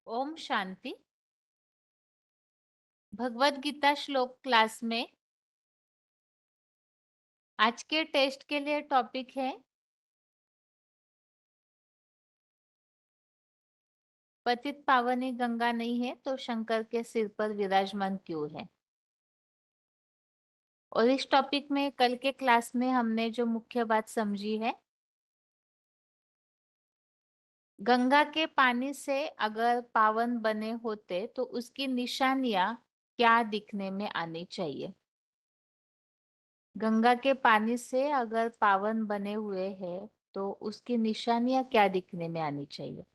ओम शांति। भगवत गीता श्लोक क्लास में आज के टेस्ट के लिए टॉपिक है पतित पावनी गंगा नहीं है तो शंकर के सिर पर विराजमान क्यों है। और इस टॉपिक में कल के क्लास में हमने जो मुख्य बात समझी है, गंगा के पानी से अगर पावन बने होते तो उसकी निशानियां क्या दिखने में आनी चाहिए। गंगा के पानी से अगर पावन बने हुए हैं तो उसकी निशानियां क्या दिखने में आनी चाहिए।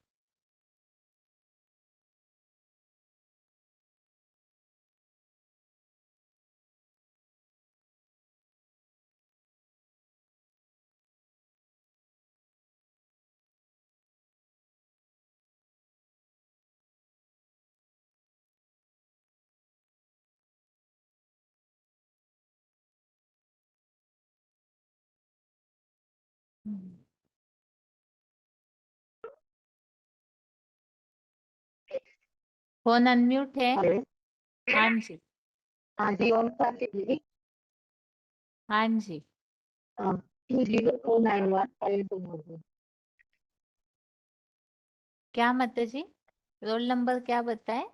हम्म। फोन अनम्यूट है। हेलो। हाँ जी। हाँ जी, ओम शांति दीदी। हाँ जी। 20491 क्या माता जी, रोल नंबर क्या बताए।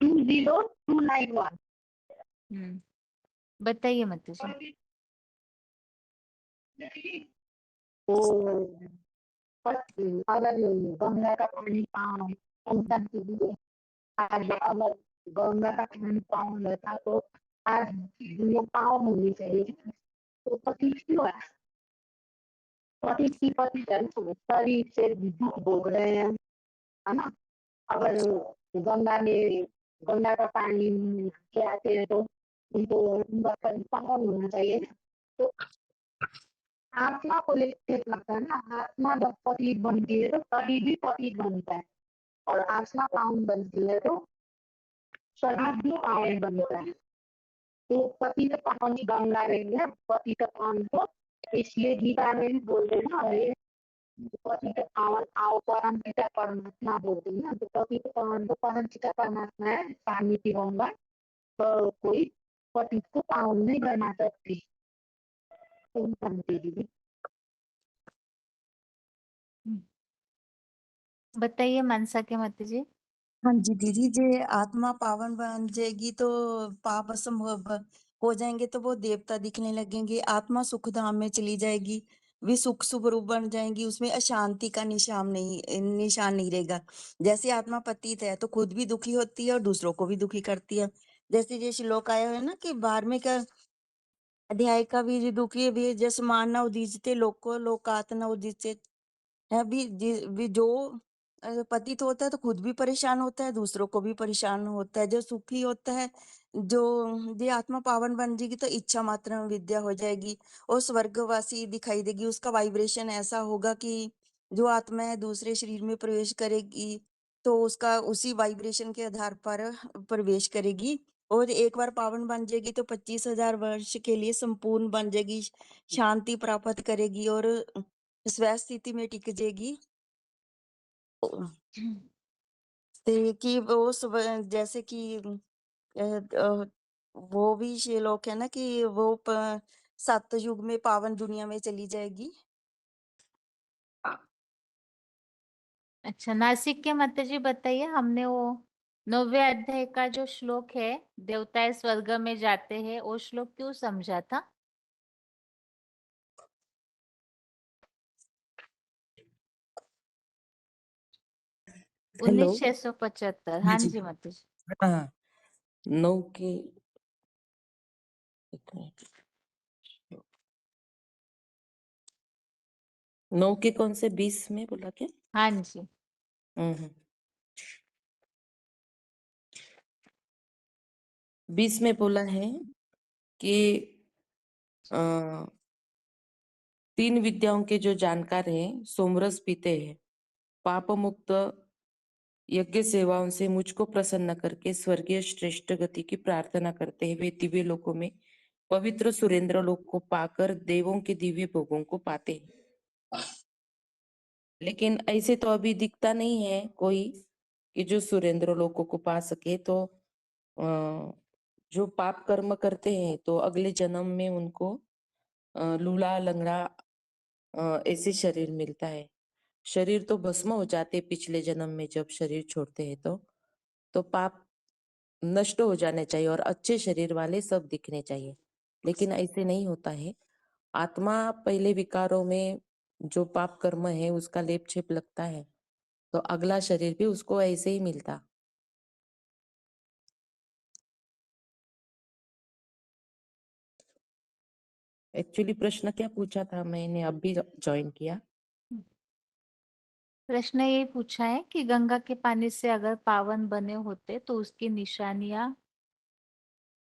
20291। बताइए माता जी। तो अगर गंगा का पानी पाओ, ओम शांति दीदी, आज अगर गंगा का पानी पाओ लेता तो आज ये पाओ होनी चाहिए। तो पति क्यों है? पति की पति शरीर से झूठ बोल रहे हैं, है ना। अगर गंगा में गंगा का पानी के आते हैं तो उनको उनका पावन होना चाहिए। तो आत्मा को लेकर लगता है ना, आत्मा जब पतित बनती है तो शरीर भी पतित बनता है, और आत्मा पावन बनती है तो शरीर भी पावन बनता है। तो पति का पावन गंगा रही है, पति का पावन को इसलिए गीता में भी बोलते हैं ना, ये पति का पावन आओ परम पिता परमात्मा बोलते हैं ना। तो पति का पावन तो परम पिता परमात्मा है, पानी पिलाऊंगा तो कोई पति को पावन नहीं बना सकती। तुम समझे दीदी। बताइए मनसा के माता जी। हाँ जी दीदी, जे आत्मा पावन बन जाएगी तो पाप असंभव हो जाएंगे, तो वो देवता दिखने लगेंगे। आत्मा सुख धाम में चली जाएगी, वे सुख स्वरूप बन जाएंगी। उसमें अशांति का निशान नहीं रहेगा। जैसे आत्मा पतित है तो खुद भी दुखी होती है और दूसरों को भी दुखी करती है। जैसे ये श्लोक आया है ना कि 12वें का अध्याय का भी दुखी भी जस मान न उदीजते लोको लोकात न उदीजते है भी भी जो पतित होता है तो खुद भी परेशान होता है, दूसरों को भी परेशान होता है। जो सुखी होता है, जो ये आत्मा पावन बन जाएगी तो इच्छा मात्र में विद्या हो जाएगी और स्वर्गवासी दिखाई देगी। उसका वाइब्रेशन ऐसा होगा कि जो आत्मा है दूसरे शरीर में प्रवेश करेगी तो उसका उसी वाइब्रेशन के आधार पर प्रवेश करेगी। और एक बार पावन बन जाएगी तो 25,000 वर्ष के लिए संपूर्ण बन जाएगी, शांति प्राप्त करेगी और स्वस्थ स्थिति में टिक जाएगी। ते कि वो जैसे कि वो भी श्लोक है ना कि वो सतयुग में पावन दुनिया में चली जाएगी। अच्छा, नासिक के माता जी बताइए। हमने वो 9वें अध्याय का जो श्लोक है, देवताएं स्वर्ग में जाते हैं, वो श्लोक क्यों समझा था। हेलो। 1975। हाँ हाँ जी। जी माता जी। हाँ, 9 के एक मिनट, 9 के कौन से 20 में बोला क्या? हाँ जी। 20 में बोला है कि अ, 3 विद्याओं के जो जानकार हैं सोमरस पीते हैं, पाप मुक्त यज्ञ सेवाओं से मुझको प्रसन्न करके स्वर्गीय श्रेष्ठ गति की प्रार्थना करते हैं, वे दिव्य लोकों में पवित्र सुरेंद्र लोक को पाकर देवों के दिव्य भोगों को पाते हैं। लेकिन ऐसे तो अभी दिखता नहीं है कोई कि जो सुरेंद्र लोकों को पा सके। तो जो पाप कर्म करते हैं तो अगले जन्म में उनको लूला लंगड़ा ऐसे शरीर मिलता है। शरीर तो भस्म हो जाते पिछले जन्म में जब शरीर छोड़ते हैं। तो पाप नष्ट हो जाने चाहिए और अच्छे शरीर वाले सब दिखने चाहिए, लेकिन ऐसे नहीं होता है। आत्मा पहले विकारों में जो पाप कर्म है उसका लेप छेप लगता है, तो अगला शरीर भी उसको ऐसे ही मिलता। एक्चुअली प्रश्न क्या पूछा था, मैंने अभी ज्वाइन किया। प्रश्न ये पूछा है कि गंगा के पानी से अगर पावन बने होते तो उसकी निशानियां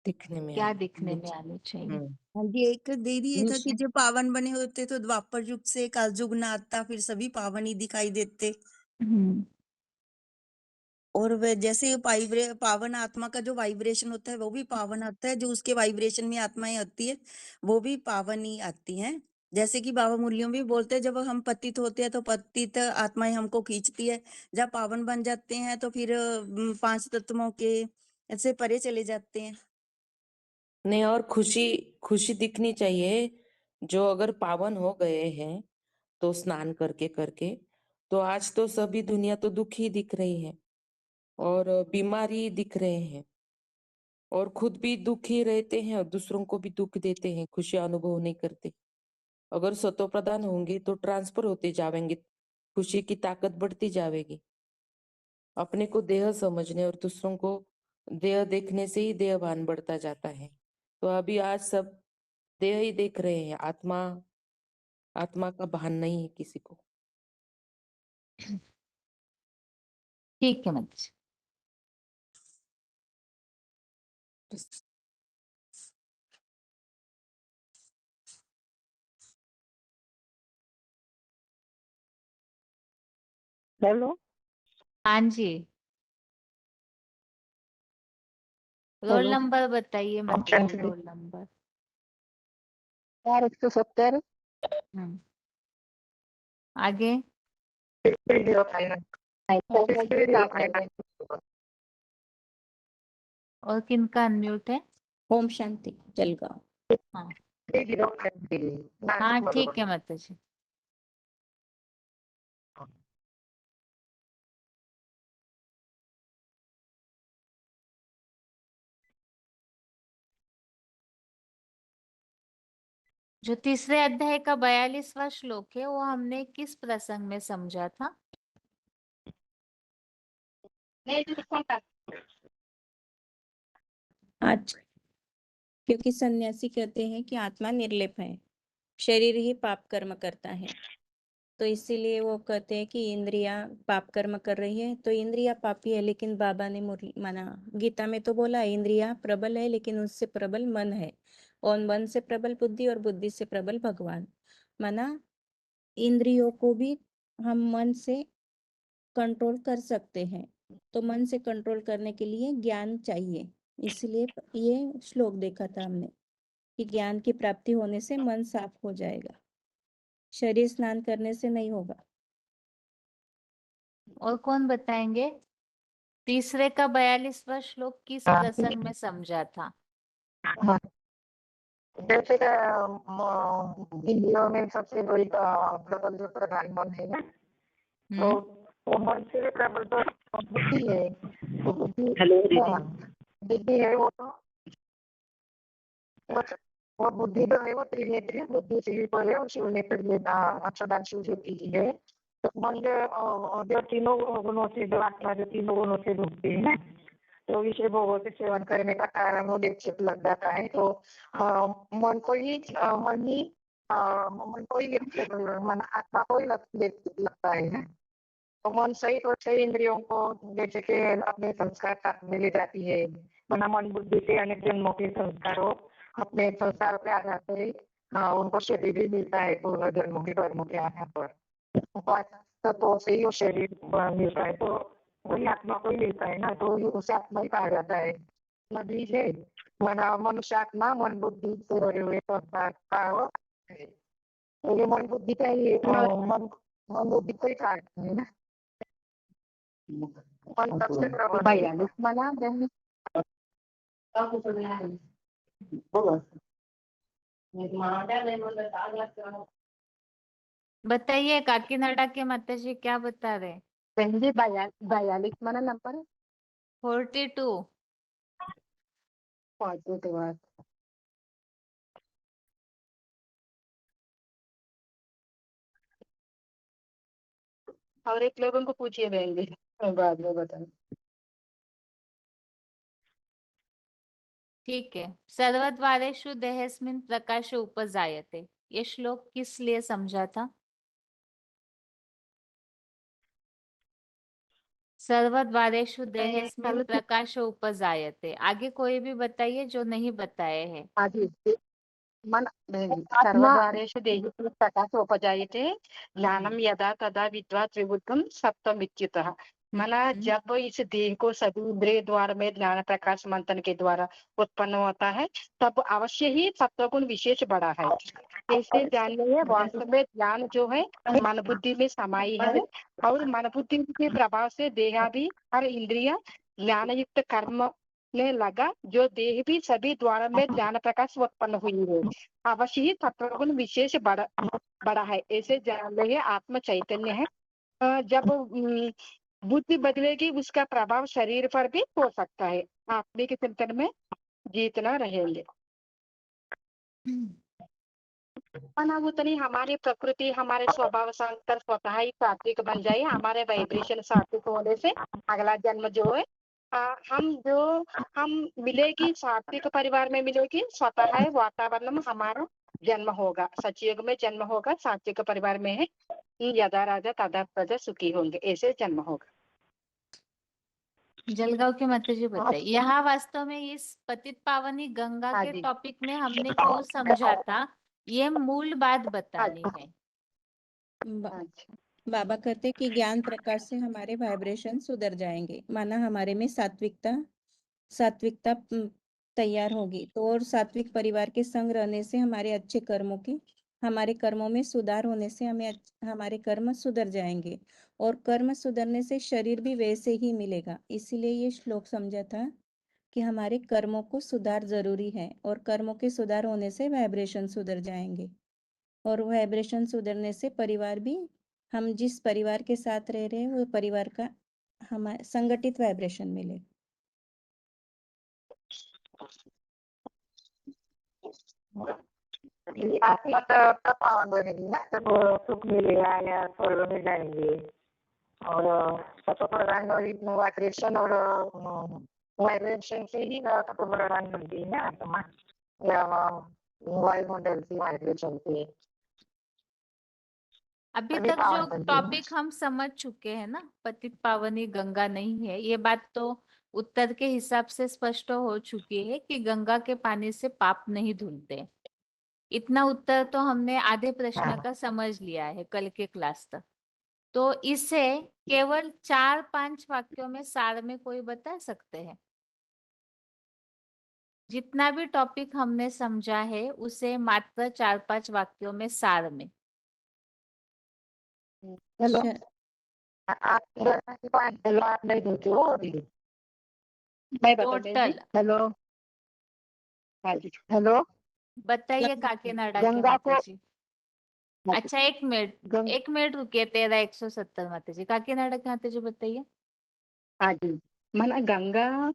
दिखने में क्या आने। दिखने में आनी चाहिए। हम्म। हाँ जी, एक दीदी ये था कि निश्चय। जो पावन बने होते तो द्वापर युग से कलयुग ना आता, फिर सभी पावन ही दिखाई देते। हम्म। और वह जैसे पावन आत्मा का जो वाइब्रेशन होता है वो भी पावन आता है, जो उसके वाइब्रेशन में आत्माएं आती है वो भी पावन ही आती हैं। जैसे कि बाबा मुरलियों भी बोलते हैं, जब हम पतित होते हैं तो पतित आत्माएं हमको खींचती है, जब पावन बन जाते हैं तो फिर पांच तत्वों के ऐसे परे चले जाते हैं। नहीं, और खुशी खुशी दिखनी चाहिए। जो अगर पावन हो गए हैं तो स्नान करके करके, तो आज तो सभी दुनिया तो दुखी दिख रही है और बीमारी दिख रहे हैं, और खुद भी दुखी रहते हैं और दूसरों को भी दुख देते हैं, खुशी अनुभव नहीं करते। अगर सतो प्रधान होंगे तो ट्रांसफर होते जाएंगे, खुशी की ताकत बढ़ती जाएगी। अपने को देह समझने और दूसरों को देह देखने से ही देहभान बढ़ता जाता है। तो अभी आज सब देह ही देख रहे हैं, आत्मा आत्मा का भान नहीं है किसी को। ठीक है माताजी। हेलो। हाँ जी, रोल हेलो। नंबर बताइए माताजी, रोल नंबर। 470 हम्म। आगे। 305। और किनका अनम्यूट है। ओम शांति जलगांव। हाँ 305। हाँ ठीक है माताजी। जो तीसरे अध्याय का 42वां श्लोक है वो हमने किस प्रसंग में समझा था। आज क्योंकि सन्यासी कहते हैं कि आत्मा निर्लेप है, शरीर ही पाप कर्म करता है, तो इसीलिए वो कहते हैं कि इंद्रियां पाप कर्म कर रही है, तो इंद्रियां पापी है। लेकिन बाबा ने माना, गीता में तो बोला इंद्रियां प्रबल है लेकिन उससे प्रबल मन है, और मन से प्रबल बुद्धि और बुद्धि से प्रबल भगवान। माना इंद्रियों को भी हम मन से कंट्रोल कर सकते हैं, तो मन से कंट्रोल करने के लिए ज्ञान चाहिए। इसलिए ये श्लोक देखा था हमने कि ज्ञान की प्राप्ति होने से मन साफ हो जाएगा, शरीर स्नान करने से नहीं होगा। और कौन बताएंगे तीसरे का 42वां श्लोक किस प्रसंग में समझा था। जैसे कि इंद्रियों में सबसे बड़ी प्रबल जो प्रधान मन है ना, तो वो मन से प्रबल तो बुद्धि है। तो बुद्धि है वो बुद्धि जो है वो त्रिनेत्री बुद्धि से ही पहले और शिव नेत्र अक्षदांशु जो की है। तो मन जो तीनों गुणों से जो आत्मा जो तीनों गुणों से भुगती है ना, तो विषय भोगों से सेवन करने का कारण वो विक्षेप लग जाता है। तो मन को ही मन आत्मा को ही लगता है। तो मन सही तो छह इंद्रियों को जैसे कि अपने संस्कार साथ में ले जाती है। मना मन बुद्धि से अनेक जन्मों के संस्कारों अपने संस्कार के आधार पर उनको शरीर भी मिलता है पूर्व जन्मों के कर्मों के आधार पर। तो से ही वो शरीर मिलता है, तो वही आत्मा को ही मिलता है ना, तो उसे आत्मा ही कहा जाता है। नदी है मना मनुष्य आत्मा मन बुद्धि से भरे हुए संस्कार का वो है। तो ये मन बुद्धि का ही मन हम वो भी कोई काटते हैं ना। कौन सबसे प्रबल भैया दुश्मना बहन बताइए काकीनाडा के माता जी क्या बता रहे? बहन जी 42 मना नंबर 42। 42 और एक लोगों को पूछिए बहन जी, बाद में बताएं। ठीक है। सर्वद्वारेषु देहेस्मिन् प्रकाश उपजायते, ये श्लोक किस लिए समझा था? सर्वद्वारेषु देहेस्मिन् प्रकाश उपजायते, आगे कोई भी बताइए जो नहीं बताए हैं। आदि मन सर्वद्वारेषु देहेषु प्रकाशोपजायते ज्ञानम यदा तदा विद्वा त्रिभुतम सप्तमित्युतः। माना जब इस देह को सभी इंद्रिय द्वार में ज्ञान प्रकाश मंथन के द्वारा उत्पन्न होता है तब अवश्य ही सत्वगुण विशेष बड़ा है। ऐसे जानिए वास्तव में ज्ञान जो है मन बुद्धि में समाई है और मन बुद्धि के प्रभाव से देहा भी हर इंद्रिय ज्ञान युक्त कर्म ने लगा, जो देह भी सभी द्वारा में ज्ञान प्रकाश उत्पन्न हुई है। अवश्य ही सत्वगुण विशेष बड़ा है। ऐसे जान लिए आत्म चैतन्य है। जब बुद्धि बदलेगी उसका प्रभाव शरीर पर भी हो सकता है। आत्मिक चिंतन में जीतना रहेंगे। माना उतनी हमारी प्रकृति हमारे स्वभाव संकर स्वतः ही सात्विक बन जाए। हमारे वाइब्रेशन सात्विक होने से अगला जन्म जो है हम मिलेगी सात्विक परिवार में मिलेगी, स्वतः है वातावरण में हमारा जन्म होगा, सचयुग में जन्म होगा, सात्विक परिवार में है। यदा राजा तदा प्रजा सुखी होंगे, ऐसे जन्म होगा। जलगांव के माता जी बताइए, यहाँ वास्तव में इस पतित पावनी गंगा हाँ के जी। टॉपिक में हमने क्यों समझा था, ये मूल बात बतानी है। अच्छा बाबा कहते कि ज्ञान प्रकाश से हमारे वाइब्रेशन सुधर जाएंगे, माना हमारे में सात्विकता तैयार होगी। तो और सात्विक परिवार के संग रहने से हमारे कर्मों में सुधार होने से हमारे कर्म सुधर जाएंगे और कर्म सुधरने से शरीर भी वैसे ही मिलेगा। इसीलिए ये श्लोक समझा था कि हमारे कर्मों को सुधार जरूरी है और कर्मों के सुधार होने से वाइब्रेशन सुधर जाएंगे और वाइब्रेशन सुधरने से परिवार भी, हम जिस परिवार के साथ रह रहे हैं वो परिवार का हमारे संगठित वाइब्रेशन मिले। आत्मा का पावन बनेगी ना, तब सुख मिलेगा या स्वर्ग में जाएंगे। और सत्व प्रधान वाइब्रेशन और वाइब्रेशन से ही सत्व प्रधान बनती है ना आत्मा, या वायुमंडल की वाइब्रेशन से। अभी तभी तक पावन जो बनती है। टॉपिक हम समझ चुके हैं ना, पतित पावनी गंगा नहीं है, ये बात तो उत्तर के हिसाब से स्पष्ट हो चुकी है कि गंगा के पानी से पाप नहीं धुलते। इतना उत्तर तो हमने आधे प्रश्न का समझ लिया है कल के क्लास तक। तो इसे केवल 4-5 वाक्यों में सार में कोई बता सकते हैं? जितना भी टॉपिक हमने समझा है उसे मात्र 4-5 वाक्यों में सार में। हेलो, श- आप नहीं देते हो अभी। मैं बता देंगी। टोटल हेलो, हाँ जी, हेलो। बताइए काकीनाडा के गंगा माता को जी। अच्छा एक मिनट रुकिए। 13-170 माता जी, काकीनाडा के माता जी बताइए। हाँ जी, माना गंगा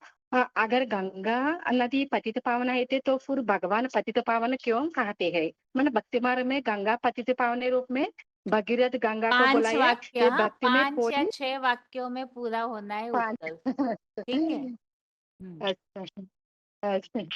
अगर गंगा नदी पतित पावन है तो फिर भगवान पतित पावन क्यों कहते हैं? माना भक्ति मार्ग में गंगा पतित पावन रूप में भगीरथ गंगा को 5 बुलाया। वाक्य, ये हाँ, भक्ति में 5 या 6 वाक्यों में पूरा होना है उत्तर। ठीक है। अच्छा अच्छा।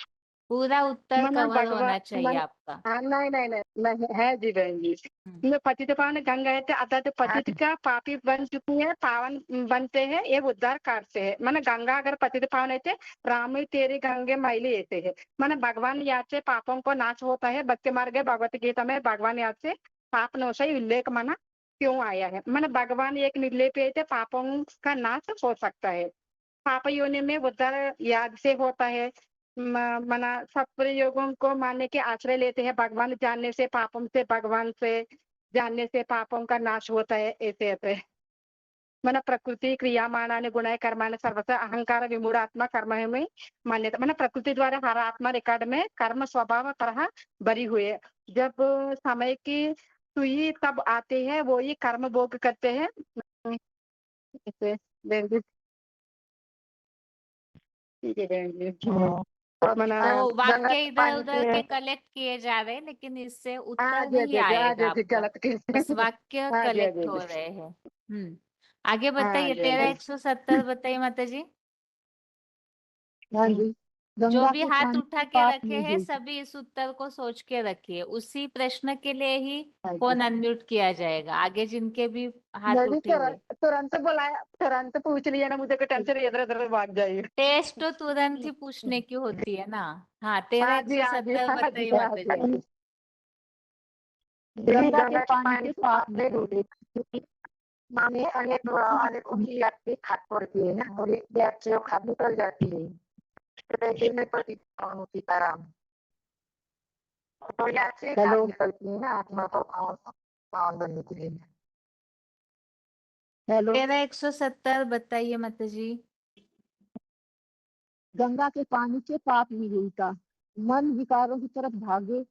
पूरा उत्तर माना कवर होना चाहिए आपका। नहीं है जी बहन जी। ये पतित पावन गंगा है तो अर्थात पतित का पापी बन चुकी है, पावन बनते हैं, ये उद्धार करते हैं। माना गंगा अगर पतित पावन है तो राम तेरे गंगे मैले ऐसे है। माना भगवान याद से पापों को नाश होता है। भक्ति मार्ग भगवत गीता में भगवान याद से पाप नाश उल्लेख माना क्यों आया है? माना भगवान एक निर्लेप है तो पापों का नाश हो सकता है। पाप योनि में उद्धार याद से होता है। मना सब प्रयोगों को मानने के आश्रय लेते हैं। भगवान जानने से पापों से भगवान से जानने से पापों का नाश होता है ऐसे ऐसे मन प्रकृति क्रियामाणानि गुणाय कर्माणि सर्वस्य अहंकार विमूढ़ात्मा कर्म में मान्यता मन प्रकृति द्वारा हर आत्मा रिकॉर्ड में कर्म स्वभाव तरह बरी हुए है। जब समय की सुई तब आते हैं वो ही कर्म भोग करते हैं ऐसे बहन जी। ठीक है बहन जी। तो मना तो गंगा वाक्य के इधर पानी उधर से के कलेक्ट किए जा रहे हैं, लेकिन इससे उत्तर हाँ जी नहीं आएगा जी आपका, गलत कैसे बस वाक्य हाँ जी कलेक्ट हो रहे हैं। आगे हाँ बताइए, जी 13,170 बताइए माता जी। हाँ जी जो गंगा भी के हाथ पानी उठा से के पाप रखे नहीं हैं धुलते। सभी इस उत्तर को सोच के रखिए, उसी प्रश्न के लिए ही हाँ जी फोन अनम्यूट किया जाएगा, आगे जिनके भी हाथ नहीं उठे हुए। तुरंत बुलाया तुरंत पूछ लिया ना मुझे, टेंशन इधर उधर भाग जाएगी। टेस्ट तो तुरंत ही पूछने की होती है ना। हाँ, तेरह हाँ एक जी सौ हाँ जी सत्तर हाँ जी बताइए हाँ माता जी हाँ जी। जी। गंगा के पानी से पाप नहीं धुलते क्योंकि माने अनेक अनेकों की यात्री खाद पड़ती है ना, और एक यात्रियों खाद निकल जाती है तो ऐसे में प्रतिक्रिया होती तरह तो यात्री खाद निकलती है ना आत्मा को पावन बनने के लिए। हेलो 13,170 बताइए माता जी। गंगा के पानी से पाप नहीं धुलता, मन विकारों की तरफ भागे,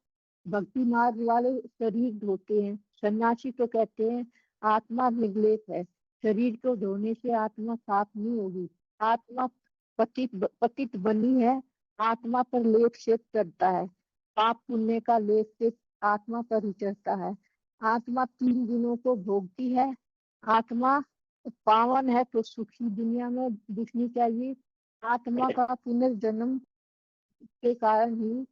भक्ति मार्ग वाले शरीर धोते हैं। सन्यासी तो कहते हैं आत्मा निर्लेप है, शरीर को धोने से आत्मा साफ नहीं होगी। आत्मा पतित बनी है, आत्मा पर लेप से चढ़ता है, पाप पुण्य का लेप से आत्मा पर ही चढ़ता है। आत्मा 3 दिनों को भोगती है। आत्मा पावन है तो सुखी दुनिया में दिखनी चाहिए। आत्मा का पुनर्जन्म के कारण ही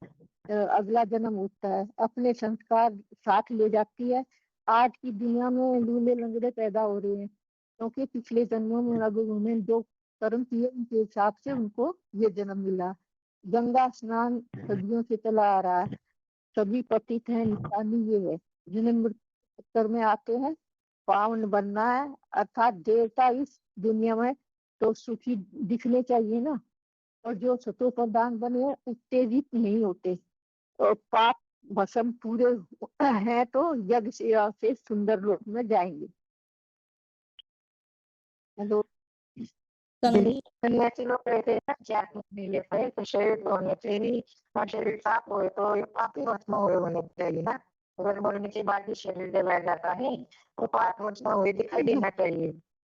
अगला जन्म होता है, अपने संस्कार साथ ले जाती है। आज की दुनिया में लूले लंगड़े पैदा हो रहे हैं क्योंकि पिछले जन्मों में उन्होंने जो कर्म किए उनके हिसाब से उनको ये जन्म मिला। गंगा स्नान सदियों से चला आ रहा है, सभी पतित हैं, निशानी ये है जिन्हें मृत्यु चक्कर में आते हैं। पावन बनना है अर्थात देवता इस दुनिया में तो सुखी दिखने चाहिए ना, और जो सतो प्रधान बने हैं उत्तेजित नहीं होते और पाप भस्म पूरे हैं तो यज्ञ सेवा से सुंदर लोक में जाएंगे। हेलो सन्यासी लोग कहते हैं ना चार नहीं लेते हैं तो शरीर होने चाहिए और शरीर साफ हो तो ये पापी भस्म हुए होने चाहिए ना, अगर बोलने के बाद भी शरीर जलाया जाता है तो पाप भस्म हुए दिखाई देना चाहिए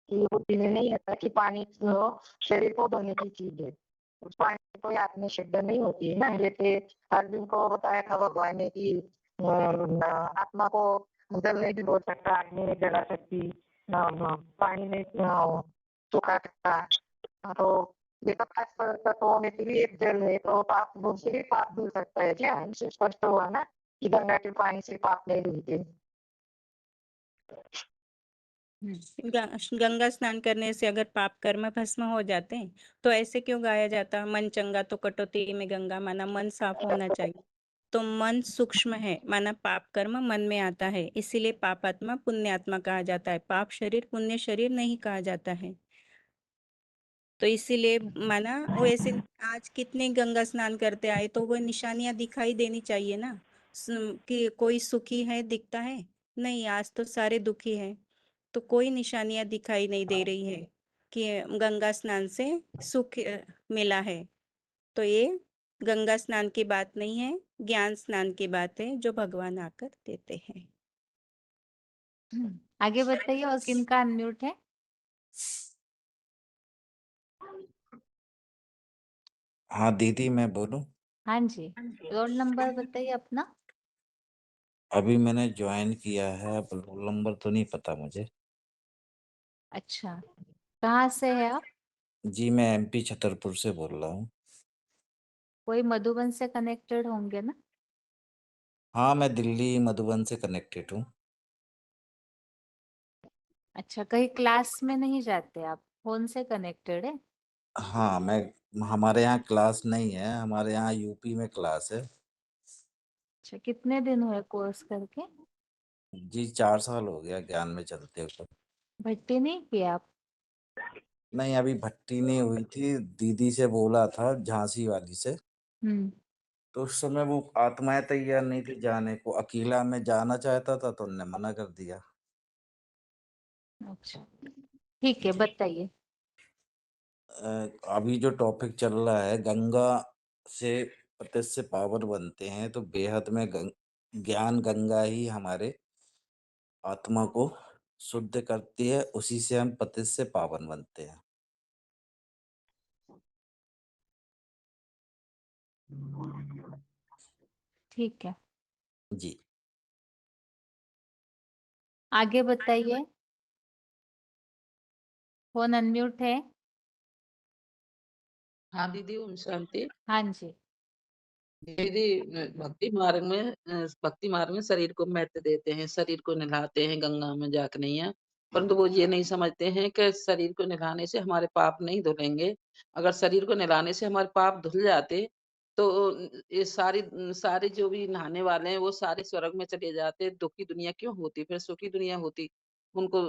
कि वो पीने नहीं आता कि पानी तो शरीर को धोने की चीज है, उस पानी कोई आत्मा शुद्ध नहीं होती है ना। जैसे अर्जुन को बताया था भगवान ने कि आत्मा को जल नहीं डुबो सकता, आदमी नहीं जला सकती, पानी नहीं सुखा सकता, तो ये तो पांच तत्वों में से भी एक जल है तो पाप से भी पाप धुल सकता है क्या? इससे स्पष्ट हुआ ना कि गंगा के पानी से पाप नहीं धुलते। गंगा स्नान करने से अगर पाप कर्म भस्म हो जाते हैं तो ऐसे क्यों गाया जाता, मन चंगा तो कटौती में गंगा, माना मन साफ होना चाहिए। तो मन सूक्ष्म है, माना पाप कर्म मन में आता है, इसीलिए पापात्मा पुण्यात्मा कहा जाता है, पाप शरीर पुण्य शरीर नहीं कहा जाता है। तो इसीलिए माना वैसे आज कितने गंगा स्नान करते आए तो वो निशानियां दिखाई देनी चाहिए ना, कि कोई सुखी है दिखता है, नहीं आज तो सारे दुखी हैं, तो कोई निशानियां दिखाई नहीं दे रही है कि गंगा स्नान से सुख मिला है। तो ये गंगा स्नान की बात नहीं है, ज्ञान स्नान की बात है जो भगवान आकर देते हैं। आगे बताइए, और किनका अनम्यूट है? हाँ दीदी मैं बोलूं। हाँ जी, रोल नंबर बताइए अपना। अभी मैंने ज्वाइन किया है, अब रोल नंबर तो नहीं पता मुझे। अच्छा, कहाँ से है आप? जी मैं एमपी छतरपुर से बोल रहा हूँ। कोई मधुबन से कनेक्टेड होंगे ना? हाँ मैं दिल्ली मधुबन से कनेक्टेड हूँ। अच्छा, कहीं क्लास में नहीं जाते आप, फोन से कनेक्टेड है? हाँ मैं हमारे यहाँ क्लास नहीं है, हमारे यहाँ यूपी में क्लास है। अच्छा, कितने दिन हुए कोर्स करके? जी 4 साल हो गया ज्ञान में चलते हुए। भट्टी नहीं किया आप? नहीं अभी भट्टी नहीं हुई थी, दीदी से बोला था झांसी वाली से, हम्म तो उस समय वो आत्माएं तैयार नहीं थी जाने को, अकेला मैं जाना चाहता था तो उन्होंने मना कर दिया। अच्छा, ठीक है, बताइए। अभी जो टॉपिक चल रहा है, गंगा से पतित से पावन बनते हैं, तो बेहद में ज्ञान गंगा ही हमारे आत्मा को शुद्ध करती है, उसी से हम पतित से पावन बनते हैं। ठीक है, जी। आगे बताइए। फोन अनम्यूट है। हाँ दीदी, ओम शांति। हाँ जी। दीदी, भक्ति मार्ग में शरीर को महत्व देते हैं, शरीर को नहलाते हैं गंगा में जाकर नैया, परंतु वो ये नहीं समझते हैं कि शरीर को नहलाने से हमारे पाप नहीं धुलेंगे। अगर शरीर को नहलाने से हमारे पाप धुल जाते तो ये सारे जो भी नहाने वाले हैं वो सारे स्वर्ग में चले जाते। दुखी दुनिया क्यों होती, फिर सुखी दुनिया होती। उनको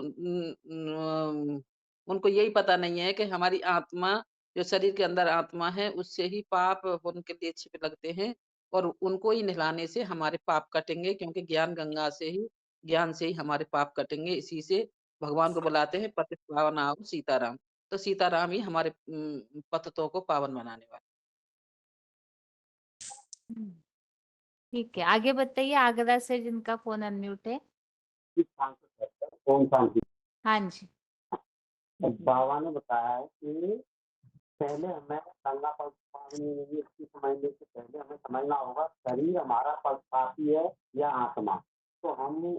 उनको यही पता नहीं है कि हमारी आत्मा, जो शरीर के अंदर आत्मा है, उससे ही पाप उनके लिए छिप लगते हैं और उनको ही नहलाने से हमारे पाप कटेंगे, क्योंकि ज्ञान से ही हमारे पाप कटेंगे। इसी से भगवान को बुलाते हैं पतित पावन आओ सीताराम। तो सीताराम ही हमारे पतितों को पावन बनाने वाले। हम्म, ठीक है, आगे बताइए। आगरा से जिनका फोन अनम्यूट है। ओम शांति। हाँ जी। बाबा ने बताया है कि पहले हमें गंगा पानी इसकी समझने से पहले हमें समझना होगा शरीर हमारा पापी है या आत्मा। तो हम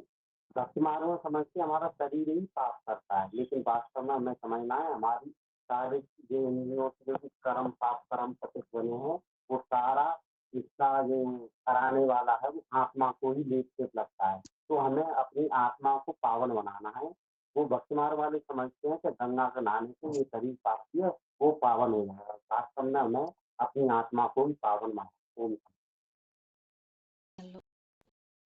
भक्ति मार्ग में समझते हमारा शरीर ही पाप करता है, लेकिन वास्तव में हमें समझना है हमारी सारे जो इंद्रियों से जो कर्म पाप कर्म पतित बने हैं, वो सारा इसका जो कराने वाला है वो आत्मा को ही लेप लगता है। तो हमें अपनी आत्मा को पावन बनाना है। वो भक्ति मार्ग वाले समझते हैं कि गंगा के नहाने से ये शरीर पापी है, वो पावन हो जाएगा। वास्तव में हमें अपनी आत्मा को भी पावन मानना। ओम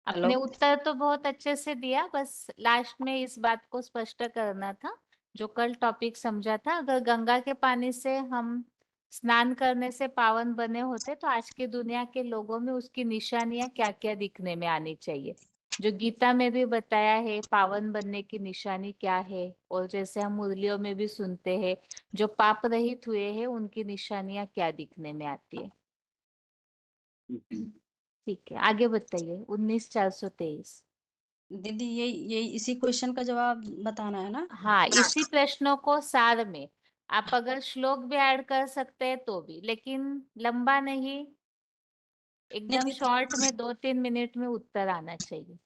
आपने उत्तर तो बहुत अच्छे से दिया, बस लास्ट में इस बात को स्पष्ट करना था जो कल टॉपिक समझा था। अगर गंगा के पानी से हम स्नान करने से पावन बने होते तो आज की दुनिया के लोगों में उसकी निशानियां क्या क्या दिखने में आनी चाहिए, जो गीता में भी बताया है पावन बनने की निशानी क्या है, और जैसे हम मुरलियों में भी सुनते हैं जो पाप रहित हुए हैं उनकी निशानियां क्या दिखने में आती है। ठीक है, आगे बताइए। 19,423। दीदी यही इसी क्वेश्चन का जवाब बताना है ना? हाँ, इसी प्रश्नों को सार में आप अगर श्लोक भी ऐड कर सकते हैं तो भी, लेकिन लंबा नहीं, एकदम नहीं, शॉर्ट में 2-3 मिनट में उत्तर आना चाहिए।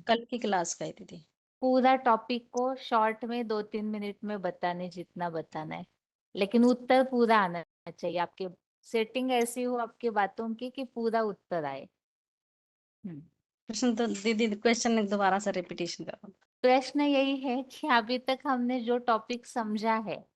कल की क्लास का है दीदी। पूरा टॉपिक को शॉर्ट में 2-3 मिनट में बताने जितना बताना है, लेकिन उत्तर पूरा आना चाहिए। आपके सेटिंग ऐसी हो आपकी बातों की कि पूरा उत्तर आए। प्रश्न तो दीदी क्वेश्चन दोबारा से रिपीटेशन करो। प्रश्न यही है कि अभी तक हमने जो टॉपिक समझा है,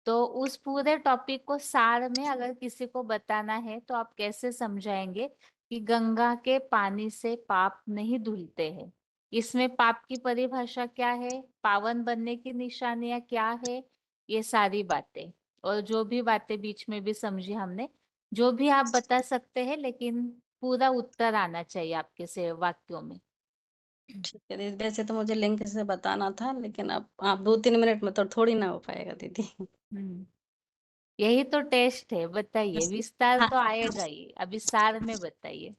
तो उस पूरे टॉपिक को सार में अगर किसी को बताना है तो आप कैसे समझाएंगे कि गंगा के पानी से पाप नहीं धुलते हैं। इसमें पाप की परिभाषा क्या है, पावन बनने की निशानियां क्या है, ये सारी बातें, और जो भी बातें बीच में भी समझी हमने, जो भी आप बता सकते हैं, लेकिन पूरा उत्तर आना चाहिए आपके से वाक्यों में। ठीक है दीदी, वैसे तो मुझे लिंक से बताना था, लेकिन अब आप 2-3 मिनट में तो थोड़ी ना हो पाएगा दीदी। यही तो टेस्ट है। बताइए, विस्तार हाँ तो आएगा ही, अभी सार में बताइए।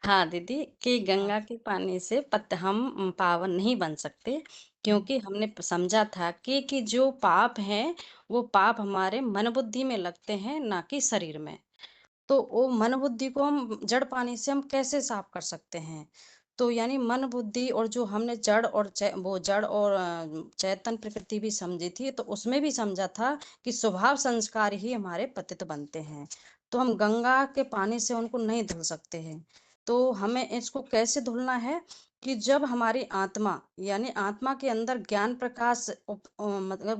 हाँ दीदी, कि गंगा के पानी से हम पावन नहीं बन सकते, क्योंकि हमने समझा था कि जो पाप है वो पाप हमारे मन बुद्धि में लगते हैं, ना कि शरीर में। तो वो मन बुद्धि को हम जड़ पानी से हम कैसे साफ कर सकते हैं? तो यानी मन बुद्धि और जो हमने जड़ और वो जड़ और चेतन प्रकृति भी समझी थी, तो उसमें भी समझा था कि स्वभाव संस्कार ही हमारे पतित बनते हैं। तो हम गंगा के पानी से उनको नहीं धुल सकते हैं। तो हमें इसको कैसे धुलना है कि जब हमारी आत्मा यानी आत्मा के अंदर मतलब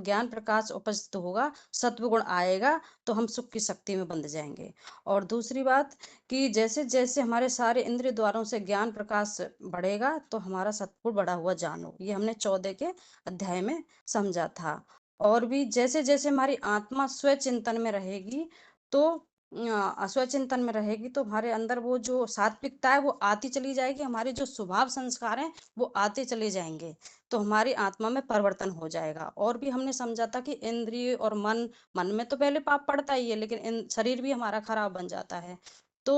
ज्ञान प्रकाश उपस्थित होगा, सत्व गुण आएगा, तो हम सुख की शक्ति में बंध जाएंगे। और दूसरी बात कि जैसे जैसे हमारे सारे इंद्रिय द्वारों से ज्ञान प्रकाश बढ़ेगा, तो हमारा सत्गुण बढ़ा हुआ जानो, ये हमने 14 के अध्याय में समझा था। और भी जैसे जैसे हमारी आत्मा स्व चिंतन में रहेगी, तो स्वचिंतन में रहेगी तो हमारे अंदर वो जो सात्विकता है वो आती चली जाएगी, हमारे जो स्वभाव संस्कार हैं वो आते चले जाएंगे, तो हमारी आत्मा में परिवर्तन हो जाएगा। और भी हमने समझा था कि इंद्रिय और मन में तो पहले पाप पड़ता ही है, लेकिन शरीर भी हमारा खराब बन जाता है। तो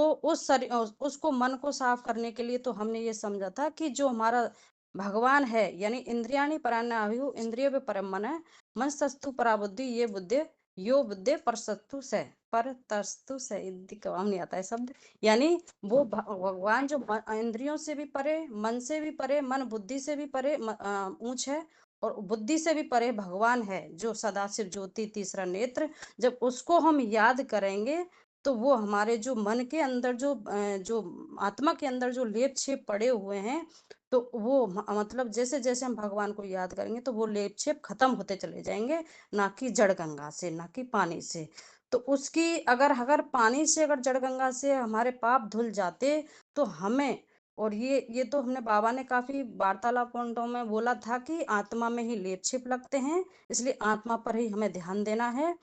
उसको मन को साफ करने के लिए तो हमने ये समझा था कि जो हमारा भगवान है, यानी इंद्रियाणि पराण्याहु इंद्रिय पे परम मन है, मन सस्तु परा बुद्धि ये बुद्धि यो बुद्धि परसत्तु से पर तस्तु से काम नहीं आता है शब्द, यानी वो भगवान जो इंद्रियों से भी परे, मन से भी परे, मन बुद्धि से भी परे ऊंच है, और बुद्धि से भी परे भगवान है जो सदाशिव ज्योति तीसरा नेत्र। जब उसको हम याद करेंगे तो वो हमारे जो मन के अंदर जो आत्मा के अंदर जो लेप छेप पड़े हुए हैं, तो वो मतलब जैसे जैसे हम भगवान को याद करेंगे तो वो लेप छेप खत्म होते चले जाएंगे, ना कि जड़ गंगा से, ना कि पानी से। तो उसकी अगर अगर पानी से, अगर जड़ गंगा से हमारे पाप धुल जाते तो हमें, और ये तो हमने बाबा ने काफी वार्तालाप कुंडों में बोला था कि आत्मा में ही लेप छिप लगते हैं, इसलिए आत्मा पर ही हमें ध्यान देना है।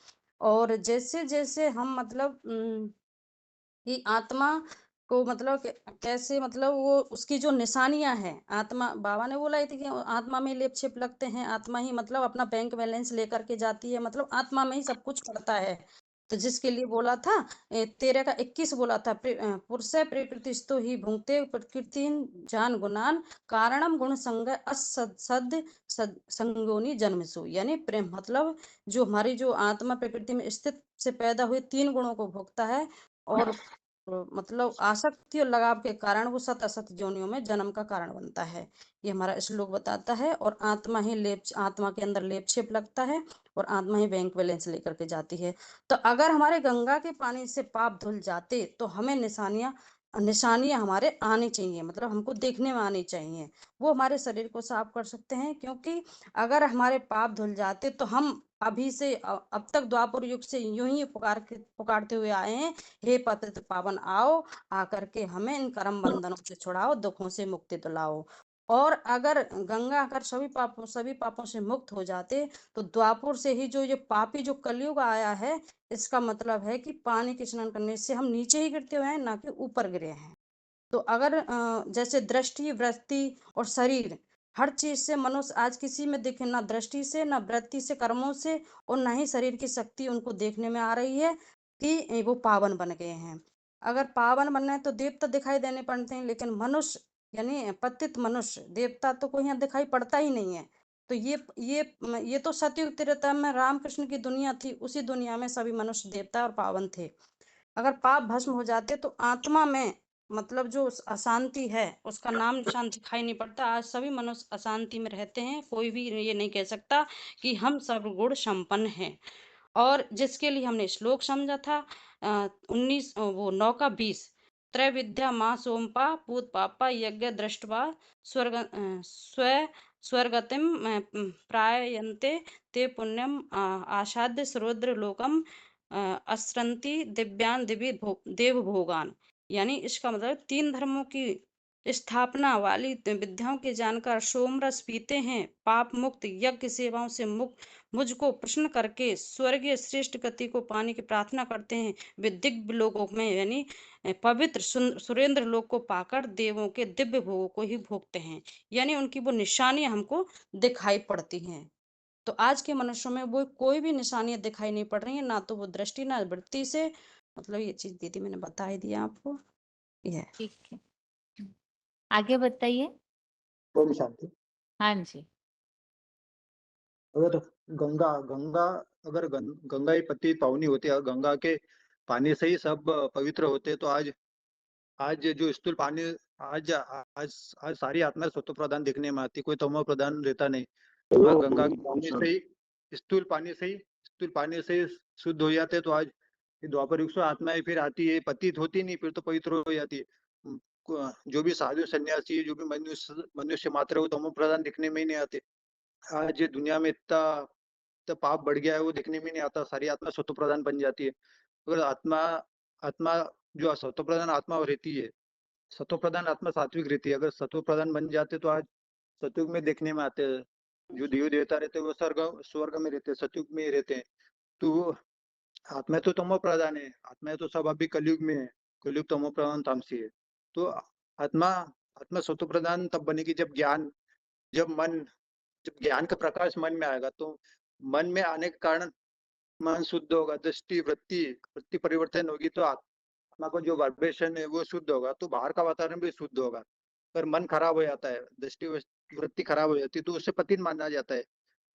और जैसे जैसे हम मतलब कि आत्मा को मतलब कैसे मतलब वो उसकी जो निशानियां हैं, आत्मा बाबा ने बोला थी कि आत्मा में लेप छिप लगते हैं, आत्मा ही मतलब अपना बैंक बैलेंस लेकर के जाती है, मतलब आत्मा में ही सब कुछ पड़ता है। तो जिसके लिए बोला था 13 का 21 बोला था, पुरुष प्रकृतिस्थो ही भुंक्ते प्रकृति जान गुणान कारणम गुण संग असद संगोनी जन्मसु, यानी प्रेम मतलब जो हमारी जो आत्मा प्रकृति में स्थित से पैदा हुए 3 गुणों को भोगता है, और मतलब आसक्ति और लगाव के कारण वो सत असत योनियों में जन्म का कारण बनता है, ये हमारा श्लोक बताता है। और आत्मा के अंदर लेप छिप लगता है, और आत्मा ही बैंक बैलेंस लेकर के जाती है। तो अगर हमारे गंगा के पानी से पाप धुल जाते तो हमें निशानियां हमारे आनी चाहिए, मतलब हमको देखने में आनी चाहिए, वो हमारे शरीर को साफ कर सकते हैं। क्योंकि अगर हमारे पाप धुल जाते तो हम अभी से अब तक द्वापर युग से यूं ही पुकारते हुए आए हैं, हे पतित पावन आओ, आकर के हमें इन कर्म बंधनों से छुड़ाओ, दुखों से मुक्ति दिलाओ। और अगर गंगा अगर सभी पापों से मुक्त हो जाते तो द्वापर से ही जो ये पापी जो कलयुग आया है, इसका मतलब है कि पानी के स्नान करने से हम नीचे ही गिरते हुए हैं, ना कि ऊपर गिरे हैं। तो अगर जैसे दृष्टि वृत्ति और शरीर, हर चीज से मनुष्य आज किसी में देखे ना दृष्टि से, ना वृत्ति से, कर्मों से, और ना ही शरीर की शक्ति उनको देखने में आ रही है कि वो पावन बन गए हैं। अगर पावन बनना है तो देवता दिखाई देने पड़ते हैं, लेकिन मनुष्य यानी पतित मनुष्य, देवता तो कोई यहाँ दिखाई पड़ता ही नहीं है। तो ये तो सतयुग त्रेता में रामकृष्ण की दुनिया थी, उसी दुनिया में सभी मनुष्य देवता और पावन थे। अगर पाप भस्म हो जाते तो आत्मा में मतलब जो अशांति है उसका नाम निशान दिखाई नहीं पड़ता। आज सभी मनुष्य अशांति में रहते हैं, कोई भी ये नहीं कह सकता कि हम सर्वगुण संपन्न हैं। और जिसके लिए हमने श्लोक समझा था 9 का 20, त्रैविद्या माँ सोमपा पूत पापा यज्ञ दृष्टवा स्वर्गतिम प्रायन्ते ते पुण्यम आसाद्य सरोद्र लोकम असरंती दिव्यान देव भोगान। यानी इसका मतलब 3 धर्मों की स्थापना वाली विद्याओं के जानकर सोमरस पीते हैं, पाप मुक्त यज्ञ सेवाओं से मुक्त मुझको प्रश्न करके स्वर्गीय श्रेष्ठ गति को पाने की प्रार्थना करते हैं, वे दिव्य लोकों में यानी पवित्र सुरेंद्र लोक को पाकर देवों के दिव्य भोगों को ही भोगते हैं। यानी उनकी वो निशानियां हमको दिखाई पड़ती हैं। तो आज के मनुष्यों में वो कोई भी निशानियां दिखाई नहीं पड़ रही है, ना तो वो दृष्टि ना वृत्ति से, मतलब ये चीज दीदी मैंने बता ही दिया आपको। यह ठीक है, आगे बताइए। ओम शांति। हाँ जी। अगर गंगा गंगा अगर गंगा ही पति पावनी होती है, गंगा के पानी से ही सब पवित्र होते, तो आज आज जो स्थूल पानी आज आज आज सारी आत्मा सत्व प्रधान दिखने में आती, कोई तमो प्रधान रहता नहीं। वहाँ गंगा के पानी से ही स्थूल पानी से ही शुद्ध हो जाते, तो आज द्वापर युग से आत्माएं फिर आती है, पतित होती नहीं, फिर तो पवित्र हो जाती है। जो भी साधु सन्यासी है, जो भी मनुष्य मात्र है, वो तमो प्रधान दिखने में ही नहीं आते। आज दुनिया में इतना पाप बढ़ गया है, वो दिखने में नहीं आता, सारी आत्मा सत्व प्रधान बन जाती है। अगर आत्मा आत्मा जो सत्व प्रधान आत्मा रहती है, सत्व प्रधान आत्मा सात्विक रहती है, अगर सत्व प्रधान बन जाते तो आज सतयुग में देखने में आते हैं। जो देव देवता रहते हैं वो स्वर्ग में रहते हैं, सतयुग में ही रहते हैं। तो आत्मा तो तमो प्रधान है, आत्मा तो सब अभी कलयुग में है, कलयुग तमो प्रधान तामसी है। तो आत्मा आत्मा सत्व प्रधान तब बनेगी जब ज्ञान का प्रकाश मन में आएगा। तो मन में आने के कारण मन शुद्ध होगा, दृष्टि वृत्ति वृत्ति परिवर्तन होगी, तो आत्मा को जो वाइब्रेशन है वो शुद्ध होगा, तो बाहर का वातावरण भी शुद्ध होगा। पर मन खराब हो जाता है, दृष्टि वृत्ति खराब हो जाती है, तो उसे पतित माना जाता है।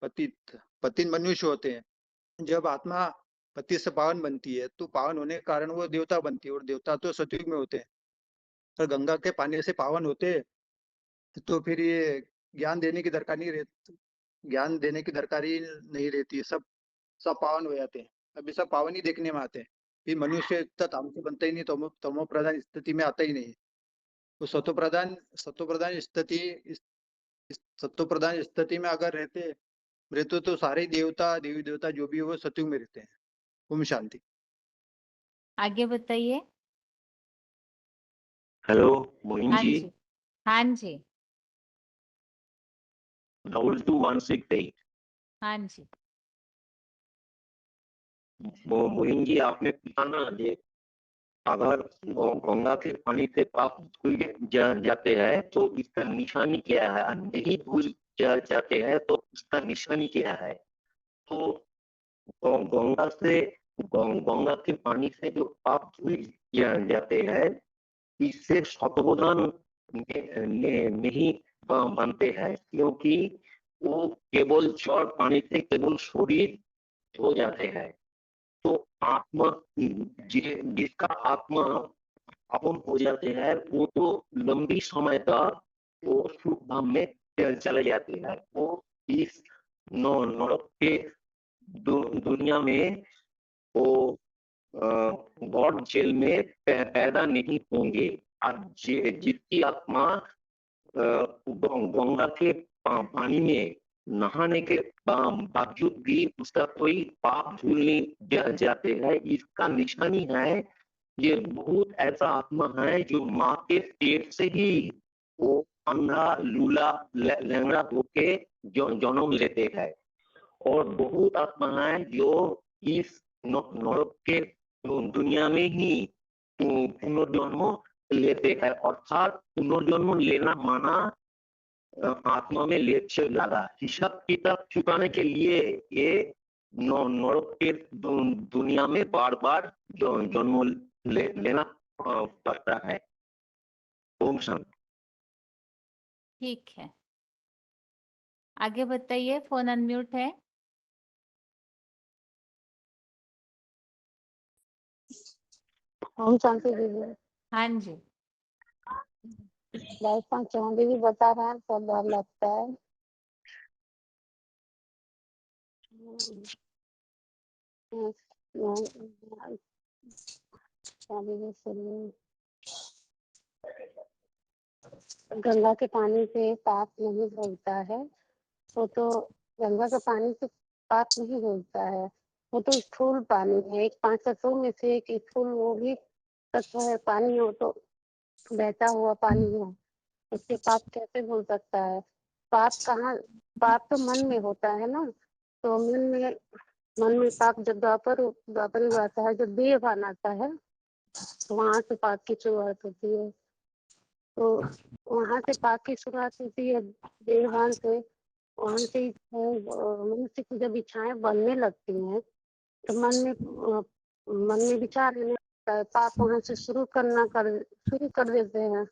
पतित पतित मनुष्य होते हैं। जब आत्मा पति से पावन बनती है तो पावन होने के कारण वो देवता बनती है, और देवता तो सतयुग में होते हैं। पर गंगा के पानी से पावन होते हैं, तो फिर ये ज्ञान देने की दरकार नहीं रहती, ज्ञान देने की दरकार ही नहीं रहती। सब सब पावन हो जाते हैं, अभी सब पावन ही देखने में आते हैं। फिर मनुष्य इतना तामसी बनता ही नहीं, तमो प्रधान स्थिति में आता ही नहीं। तो सत्व प्रधान स्थिति सत्व प्रधान स्थिति में अगर रहते तो सारे देवता देवी देवता जो भी है वो सतयुग में रहते हैं। ओम शांति। आगे बताइए। हेलो मोहिन हाँ जी, जी, हाँ जी, डबल 2168। हाँ जी। मोहिन जी, आपने पूछा ना जे अगर गंगा के पानी से पाप धुल जाते हैं तो इसका निशानी क्या है, और नहीं धुल जाते हैं तो इसका निशानी क्या है। तो गंगा के पानी से जो पाप धुल जाते हैं, इससे शतप्रधान नहीं बनते हैं, क्योंकि वो केवल जल पानी से केवल शरीर हो जाते हैं। तो आत्मा जिसका आत्मा पावन हो जाते हैं वो तो लंबी समय तक वो सुख धाम में चले जाते हैं। वो इस नरक के दुनिया में वो गॉड जेल में पैदा नहीं होंगे। और जिसकी आत्मा गंगा के पानी में नहाने के बावजूद भी उसका कोई पाप धुल नहीं जाते हैं, इसका निशानी है ये बहुत ऐसा आत्मा है जो माँ के पेट से ही वो अंधा लूला लंगड़ा होके जन्म लेते हैं। और बहुत आत्मा है जो इस नरक के दुनिया में ही पुनर्जन्म लेते हैं। अर्थात पुनर्जन्म लेना माना आत्मा में लेक्चर लगा, हिसाब किताब चुकाने के लिए ये नरक के दुनिया में बार बार जन्म लेना पड़ता है। ओम शांति। ठीक है, आगे बताइए। फोन अनम्यूट है। ओम शांति दीदी। हाँ जी, राजस्थान चौधरी भी बता रहे हैं, सब डर लगता है। गंगा के पानी से पाप नहीं धुलता है, वो तो गंगा के पानी से पाप नहीं धुलता है, वो तो स्थूल पानी है, एक 5 तत्वों में से एक स्थूल वो भी तत्व है पानी, हो तो बहता हुआ पानी है, उससे पाप कैसे धुल सकता है। पाप तो मन में होता है ना, तो मन में पाप जब द्वापर युग आता है, जब देहभान आता है, तो वहां से पाप की शुरुआत होती है। तो वहां से पाप की शुरुआत होती है देहभान से। वहां से मनुष्य की जब इच्छाएं बनने लगती हैं तो मन में विचार रहने लगता है, पाप वहां से शुरू कर देते हैं।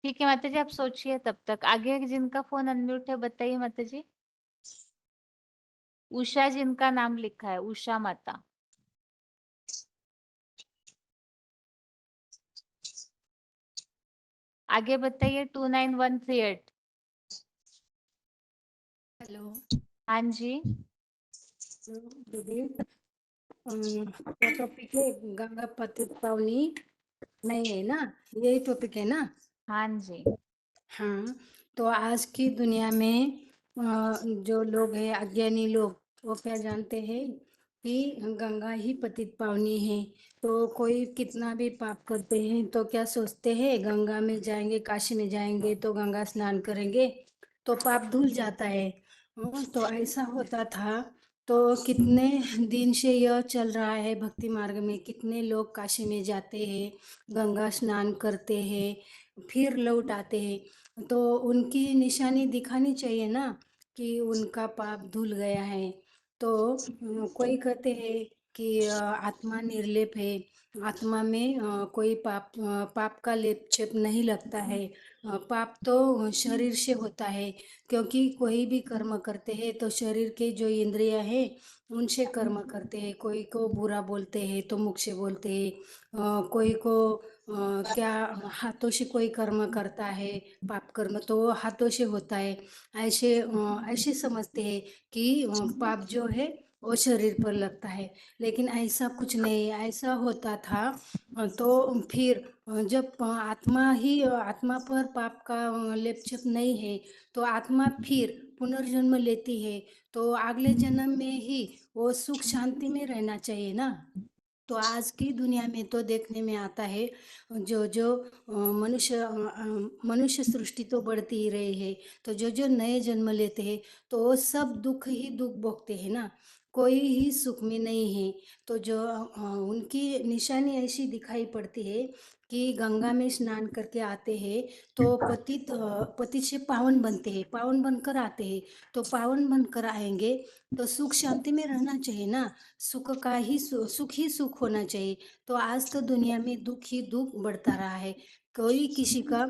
ठीक है माता जी, आप सोचिए तब तक। आगे जिनका फोन अनम्यूट है बताइए माता जी। उषा जिनका नाम लिखा है, उषा माता। आगे बताइए। 29138। हेलो हाँ जी, दीदी, तो टॉपिक है गंगा पतित पावनी नहीं है ना, यही टॉपिक है ना। हाँ जी, हाँ, तो आज की दुनिया में जो लोग हैं अज्ञानी लोग, वो क्या जानते हैं कि गंगा ही पतित पावनी है। तो कोई कितना भी पाप करते हैं तो क्या सोचते हैं गंगा में जाएंगे, काशी में जाएंगे तो गंगा स्नान करेंगे तो पाप धुल जाता है। तो ऐसा होता था। तो कितने दिन से यह चल रहा है भक्ति मार्ग में, कितने लोग काशी में जाते हैं, गंगा स्नान करते हैं, फिर लौट आते हैं। तो उनकी निशानी दिखानी चाहिए ना कि उनका पाप धुल गया है। तो कोई कहते हैं कि आत्मा निर्लेप है, आत्मा में कोई पाप का लेप छेप नहीं लगता है। पाप तो शरीर से होता है, क्योंकि कोई भी कर्म करते हैं तो शरीर के जो इंद्रियां हैं उनसे कर्म करते हैं। कोई को बुरा बोलते हैं तो मुख से बोलते हैं, कोई को क्या हाथों से कोई कर्म करता है, पाप कर्म तो वो हाथों से होता है। ऐसे समझते हैं कि पाप जो है वो शरीर पर लगता है, लेकिन ऐसा कुछ नहीं, ऐसा होता था। तो फिर जब आत्मा पर पाप का लेप छेप नहीं है तो आत्मा फिर पुनर्जन्म लेती है। तो अगले जन्म में ही वो सुख शांति में रहना चाहिए ना। तो आज की दुनिया में तो देखने में आता है जो जो मनुष्य सृष्टि तो बढ़ती ही रही है। तो जो जो नए जन्म लेते हैं तो वो सब दुख ही दुख भोगते हैं ना, कोई ही सुख में नहीं है। तो जो उनकी निशानी ऐसी दिखाई पड़ती है कि गंगा में स्नान करके आते हैं तो पतित से पावन बनते हैं, पावन बनकर आते हैं। तो पावन बनकर आएंगे तो सुख शांति में रहना चाहिए ना, सुख ही सुख होना चाहिए। तो आज तो दुनिया में दुख ही दुख बढ़ता रहा है। कोई किसी का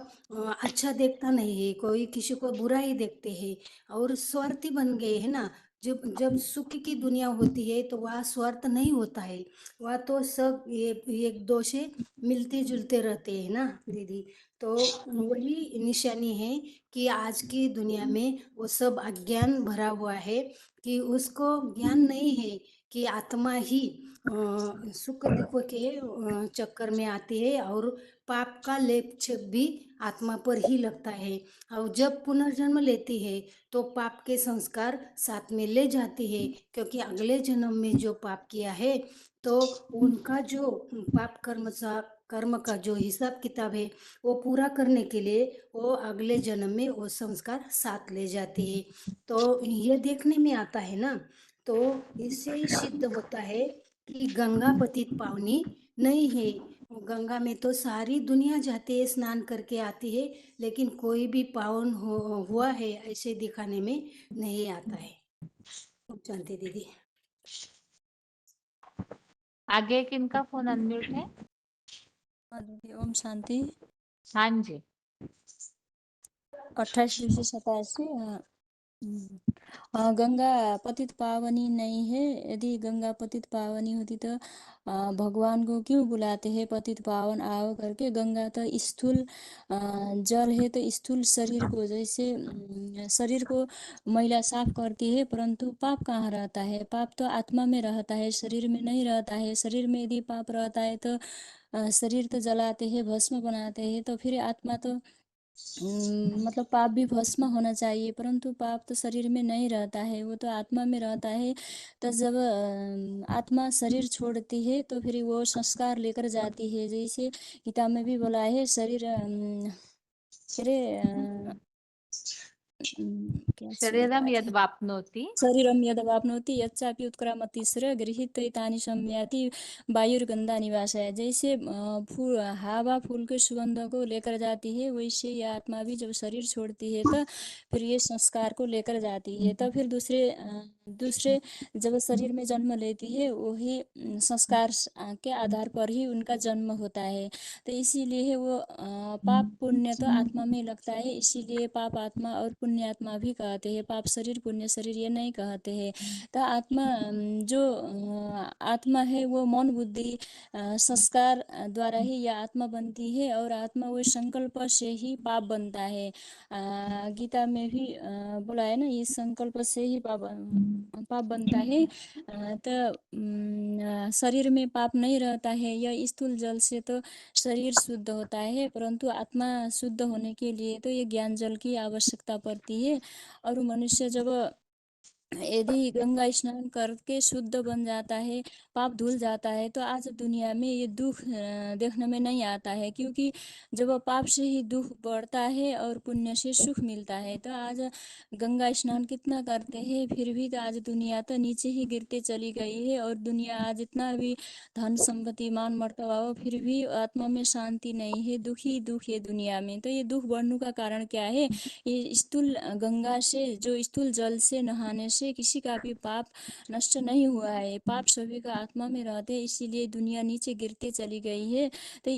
अच्छा देखता नहीं है, कोई किसी को बुरा ही देखते हैं और स्वार्थी बन गए है ना। जब जब सुख की दुनिया होती है तो वह स्वार्थ नहीं होता है, वह तो सब एक दो से मिलते जुलते रहते हैं ना दीदी। तो वही निशानी है कि आज की दुनिया में वो सब अज्ञान भरा हुआ है कि उसको ज्ञान नहीं है कि आत्मा ही सुख दुख के चक्कर में आती है और पाप का लेप छेप भी आत्मा पर ही लगता है। और जब पुनर्जन्म लेती है तो पाप के संस्कार साथ में ले जाती है, क्योंकि अगले जन्म में जो पाप किया है तो उनका जो पाप कर्म का जो हिसाब किताब है वो पूरा करने के लिए वो अगले जन्म में वो संस्कार साथ ले जाती है। तो ये देखने में आता है ना। तो इससे ही सिद्ध होता है कि गंगा पतित पावनी नहीं है। गंगा में तो सारी दुनिया जाती है, स्नान करके आती है, लेकिन कोई भी पावन हुआ है ऐसे दिखाने में नहीं आता है। जानते दीदी। आगे किनका फोन अनम्यूट है? ओम शांति। हाँ जी। 2887। गंगा पतित पावनी नहीं है। यदि गंगा पतित पावनी होती तो भगवान को क्यों बुलाते हैं पतित पावन आओ करके। गंगा तो स्थूल जल है, तो स्थूल शरीर को जैसे शरीर को मैला साफ करती है, परंतु पाप कहाँ रहता है? पाप तो आत्मा में रहता है, शरीर में नहीं रहता है। शरीर में यदि पाप रहता है तो शरीर तो जलाते हैं, भस्म बनाते हैं, तो फिर आत्मा तो मतलब पाप भी भस्म होना चाहिए, परंतु पाप तो शरीर में नहीं रहता है, वो तो आत्मा में रहता है। तो जब आत्मा शरीर छोड़ती है तो फिर वो संस्कार लेकर जाती है। जैसे गीता में भी बोला है शरीर क्या शरीरम यद्वाप्नोति शरीरम यद्वाप्नोति यच्चापि उत्क्रामतीस्र गृहीत एतानि संयाति वायुर्गंधा निवास है। जैसे फूल हवा फूल के सुगंध को लेकर जाती है, वैसे ये आत्मा भी जब शरीर छोड़ती है तो फिर ये संस्कार को लेकर जाती है। तो फिर दूसरे जब शरीर में जन्म लेती है वही संस्कार के आधार पर ही उनका जन्म होता है। तो इसीलिए वो पाप पुण्य तो आत्मा में लगता है, इसीलिए पाप आत्मा और पुण्य आत्मा भी कहते हैं। पाप शरीर पुण्य शरीर ये नहीं कहते हैं। तो आत्मा जो आत्मा है वो मन बुद्धि संस्कार द्वारा ही यह आत्मा बनती है, और आत्मा वो संकल्प से ही पाप बनता है। गीता में भी बोला है ना, इस संकल्प से ही पाप पाप बनता है तो शरीर में पाप नहीं रहता है। यह स्थूल जल से तो शरीर शुद्ध होता है, परंतु आत्मा शुद्ध होने के लिए तो ये ज्ञान जल की आवश्यकता पड़ती है। और मनुष्य जब यदि गंगा स्नान करके शुद्ध बन जाता है, पाप धुल जाता है, तो आज दुनिया में ये दुख देखने में नहीं आता है, क्योंकि जब पाप से ही दुख बढ़ता है और पुण्य से सुख मिलता है। तो आज गंगा स्नान कितना करते हैं, फिर भी तो आज दुनिया तो नीचे ही गिरते चली गई है। और दुनिया आज इतना भी धन संपत्ति मान मर्तबा हो, फिर भी आत्मा में शांति नहीं है, दुख ही दुख है दुनिया में। तो ये दुख बढ़ने का कारण क्या है? ये स्थूल गंगा से, जो स्थूल जल से नहाने से किसी का भी पाप नष्ट नहीं हुआ है। पाप सभी का आत्मा में रहते, इसीलिए दुनिया नीचे गिरते चली गई है। तो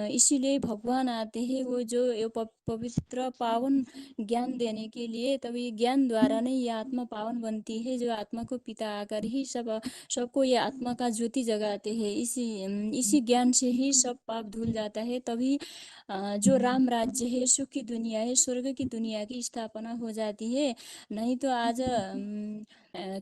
इसीलिए भगवान आते हैं, वो जो ये पवित्र पावन ज्ञान देने के लिए। तभी ज्ञान द्वारा नहीं ये आत्मा पावन बनती है, जो आत्मा को पिता आकर ही सबको ये आत्मा का ज्योति जगाते हैं। इसी ज्ञान से ही सब पाप धुल जाता है। तभी जो राम राज्य है, सुख की दुनिया है, स्वर्ग की दुनिया की स्थापना हो जाती है। नहीं तो आज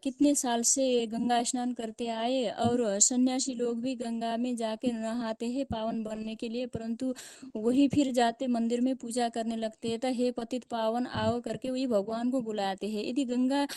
कितने साल से गंगा स्नान करते आए, और सन्यासी लोग भी गंगा में जाके नहाते हैं पावन बनने के लिए, परंतु वही फिर जाते मंदिर में पूजा करने लगते हैं। तो हे पतित पावन आओ करके वही भगवान को बुलाते हैं। यदि गंगा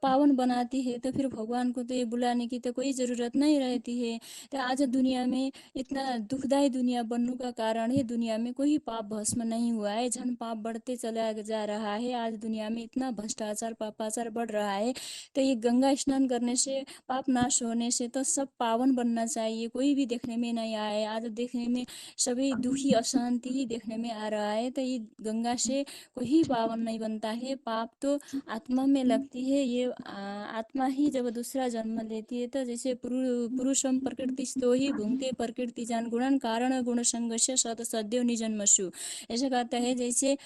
पावन बनाती है, तो फिर भगवान को तो ये बुलाने की तो कोई जरूरत नहीं रहती है। तो आज दुनिया में इतना दुखदायी दुनिया बनने का कारण है, दुनिया में कोई पाप भस्म नहीं हुआ है, झन पाप बढ़ते चला जा रहा है। आज दुनिया में इतना भ्रष्टाचार पापाचार बढ़ रहा है। तो ये गंगा स्नान करने से, पाप नाश होने से तो सब पावन बनना चाहिए, कोई भी देखने में नहीं आए। आज देखने में सभी दुखी अशांति ही देखने में आ रहा है। तो ये गंगा से कोई पावन नहीं बनता है, पाप तो आत्मा में लगती है। ये आत्मा ही जब दूसरा जन्म लेती है, तो जैसे पुरुषम प्रकृतिस्थो ही भुंक्ते प्रकृति जान गुणन कारण गुण संघर्ष सत सद्यो निजन्मसु। ऐसा कहता है जैसे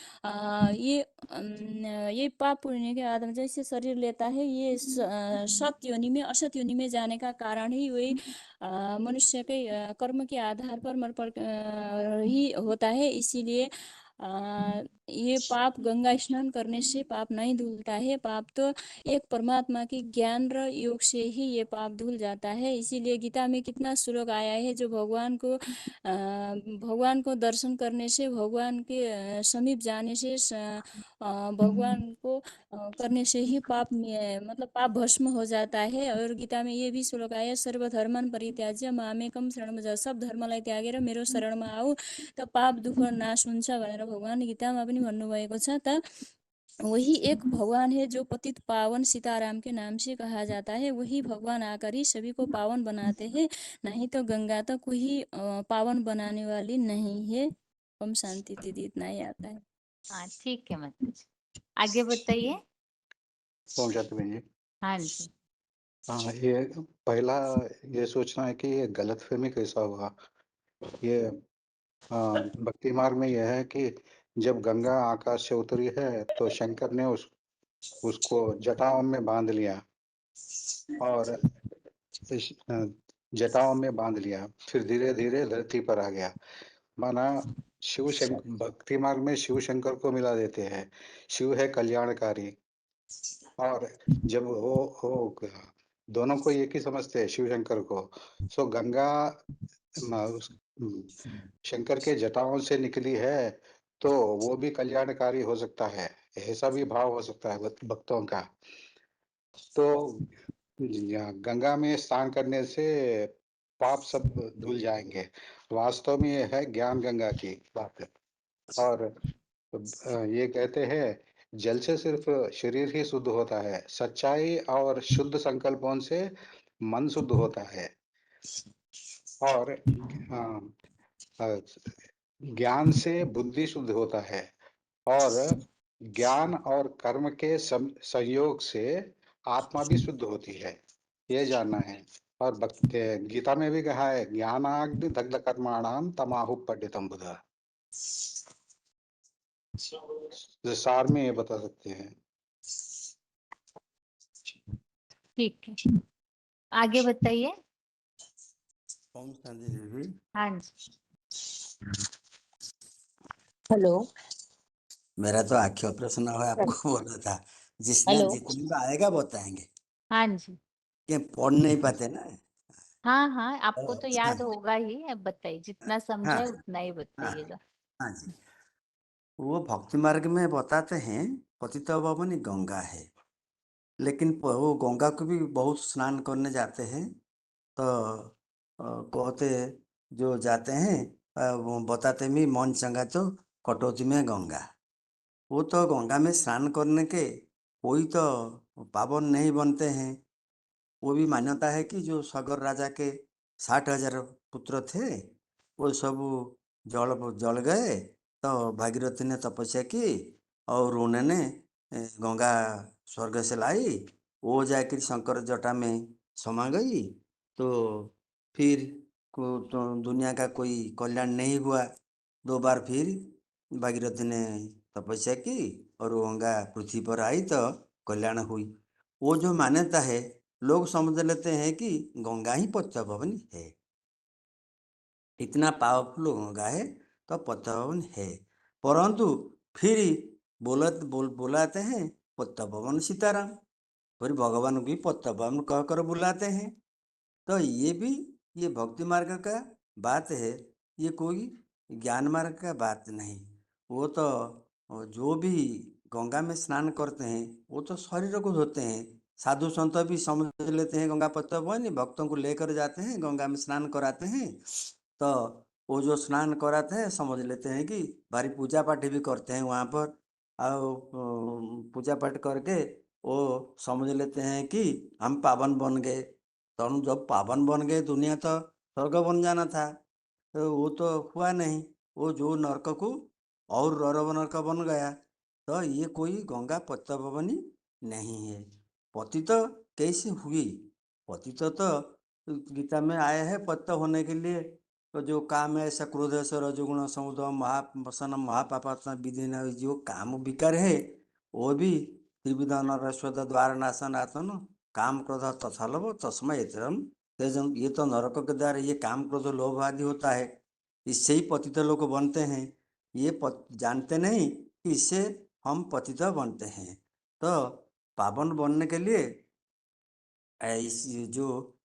ये पाप पुण्य के आदम जैसे शरीर लेता है, ये सत योनि में असत योनि में जाने का कारण ही वही मनुष्य के कर्म के आधार पर मर पर ही होता है। इसीलिए ये पाप गंगा स्नान करने से पाप नहीं धुलता है। पाप तो एक परमात्मा की ज्ञान र योग से ही ये पाप धुल जाता है। इसीलिए गीता में कितना श्लोक आया है, जो भगवान को दर्शन करने से, भगवान के समीप जाने से, भगवान को करने से ही पाप मतलब पाप भस्म हो जाता है। और गीता में ये भी श्लोक आया, सर्वधर्मन परित्याज्य मामेकम शरणम व्रज, सब धर्मलाई त्यागेर मेरो शरणमा आऊ त पाप दुख नाश हुन्छ भनेर भगवान गीतामा पनि भन्नुभएको छ। त वही एक भगवान है जो पतित पावन सीताराम के नाम से कहा जाता है। वही भगवान आकर ही सभी को पावन बनाते हैं, नहीं तो गंगा तो कोई पावन बनाने वाली नहीं है। ओम शांति दीदी, इतना ही आता है। हाँ ठीक है माता जी, आगे बताइए। ओम शांति बहन जी। हाँ जी। हाँ, ये पहला ये सोचना है कि ये गलतफहमी कैसा हुआ। ये भक्ति मार्ग में यह है कि जब गंगा आकाश से उतरी है, तो शंकर ने उसको जटाओं में बांध लिया, और जटाओं में बांध लिया, फिर धीरे धीरे धरती पर आ गया। माना शिव शंकर, भक्ति मार्ग में शिव शंकर को मिला देते हैं। शिव है कल्याणकारी, और जब वो दोनों को एक ही समझते हैं, शिव शंकर को। सो गंगा शंकर के जटाओं से निकली है, तो वो भी कल्याणकारी हो सकता है, ऐसा भी भाव हो सकता है भक्तों का। तो गंगा में स्नान करने से पाप सब धुल जाएंगे। वास्तव में ये है ज्ञान गंगा की बात है। और ये कहते हैं जल से सिर्फ शरीर ही शुद्ध होता है, सच्चाई और शुद्ध संकल्पों से मन शुद्ध होता है। और ज्ञान से बुद्धि शुद्ध होता है, और ज्ञान और कर्म के संयोग से आत्मा भी शुद्ध होती है, ये जानना है। और गीता में भी कहा है, ज्ञानाग्नि दग्ध कर्माणाम तमाहु पंडितम बुध। सार में ये बता सकते हैं। ठीक है, आगे बताइए। ओम शांति दीदी। हाँ जी। हेलो। मेरा तो आँखें ऑपरेशन हुआ, आपको बोला था जिसने हेलो। जितने को आएगा बताएंगे, हाँ जी। कि पढ़ नहीं पाते ना। हाँ हाँ, आपको तो हाँ याद होगा ही। अब बताइए, जितना समझा हाँ है उतना ही हाँ बताइएगा। हाँ जी। वो भक्ति मार्ग में बताते हैं पतित पावनी गंगा है, लेकिन वो गंगा को भी बहुत स्नान करने जाते हैं। तो कहते जो जाते हैं वो बताते भी मन चंगा तो कटौती में गंगा। वो तो गंगा में स्नान करने के कोई तो पावन नहीं बनते हैं। वो भी मान्यता है कि जो सगर राजा के 60,000 पुत्र थे, वो सब जल गए। तो भागीरथी ने तपस्या की और उन्होंने गंगा स्वर्ग से लाई, वो जाकर शंकर जटा में समा गई। तो फिर तो दुनिया का कोई कल्याण नहीं हुआ। 2 बार फिर भागीरथी ने तपस्या की और वो गंगा पृथ्वी पर आई तो कल्याण हुई। वो जो मान्यता है, लोग समझ लेते हैं कि गंगा ही पतित पावनी है। इतना पावरफुल गंगा है तो पतित पावन है। परंतु फिर बुलाते हैं पतित पावन सीताराम, फिर भगवान को भी पतित पावन कहकर बुलाते हैं। तो ये भक्ति मार्ग का बात है, ये कोई ज्ञान मार्ग का बात नहीं। वो तो जो भी गंगा में स्नान करते हैं वो तो शरीर को धोते हैं। साधु संत भी समझ लेते हैं गंगा पतित पावनी, भक्तों को लेकर जाते हैं गंगा में स्नान कराते हैं। तो वो जो स्नान कराते हैं समझ लेते हैं कि भारी पूजा पाठ भी करते हैं वहाँ पर। और पूजा पाठ करके वो समझ लेते हैं कि हम पावन बन गए। तो हम जब पावन बन गए, दुनिया तो स्वर्ग बन जाना था, तो वो तो हुआ नहीं। वो जो नरक को और रौरव नरक बन गया। तो ये कोई गंगा पतित पावनी नहीं है। पतित कैसे हुई? पतित तो गीता में आया है पतित होने के लिए। तो जो काम है ऐसा क्रोध से रजोगुण समुद्र महासन महापापात्मा विधिना, जो काम विकार है वो भी त्रिविधान रस्वत द्वार नाशन आतन काम क्रोध तथा लोभ तस्मय तेजम। ये तो नरक के द्वार ये काम क्रोध लोभ आदि होता है, इससे ही पतित लोग बनते हैं। ये जानते नहीं कि इससे हम पतित बनते हैं। तो पावन बनने के लिए इस जो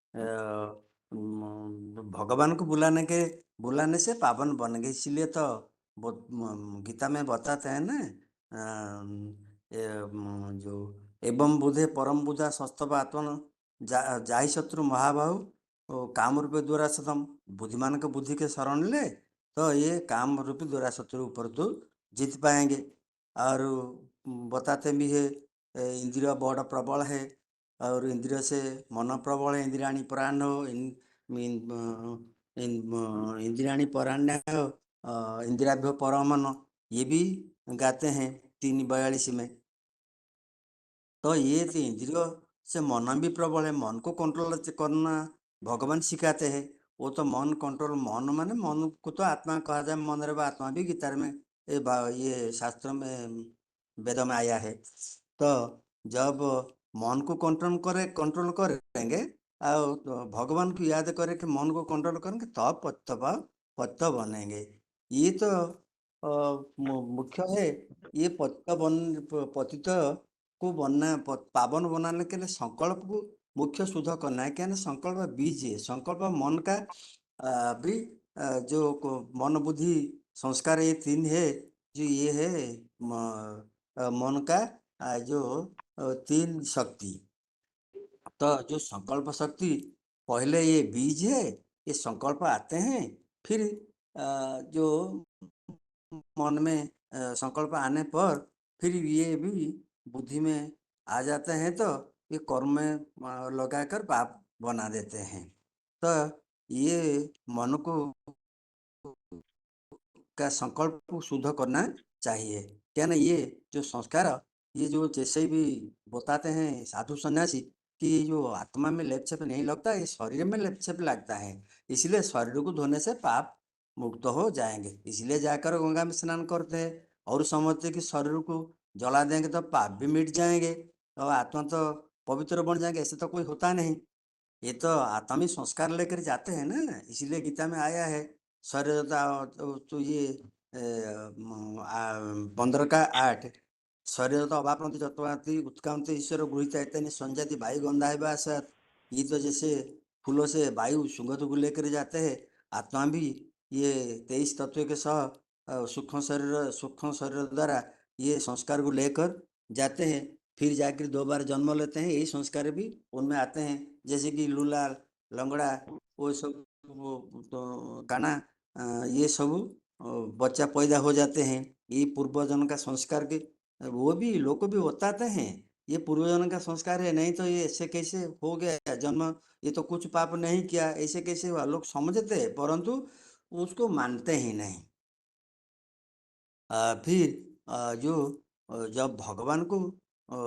भगवान को बुलाने से पावन बन गए। इसलिए तो गीता में बताते हैं ना, जो एवं बुधे परम बुधा सस्तव आत्मन जाहि शत्रु महाबाहु काम रूपे द्वारा सतम। बुद्धिमान के बुद्धि के शरण ले तो ये काम रूपी द्वारा शत्रु ऊपर तो जीत पाएंगे। और बताते भी है इंद्रिय बड़ प्रबल है और इंद्रिय से मन प्रबल है। इंद्रियाणी पराण्य इंद्रियाणी पराण्य इंदिराभ्य परमन, ये भी गाते हैं 3:42 में। तो ये तो इंद्रियों से मन भी प्रबल है, मन को कंट्रोल करना भगवान सिखाते हैं। वो तो मन कंट्रोल, मन माने मन को तो आत्मा कहा जाए, मन रे आत्मा भी गीता में ये शास्त्र में वेद में आया है। तो जब मन को कंट्रोल करेंगे और तो भगवान को याद करें कि मन को कंट्रोल करेंगे तब पतित बनेंगे। ये तो मुख्य है। ये पतित को पावन बनाने के लिए संकल्प को मुख्य शुद्ध करना है। क्या संकल्प बीज है, संकल्प मन का भी जो मन बुद्धि संस्कार ये 3 है। जो ये है मन का जो 3 शक्ति। तो जो संकल्प शक्ति पहले ये बीज है, ये संकल्प आते हैं, फिर जो मन में संकल्प आने पर फिर ये भी बुद्धि में आ जाते हैं। तो ये कर्म में लगाकर पाप बना देते हैं। तो ये मन को का संकल्प को शुद्ध करना चाहिए। क्या ना ये जो संस्कार, ये जो जैसे भी बताते हैं साधु सन्यासी कि जो आत्मा में लेप छेप नहीं लगता, ये शरीर में लेप छेप लगता है। इसलिए शरीर को धोने से पाप मुक्त हो जाएंगे, इसलिए जाकर गंगा में स्नान करते हैं और समझते कि शरीर को जला देंगे तो पाप भी मिट जाएंगे और आत्मा तो पवित्र बन जाएंगे। ऐसे तो कोई होता नहीं। ये तो आत्मिक संस्कार लेकर जाते हैं ना, इसलिए गीता में आया है शरीर तो ये 15 का 8 शरीर तो अवाप्नोति चत्वारि उत्क्रांति ईश्वर गृहीता इत्यादि संजाति वायु गंधा है बासात। ये तो जैसे फूलों से वायु सुगंध को लेकर जाते हैं, आत्मा भी ये 23 तत्व के सह सूक्ष्म शरीर द्वारा ये संस्कार को लेकर जाते हैं, फिर जाकर 2 बार जन्म लेते हैं। यही संस्कार भी उनमें आते हैं, जैसे कि लूला लंगड़ा वो सब तो काना ये सब बच्चा पैदा हो जाते हैं। ये पूर्वजन्म का संस्कार के वो भी लोग को भी बताते हैं, ये पूर्वजन्म का संस्कार है, नहीं तो ये ऐसे कैसे हो गया जन्म, ये तो कुछ पाप नहीं किया, ऐसे कैसे हुआ, लोग समझते हैं परंतु उसको मानते ही नहीं। फिर जब भगवान को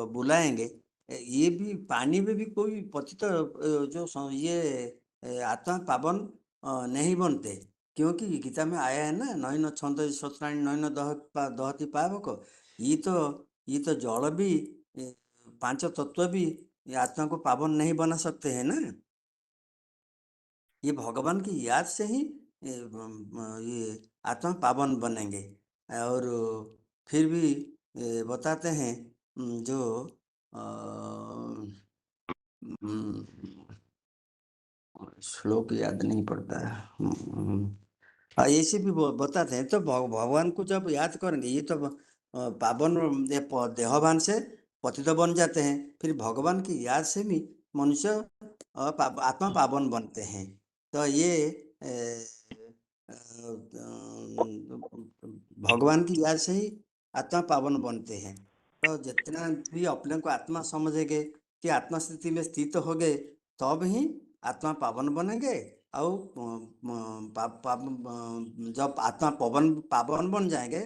बुलाएंगे, ये भी पानी में भी कोई पतित आत्मा पावन नहीं बनते, क्योंकि गीता में आया है ना, नैन छंद शस्त्राणी नैन दहति पावक। ये तो जल भी 5 तत्व भी ये आत्मा को पावन नहीं बना सकते हैं ना। ये भगवान की याद से ही ये आत्मा पावन बनेंगे। और फिर भी बताते हैं जो श्लोक याद नहीं पड़ता है। ऐसे भी बताते हैं। तो भगवान को जब याद करेंगे, ये तो पावन देहवान से पतित बन जाते हैं, फिर भगवान की याद से भी मनुष्य आत्मा पावन बनते हैं। तो ये भगवान की याद से ही आत्मा पावन बनते हैं। तो जितना भी अपने को आत्मा समझेंगे कि आत्मा स्थिति में स्थित हो गए, तब ही आत्मा पावन बनेंगे। और जब आत्मा पावन बन जाएंगे,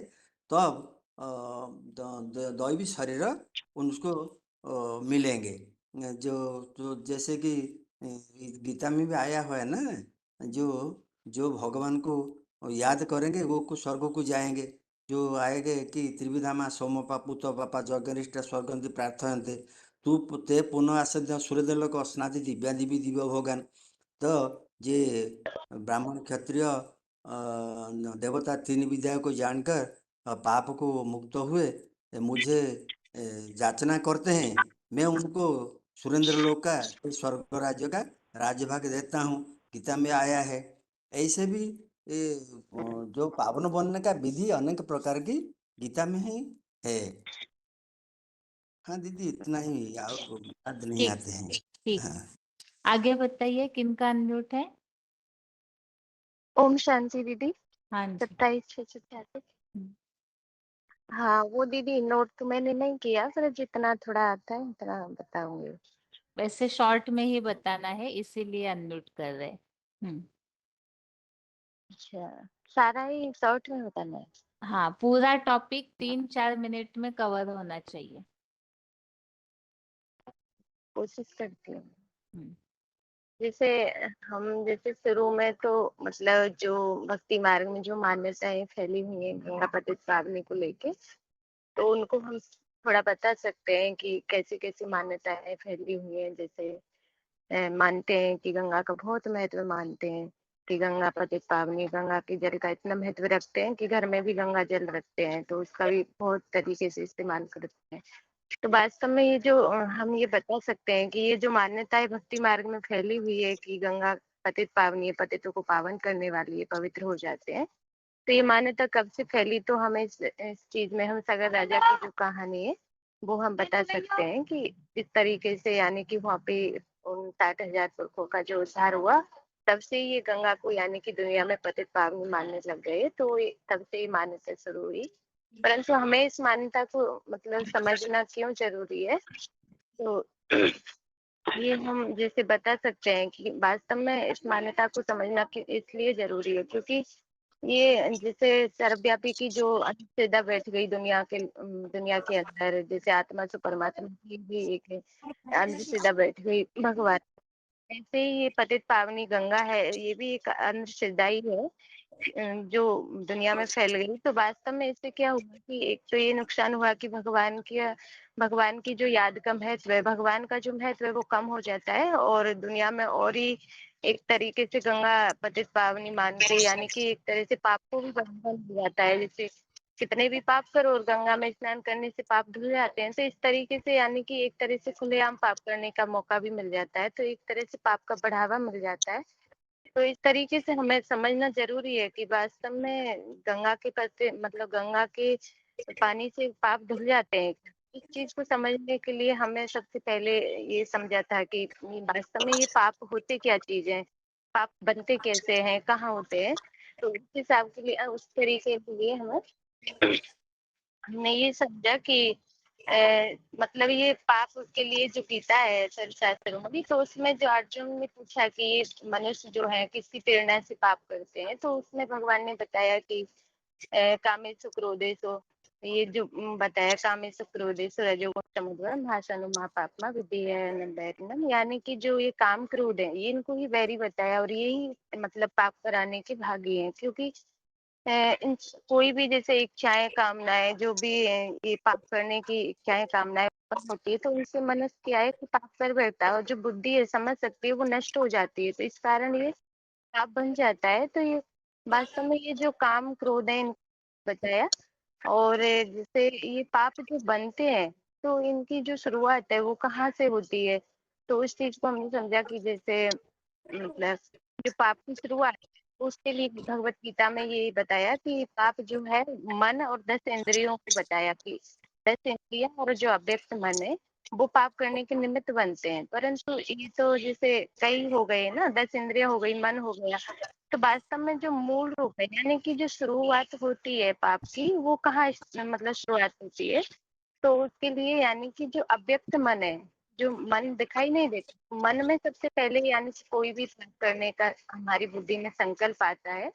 तब दैवी शरीर उनको मिलेंगे। जो जैसे कि गीता में भी आया हुआ है ना, जो भगवान को याद करेंगे वो को स्वर्ग को जाएंगे। जो आएंगे कि त्रिविधामा सोमपा पुत पापा जगनिष्ठ स्वर्गंति प्रार्थयन्ते तू ते पुनः आसद्य सूर्यदेलोक स्नाति दिव्या दिव्य दिव्य भोगान। तो ये ब्राह्मण क्षत्रिय देवता 3 विद्या को जानकर पाप को मुक्त हुए मुझे याचना करते हैं, मैं उनको सुरेंद्र लोक का स्वर्ग राज्य का राज्यभाग देता हूँ। गीता में आया है। ऐसे भी जो पावन बनने का विधि अनेक प्रकार की गीता में ही है। हाँ दीदी, इतना ही, याद नहीं ठीक आते हैं। ठीक। हाँ आगे बताइए, किनका अनम्यूट है? ओम शांति दीदी। हाँ जी। 27 हाँ वो दीदी, नोट तो मैंने नहीं किया, फिर जितना थोड़ा आता है उतना बताऊंगी। वैसे शॉर्ट में ही बताना है, इसीलिए अनम्यूट कर रहे हैं। अच्छा, सारा ही शॉर्ट में बताना है? हाँ, पूरा टॉपिक 3-4 मिनट में कवर होना चाहिए। कोशिश करती हूँ। जैसे शुरू में तो मतलब जो भक्ति मार्ग में जो मान्यताएं फैली हुई है गंगा पतित पावनी को लेके, तो उनको हम थोड़ा बता सकते हैं कि कैसी कैसी मान्यताएं फैली हुई है। जैसे मानते हैं कि गंगा का बहुत महत्व मानते हैं, कि गंगा पतित पावनी, गंगा के जल का इतना महत्व रखते हैं कि घर में भी गंगा जल रखते हैं, तो उसका भी बहुत तरीके से इस्तेमाल करते हैं। तो वास्तव में ये जो हम ये बता सकते हैं कि ये जो मान्यताएं भक्ति मार्ग में फैली हुई है कि गंगा पतित पावनी है, पतितों को पावन करने वाली है, पवित्र हो जाते हैं, तो ये मान्यता कब से फैली, तो हमें इस चीज में हम सगर राजा की जो कहानी है वो हम बता सकते हैं कि इस तरीके से, यानी कि वहाँ पे उन 60,000 पुरखों का जो उद्धार हुआ, तब से ये गंगा को यानी कि दुनिया में पतित पावनी मानने लग गए। तो तब से ये मान्यता शुरू हुई। परंतु हमें इस मान्यता को मतलब समझना क्यों जरूरी है, तो ये हम जैसे बता सकते हैं कि वास्तव में इस मान्यता को समझना इसलिए जरूरी है क्योंकि ये जैसे सर्वव्यापी की जो अंतर्सत्ता बैठ गई दुनिया के अंदर, जैसे आत्मा से परमात्मा की भी एक अंतर्सत्ता बैठ गई भगवान, ऐसे ही ये पतित पावनी गंगा है, ये भी एक अंधश्रद्धा ही है जो दुनिया में फैल गई। तो वास्तव में इससे क्या हुआ कि एक तो ये नुकसान हुआ कि भगवान की जो याद का महत्व है, भगवान का जो महत्व है वो कम हो जाता है, और दुनिया में और ही एक तरीके से गंगा पतित पावनी मान के, यानी कि एक तरह से पाप को भी बंधन हो जाता है। जैसे कितने भी पाप करो और गंगा में स्नान करने से पाप धुल जाते हैं। तो इस तरीके से यानी कि एक तरह से खुलेआम पाप करने का मौका भी मिल जाता है, तो एक तरह से पाप का बढ़ावा मिल जाता है। तो इस तरीके से हमें समझना ज़रूरी है कि वास्तव में गंगा के पत्ते मतलब गंगा के पानी से पाप धुल जाते हैं। इस चीज़ को समझने के लिए हमें सबसे पहले ये समझा था कि वास्तव में ये पाप होते क्या चीज़ हैं? पाप बनते कैसे हैं? कहाँ होते हैं? तो उस हिसाब के लिए उस तरीके के लिए हमने ये समझा कि मतलब ये पाप के लिए जो गीता है शास्त्रों में भी, तो उसमें जो अर्जुन ने पूछा कि ये मनुष्य जो है किसकी प्रेरणा से पाप करते हैं, तो उसमें भगवान ने बताया कि कामेषु क्रोधेषु, ये जो बताया कामेषु क्रोधेषु रजोगुण तमोगुण भाषानुमा पापमा विद्येयनम, यानी कि जो ये काम क्रोध है ये इनको ही वैरी बताया और यही मतलब पाप कराने के भागी हैं। क्योंकि कोई भी जैसे इच्छाएं कामनाएं जो भी ये पाप करने की इच्छाएं कामनाएं उत्पन्न होती है, तो उनसे मनुष्य क्या है कि पाप कर बैठता है और जो बुद्धि है समझ सकती है वो नष्ट हो जाती है, तो इस कारण ये पाप बन जाता है। तो ये वास्तव में ये जो काम क्रोध है इनको बताया। और जैसे ये पाप जो बनते हैं तो इनकी जो शुरुआत है वो कहाँ से होती है, तो उस चीज को हमने समझा कि जैसे मतलब जो पाप की शुरुआत है, उसके लिए भगवत गीता में ये बताया कि पाप जो है मन और 10 इंद्रियों को बताया कि 10 इंद्रियां और जो अव्यक्त मन है वो पाप करने के निमित्त बनते हैं। परंतु ये तो जैसे कई हो गए ना, 10 इंद्रियां हो गई, मन हो गया, तो वास्तव में जो मूल रूप है यानी कि जो शुरुआत होती है पाप की वो कहाँ मतलब शुरुआत होती है, तो उसके लिए यानी कि जो अव्यक्त मन है, जो मन दिखाई नहीं देता, मन में सबसे पहले यानी कि कोई भी पाप करने का हमारी बुद्धि में संकल्प आता है,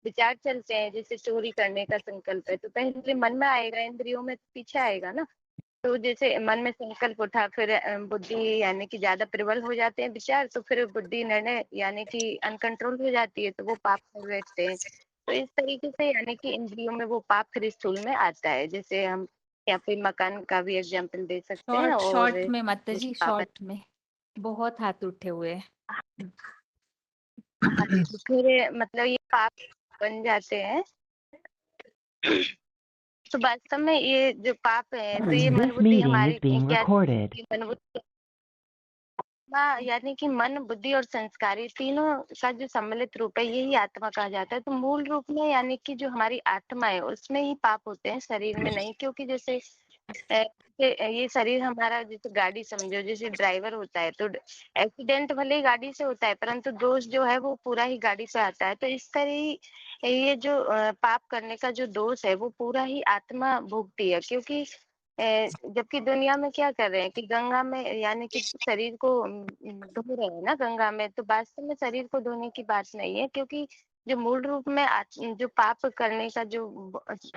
विचार चलते हैं, जैसे चोरी करने का संकल्प है तो पहले मन में आएगा, इंद्रियों में पीछे आएगा ना। तो जैसे मन में संकल्प उठा, फिर बुद्धि यानी कि ज्यादा प्रबल हो जाते हैं विचार, तो फिर बुद्धि निर्णय यानी कि अनकंट्रोल हो जाती है, तो वो पाप कर बैठते हैं। तो इस तरीके से यानी कि इंद्रियों में वो पाप फिर स्थूल में आता है। जैसे हम यहाँ पे मकान का भी एग्जाम्पल दे सकते हैं शॉर्ट और शॉर्ट में माता जी, पापा शॉर्ट में बहुत हाथ उठे हुए हैं। हाँ, तो फिर मतलब ये पाप बन जाते हैं। तो वास्तव में ये जो पाप है तो ये मन बुद्धि हमारी क्या ये मन बुद्धि यानी कि मन बुद्धि और संस्कार ये तीनों का जो सम्मिलित रूप है यही आत्मा कहा जाता है। तो मूल रूप में यानी कि जो हमारी आत्मा है उसमें ही पाप होते हैं, शरीर में नहीं। क्योंकि जैसे ये शरीर हमारा जैसे गाड़ी समझो, जैसे ड्राइवर होता है तो एक्सीडेंट भले ही गाड़ी से होता है परंतु दोष जो है वो पूरा ही गाड़ी पे आता है। तो इस तरह ही ये जो पाप करने का जो दोष है वो पूरा ही आत्मा भोगती है। क्योंकि जबकि दुनिया में क्या कर रहे हैं कि गंगा में यानी कि शरीर को धो रहे हैं ना गंगा में, तो वास्तव में शरीर को धोने की बात नहीं है। क्योंकि जो मूल रूप में जो पाप करने का जो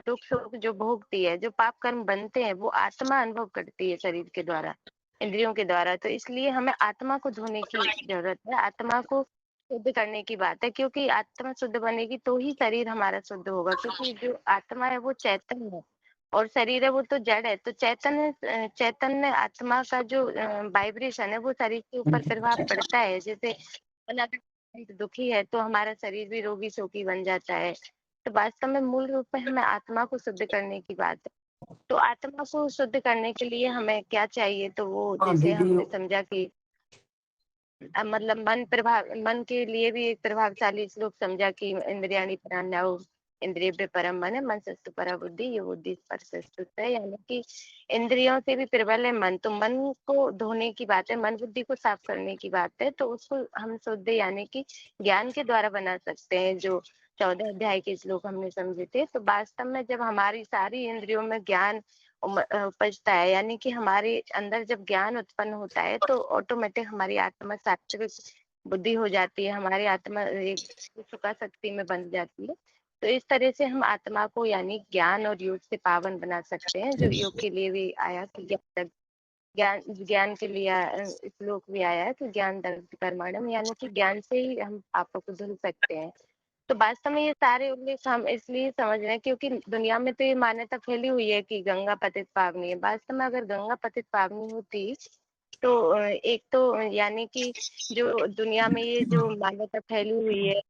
दुख सुख जो भोगती है, जो पाप कर्म बनते हैं वो आत्मा अनुभव करती है शरीर के द्वारा, इंद्रियों के द्वारा। तो इसलिए हमें आत्मा को धोने की जरूरत है, आत्मा को शुद्ध करने की बात है। क्योंकि आत्मा शुद्ध बनेगी तो ही शरीर हमारा शुद्ध होगा। क्योंकि जो आत्मा है वो चैतन्य है और शरीर है वो तो जड़ है। तो चैतन्य आत्मा का जो वाइब्रेशन है वो शरीर के ऊपर प्रभाव पड़ता है। जैसे मन अगर दुखी है तो हमारा शरीर भी रोगी शोकी बन जाता है। तो वास्तव में मूल रूप में हमें आत्मा को शुद्ध करने की बात है। तो आत्मा को शुद्ध करने के लिए हमें क्या चाहिए, तो वो जैसे हमने समझा कि मतलब मन के लिए भी एक प्रभावशाली श्लोक समझा कि इंद्रियाणि पराण्याहुः इंद्रियभ्य परम मन, मन सस्तु परा बुद्धि, ये बुद्धि स्पर्शस्तु है। यानी कि इंद्रियों से भी प्रबल है मन, तो मन को धोने की बात है, मन बुद्धि को साफ करने की बात है। तो उसको हम शुद्ध यानी कि ज्ञान के द्वारा बना सकते हैं। जो 14 अध्याय के श्लोक हमने समझे थे, तो वास्तव में जब हमारी सारी इंद्रियों में ज्ञान उपजता है, यानी कि हमारे अंदर जब ज्ञान उत्पन्न होता है तो ऑटोमेटिक हमारी आत्मा सात्विक बुद्धि हो जाती है, हमारी आत्मा एक सुखा शक्ति में बन जाती है। तो इस तरह से हम आत्मा को यानी ज्ञान और योग से पावन बना सकते हैं। जो योग के लिए भी आया कि ज्ञान ज्ञान के लिए श्लोक भी आया है कि ज्ञान कर्मणम, यानी कि ज्ञान से ही हम पापों को धुल सकते हैं। तो वास्तव में ये सारे उल्लेख हम इसलिए समझ रहे हैं क्योंकि दुनिया में तो ये मान्यता फैली हुई है कि गंगा पतित पावनी है। वास्तव में अगर गंगा पतित पावनी होती तो एक तो यानी कि जो दुनिया में ये जो मान्यता फैली हुई है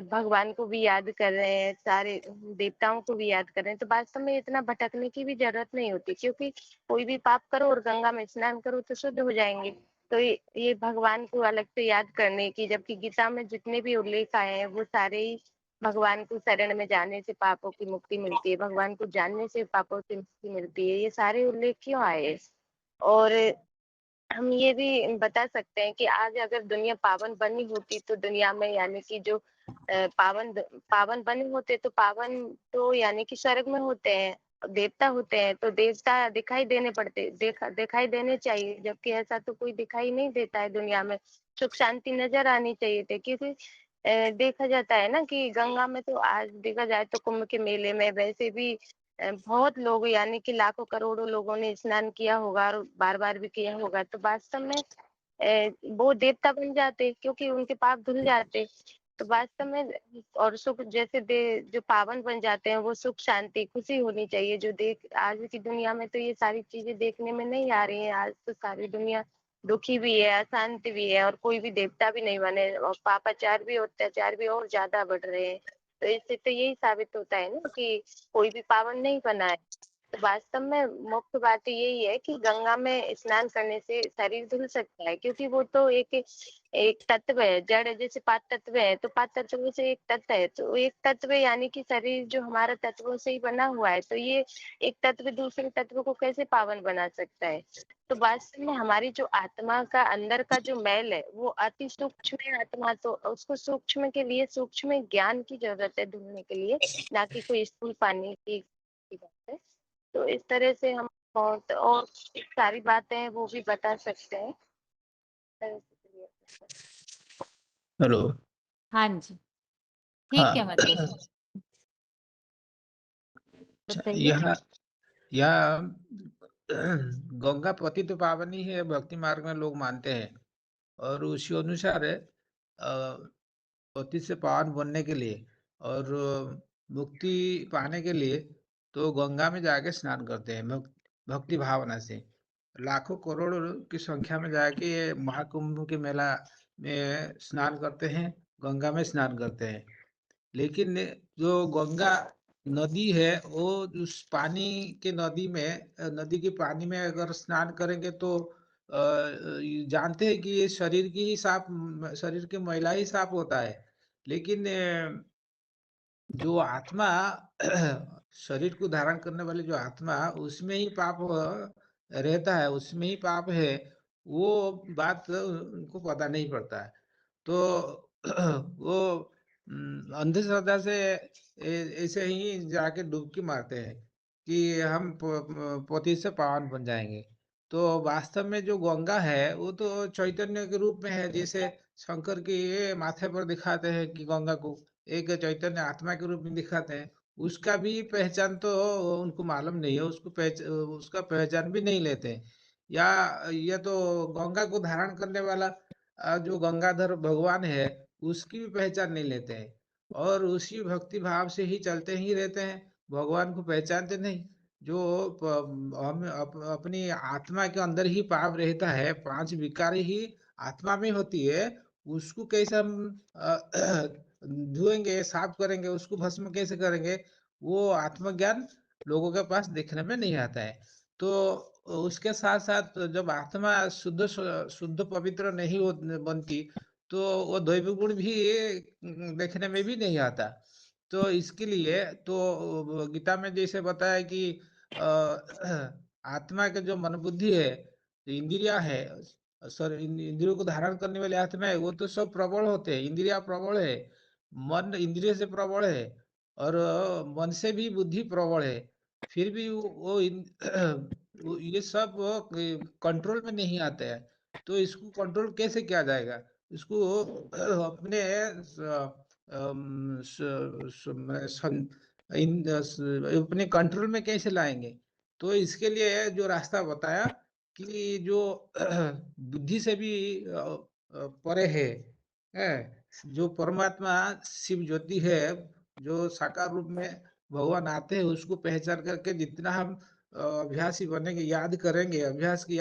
भगवान को भी याद कर रहे हैं, सारे देवताओं को भी याद कर रहे हैं, तो वास्तव में इतना भटकने की भी जरूरत नहीं होती, क्योंकि कोई भी पाप करो और गंगा में स्नान करो तो शुद्ध हो जाएंगे। तो ये भगवान को अलग से याद करने की, जबकि गीता में जितने भी उल्लेख आए हैं वो सारे ही भगवान को शरण में जाने से पापों की मुक्ति मिलती है, भगवान को जानने से पापों की मुक्ति मिलती है, ये सारे उल्लेख क्यों आए हैं? और हम ये भी बता सकते हैं कि आज अगर दुनिया पावन बनी होती तो दुनिया में यानी कि जो पावन बने होते तो पावन तो यानी कि स्वर्ग में होते हैं, देवता होते हैं, तो देवता दिखाई देने चाहिए, जबकि ऐसा तो कोई दिखाई नहीं देता है दुनिया में। सुख शांति नजर आनी चाहिए थे, क्योंकि देखा जाता है ना कि गंगा में तो आज देखा जाए तो कुंभ के मेले में वैसे भी बहुत लोग यानी कि लाखों करोड़ों लोगों ने स्नान किया होगा और बार बार भी किया होगा, तो वास्तव में वो देवता बन जाते क्योंकि उनके पाप धुल जाते। तो वास्तव में और सुख जैसे जो पावन बन जाते हैं वो सुख शांति खुशी होनी चाहिए, जो देख आज की दुनिया में तो ये सारी चीजें देखने में नहीं आ रही हैं। आज तो सारी दुनिया दुखी भी है, अशांत भी है, और कोई भी देवता भी नहीं बने, और पापाचार भी अत्याचार भी और ज्यादा बढ़ रहे हैं। तो इससे तो यही साबित होता है ना कि कोई भी पावन नहीं बना है। तो वास्तव में मुख्य बात यही है कि गंगा में स्नान करने से शरीर धुल सकता है, क्योंकि वो तो एक तत्व है, जड़ जैसे 5 तत्व है, तो 5 तत्वों से एक तत्व है, तो एक तत्व यानी कि शरीर जो हमारा तत्वों से ही बना हुआ है, तो ये एक तत्व दूसरे तत्व को कैसे पावन बना सकता है? तो वास्तव में हमारी जो आत्मा का अंदर का जो मैल है वो अति सूक्ष्म है आत्मा, तो उसको सूक्ष्म के लिए सूक्ष्म ज्ञान की जरूरत है धुलने के लिए, ना कि कोई स्थूल पानी की बात है। तो इस तरह से हम बहुत और सारी बातें हैं वो भी बता सकते हैं। हेलो। हाँ जी, ठीक हाँ है मतलब बताइए। यह गंगा पतित पावनी है, भक्ति मार्ग में लोग मानते हैं, और उसी अनुसार पतित से पावन बनने के लिए और मुक्ति पाने के लिए तो गंगा में जाके स्नान करते हैं भक्ति भावना से। लाखों करोड़ों की संख्या में जाके ये महाकुंभ के मेला में स्नान करते हैं, गंगा में स्नान करते हैं। लेकिन जो गंगा नदी है वो उस पानी के नदी के पानी में अगर स्नान करेंगे तो जानते हैं कि ये शरीर की मैला ही साफ होता है, लेकिन जो आत्मा शरीर को धारण करने वाली जो आत्मा उसमें ही पाप रहता है, उसमें ही पाप है, वो बात उनको पता नहीं पड़ता है। तो वो अंधश्रद्धा से ऐसे ही जाके डुबकी मारते हैं कि हम पति से पावन बन जाएंगे। तो वास्तव में जो गंगा है वो तो चैतन्य के रूप में है, जैसे शंकर के माथे पर दिखाते हैं कि गंगा को एक चैतन्य आत्मा के रूप में दिखाते हैं। उसका भी पहचान तो उनको मालूम नहीं है, उसका पहचान भी नहीं लेते हैं। या ये तो गंगा को धारण करने वाला जो गंगाधर भगवान है उसकी भी पहचान नहीं लेते हैं, और उसी भक्ति भाव से ही चलते ही रहते हैं, भगवान को पहचानते नहीं। जो हम अपनी आत्मा के अंदर ही पाप रहता है, 5 विकार ही आत्मा में होती है, उसको कैसे हम धुएंगे, साफ करेंगे, उसको भस्म कैसे करेंगे, वो आत्मज्ञान लोगों के पास देखने में नहीं आता है। तो उसके साथ साथ जब आत्मा शुद्ध पवित्र नहीं बनती तो वो दैवी गुण भी देखने में भी नहीं आता। तो इसके लिए तो गीता में जैसे बताया कि आत्मा के जो मन बुद्धि है, इंद्रिया है, सर इंद्रियों को धारण करने वाली आत्मा है, वो तो सब प्रबल होते हैं, इंद्रिया प्रबल है, मन इंद्रिय से प्रबल है, और मन से भी बुद्धि प्रबल है, फिर भी ये सब कंट्रोल में नहीं आते हैं। तो इसको कंट्रोल कैसे किया जाएगा? इसको अपने अपने कंट्रोल में कैसे लाएंगे? तो इसके लिए जो रास्ता बताया कि जो बुद्धि से भी परे है, जो परमात्मा शिव ज्योति है, जो साकार रूप में भगवान आते हैं, उसको पहचान करके जितना हम अभ्यासी बनेंगे, याद करेंगे, अभ्यास की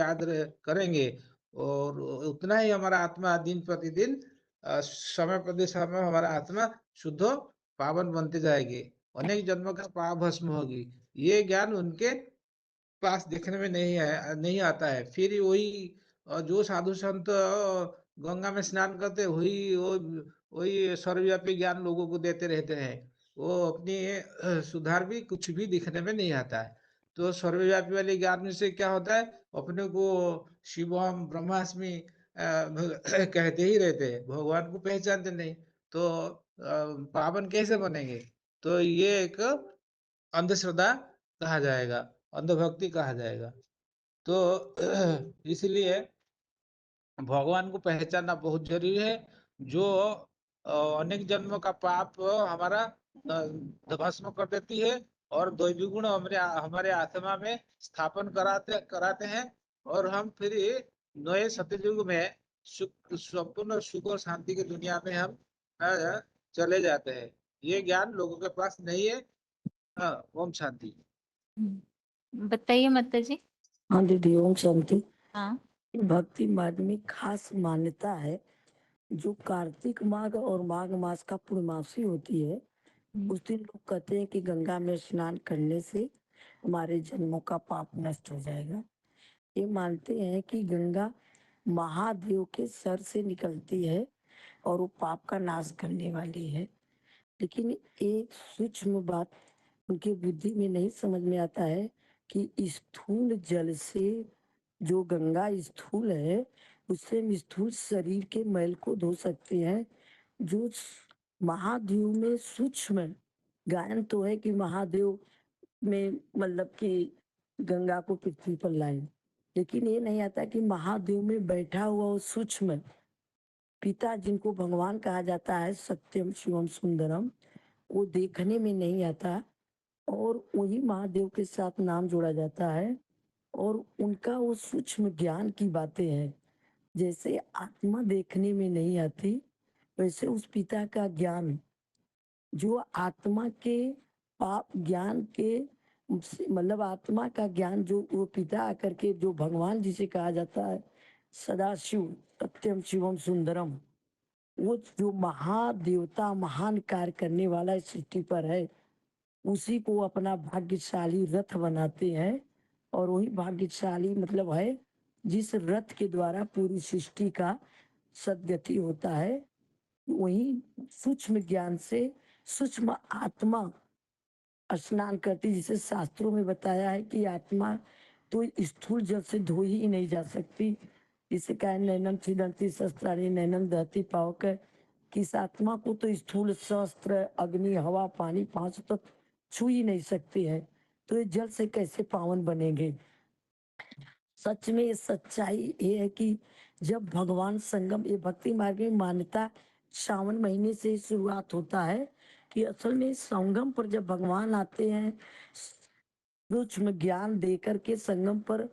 करेंगे, और उतना ही हमारा आत्मा दिन प्रतिदिन समय प्रतिशत में हमारा आत्मा शुद्ध हो, पावन बनते जाएगी, अनेक जन्मों का पाप भस्म होगी। ये ज्ञान उनके पास देखने में नहीं आता है। फिर वही जो साधु संत गंगा में स्नान करते वही सर्वव्यापी ज्ञान लोगों को देते रहते हैं। वो अपनी सुधार भी कुछ भी दिखने में नहीं आता है। तो सर्वव्यापी वाले ज्ञान से क्या होता है, अपने को शिवम ब्रह्मास्मि कहते ही रहते हैं, भगवान को पहचानते नहीं। तो पावन कैसे बनेंगे? तो ये एक अंधश्रद्धा कहा जाएगा, अंधभक्ति कहा जाएगा। तो इसलिए भगवान को पहचानना बहुत जरूरी है। जो अनेक जन्मों का पाप हमारा भस्म कर देती है और दैवी गुण हमारे आत्मा में स्थापन कराते हैं, और हम फिर नए सतयुग में संपूर्ण सुख और शांति की दुनिया में हम चले जाते हैं। ये ज्ञान लोगों के पास नहीं है। ओम शांति। बताइए माता जी। हाँ दीदी, ओम शांति। हाँ, भक्ति मार्ग में खास मान्यता है, जो कार्तिक माघ और माघ मास का पूर्णमासी होती है, उस दिन लोग कहते हैं कि गंगा में स्नान करने से हमारे जन्मों का पाप नष्ट हो जाएगा। ये मानते हैं कि गंगा महादेव के सर से निकलती है और वो पाप का नाश करने वाली है। लेकिन एक सूक्ष्म बात उनकी बुद्धि में नहीं समझ में आता है कि स्थूल जल से, जो गंगा स्थूल है, उससे हम स्थूल शरीर के मैल को धो सकते हैं। जो महादेव में सूक्ष्म गायन तो है कि महादेव में मतलब कि गंगा को पृथ्वी पर लाए, लेकिन ये नहीं आता कि महादेव में बैठा हुआ वो सूक्ष्म पिता, जिनको भगवान कहा जाता है, सत्यम शिवम सुंदरम, वो देखने में नहीं आता और वही महादेव के साथ नाम जोड़ा जाता है। और उनका वो सूक्ष्म ज्ञान की बातें हैं। जैसे आत्मा देखने में नहीं आती, वैसे उस पिता का ज्ञान, जो आत्मा के पाप ज्ञान के मतलब आत्मा का ज्ञान, जो वो पिता आकर के, जो भगवान जिसे कहा जाता है सदाशिव सत्यम शिवम सुंदरम, वो जो महादेवता महान कार्य करने वाला इस सृष्टि पर है, उसी को अपना भाग्यशाली रथ बनाते हैं। और वही भाग्यशाली मतलब है जिस रथ के द्वारा पूरी सृष्टि का सदगति होता है। वही सूक्ष्म ज्ञान से सूक्ष्म आत्मा स्नान करती, जिसे शास्त्रों में बताया है कि आत्मा तो स्थूल जल से धो ही नहीं जा सकती। जिसे कहा नैनम छिदंती शस्त्राणी नैनम दहती पावक, कि इस आत्मा को तो स्थूल शस्त्र अग्नि हवा पानी पांच तत्व छू ही नहीं सकते हैं, तो ये जल से कैसे पावन बनेंगे। सच में सच्चाई ये है कि जब भगवान संगम, ये भक्ति मार्ग में मान्यता श्रावण महीने से शुरुआत होता है कि असल में संगम पर जब भगवान आते हैं, सूक्ष्म ज्ञान दे करके संगम पर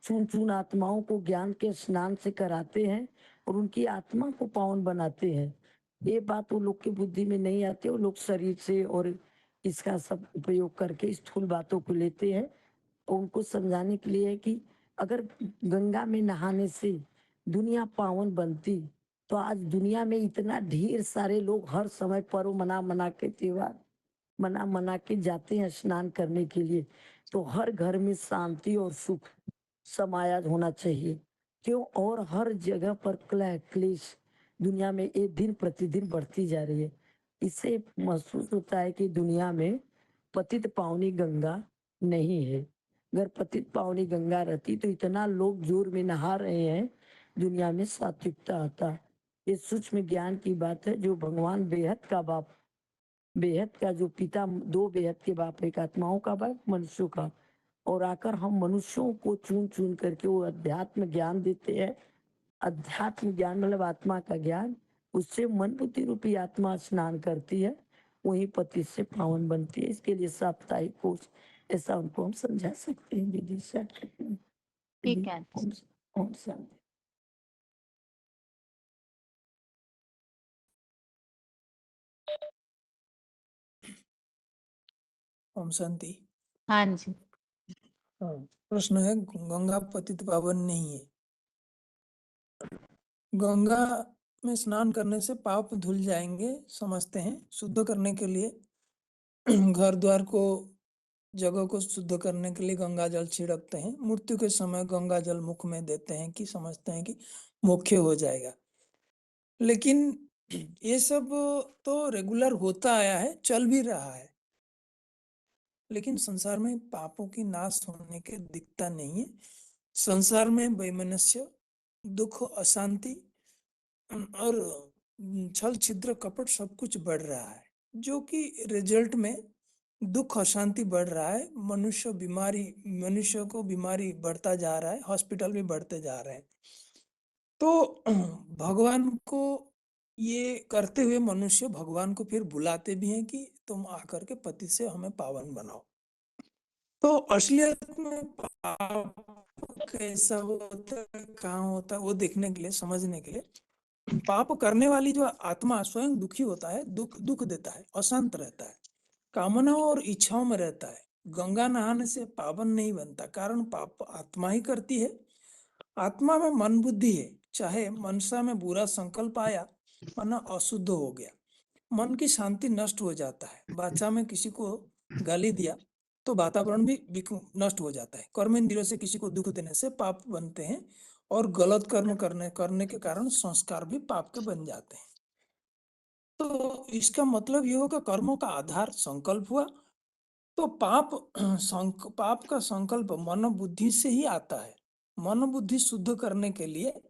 चुन चुन आत्माओं को ज्ञान के स्नान से कराते हैं और उनकी आत्मा को पावन बनाते हैं। ये बात वो लोग की बुद्धि में नहीं आती। वो लोग शरीर से और इसका सब उपयोग करके स्थूल बातों को लेते हैं। और उनको समझाने के लिए है कि अगर गंगा में नहाने से दुनिया पावन बनती, तो आज दुनिया में इतना ढेर सारे लोग हर समय पर्व मना के त्योहार मना के जाते हैं स्नान करने के लिए। तो हर घर में शांति और सुख समाया होना चाहिए। क्यों? और हर जगह पर कलह क्लेश दुनिया में ये दिन प्रतिदिन बढ़ती जा रही है। इससे महसूस होता है कि दुनिया में पतित पावनी गंगा नहीं है। अगर पतित पावनी गंगा रहती तो इतना लोग जोर में नहा रहे हैं, दुनिया में सात्विकता आता। ये सूक्ष्म ज्ञान की बात है, जो भगवान बेहद का बाप, बेहद का जो पिता, दो बेहद के बाप, एक आत्माओं का बाप मनुष्यों का, और आकर हम मनुष्यों को चुन चुन करके वो अध्यात्म ज्ञान देते हैं। अध्यात्म ज्ञान मतलब आत्मा का ज्ञान, उससे मन बुद्धि रूपी आत्मा स्नान करती है, वही पति से पावन बनती है। इसके लिए साप्ताहिक कोर्स ऐसा उनको हम समझा सकते हैं दीदी। ठीक है। ओम शांति। ओम शांति। हाँ जी। प्रश्न है, गंगा पतित पावन नहीं है। गंगा में स्नान करने से पाप धुल जाएंगे समझते हैं। शुद्ध करने के लिए घर द्वार को, जगह को शुद्ध करने के लिए गंगा जल छिड़कते हैं। मृत्यु के समय गंगा जल मुख में देते हैं कि समझते हैं कि मोक्ष हो जाएगा। लेकिन ये सब तो रेगुलर होता आया है, चल भी रहा है, लेकिन संसार में पापों की नाश होने के दिखता नहीं है। संसार में वैमनस्य, दुख, अशांति और छल, छिद्र, कपट सब कुछ बढ़ रहा है, जो कि रिजल्ट में दुख, अशांति बढ़ रहा है। मनुष्य को बीमारी बढ़ता जा रहा है, हॉस्पिटल भी बढ़ते जा रहे हैं। तो भगवान को ये करते हुए मनुष्य भगवान को फिर बुलाते भी हैं कि तुम आकर के पति से हमें पावन बनाओ। तो असलियत में पाप कैसा होता है, कहाँ होता है, वो देखने के लिए, समझने के लिए, पाप करने वाली जो आत्मा स्वयं दुखी होता है, दुख देता है, अशांत रहता है, कामनाओं और इच्छाओं में रहता है। गंगा नहाने से पावन नहीं बनता, कारण पाप आत्मा ही करती है। आत्मा में मन बुद्धि है, चाहे मनसा में बुरा संकल्प आया, मन अशुद्ध हो गया, मन की शांति नष्ट हो जाता है। वाचा में किसी को गाली दिया तो वातावरण भी नष्ट हो जाता है। कर्मेंद्रियों से किसी को दुख देने से पाप बनते हैं, और गलत कर्म करने के कारण संस्कार भी पाप के बन जाते हैं। तो इसका मतलब ये होगा, कर्मों का आधार संकल्प हुआ, तो पाप का संकल्प मन बुद्धि से ही आता है। मन बुद्धि शुद्ध करने के लिए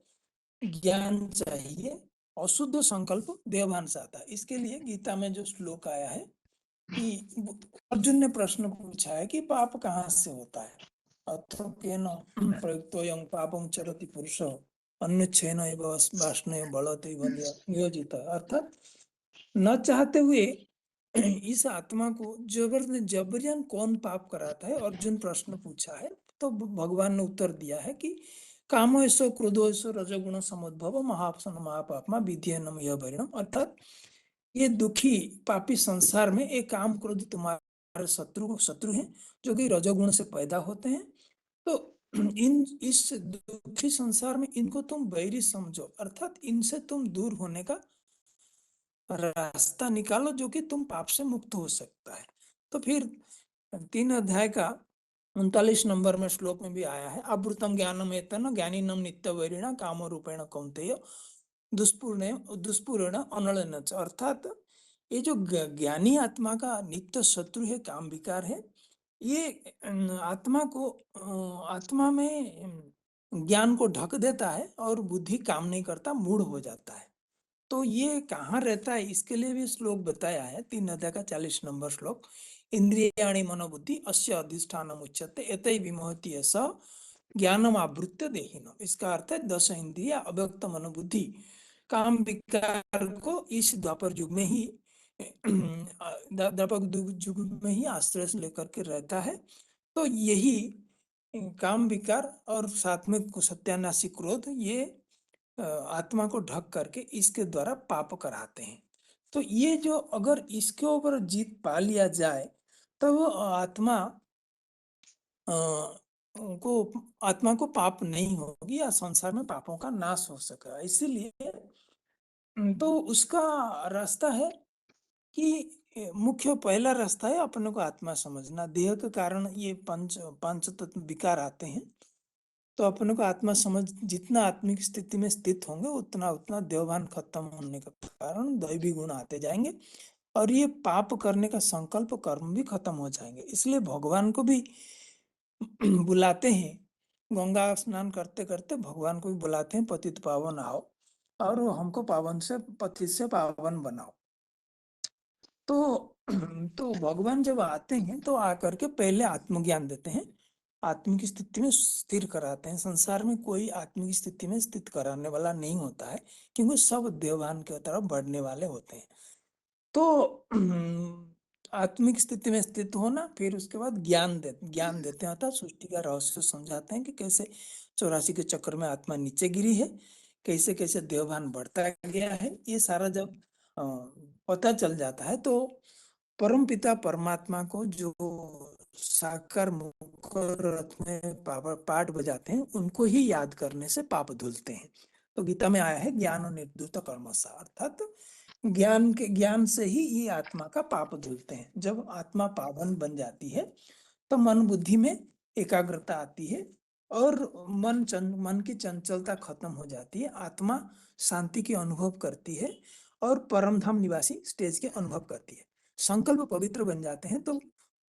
ज्ञान चाहिए, अशुद्ध संकल्प देवभान से आता है। इसके लिए गीता में जो श्लोक आया है कि अर्जुन ने प्रश्न पूछा है कि पाप कहाँ से होता है। अथो केन प्रयुक्तोऽयं पापं चरति पुरुषः अन्यच्छेन एव वाष्णेय बलते नियोजित। अर्थात न चाहते हुए इस आत्मा को जबरन कौन पाप कराता है, अर्जुन प्रश्न पूछा है। तो भगवान ने उत्तर दिया है कि कामोऽसो क्रोधोऽसो रजोगुण समुद्भव महापासन महापापमा विद्येनम यह वैरिणम। अर्थात ये दुखी पापी संसार में एक काम क्रोध तुम्हारे शत्रु हैं, जो कि रजोगुण से पैदा होते हैं। तो इस दुखी संसार में इनको तुम वैरी समझो, अर्थात इनसे तुम दूर होने का रास्ता निकालो, जो कि तुम पाप से मुक्त हो सकता है। तो फिर 3 अध्याय का 39 नंबर में श्लोक में भी आया है, अवृतम ज्ञानम एतेन ज्ञानिनम नित्य वैरिणा काम रूपेण कौन्तेय दुष्पूर्ण अनलन। अर्थात ये जो ज्ञानी आत्मा का नित्य शत्रु है, काम विकार है, ये आत्मा में ज्ञान को ढक देता है और बुद्धि काम नहीं करता, मूढ़ हो जाता है। तो ये कहाँ रहता है, इसके लिए भी श्लोक बताया है। 3 अध्याय का 40 नंबर श्लोक, इंद्रियाणि मनोबुद्धि अस्य अधिष्ठानम उच्यते एतै विमोहति स ज्ञानम आवृत्य देहिनम। इसका अर्थ है 10 इंद्रिया, अव्यक्त मनोबुद्धि, काम विकार को इस द्वापर युग में ही आश्रय से लेकर के रहता है। तो यही काम विकार और साथ में सत्यानाशी क्रोध, ये आत्मा को ढक करके इसके द्वारा पाप कराते हैं। तो ये जो अगर इसके ऊपर जीत पा लिया जाए, तो वो आत्मा को पाप नहीं होगी, या संसार में पापों का नाश हो सकेगा। इसीलिए तो उसका रास्ता है कि मुख्य पहला रास्ता है अपने को आत्मा समझना। देह के कारण ये पंच तत्व विकार आते हैं, तो अपने को आत्मा समझ, जितना आत्मिक स्थिति में स्थित होंगे उतना देवभान खत्म होने के कारण दैवी गुण आते जाएंगे, और ये पाप करने का संकल्प कर्म भी खत्म हो जाएंगे। इसलिए भगवान को भी बुलाते हैं, गंगा स्नान करते करते भगवान को भी बुलाते हैं, पतित पावन आओ और हमको पतित से पावन बनाओ। तो भगवान जब आते हैं तो आकर के पहले आत्मज्ञान देते हैं, आत्मिक स्थिति में स्थिर कराते हैं। संसार में कोई आत्मिक स्थिति में स्थित कराने वाला नहीं होता है, क्योंकि सब देवभान की तरफ बढ़ने वाले होते हैं। तो आत्मिक स्थिति में स्थित होना, फिर उसके बाद ज्ञान देते हैं, अर्थात सृष्टि का रहस्य समझाते हैं कि कैसे 84 के चक्र में आत्मा नीचे गिरी है, कैसे कैसे देवभान बढ़ता गया है। ये सारा जब पता चल जाता है, तो परम पिता परमात्मा को जो साकार मुखर रथ में पाठ बजाते हैं, उनको ही याद करने से पाप धुलते हैं। तो गीता में आया है ज्ञान निर्धूत कर्मसा, अर्थात ज्ञान से ही ये आत्मा का पाप धुलते हैं। जब आत्मा पावन बन जाती है तो मन बुद्धि में एकाग्रता आती है और मन की चंचलता खत्म हो जाती है, आत्मा शांति की अनुभव करती है और परम धाम निवासी स्टेज के अनुभव करती है। संकल्प पवित्र बन जाते हैं तो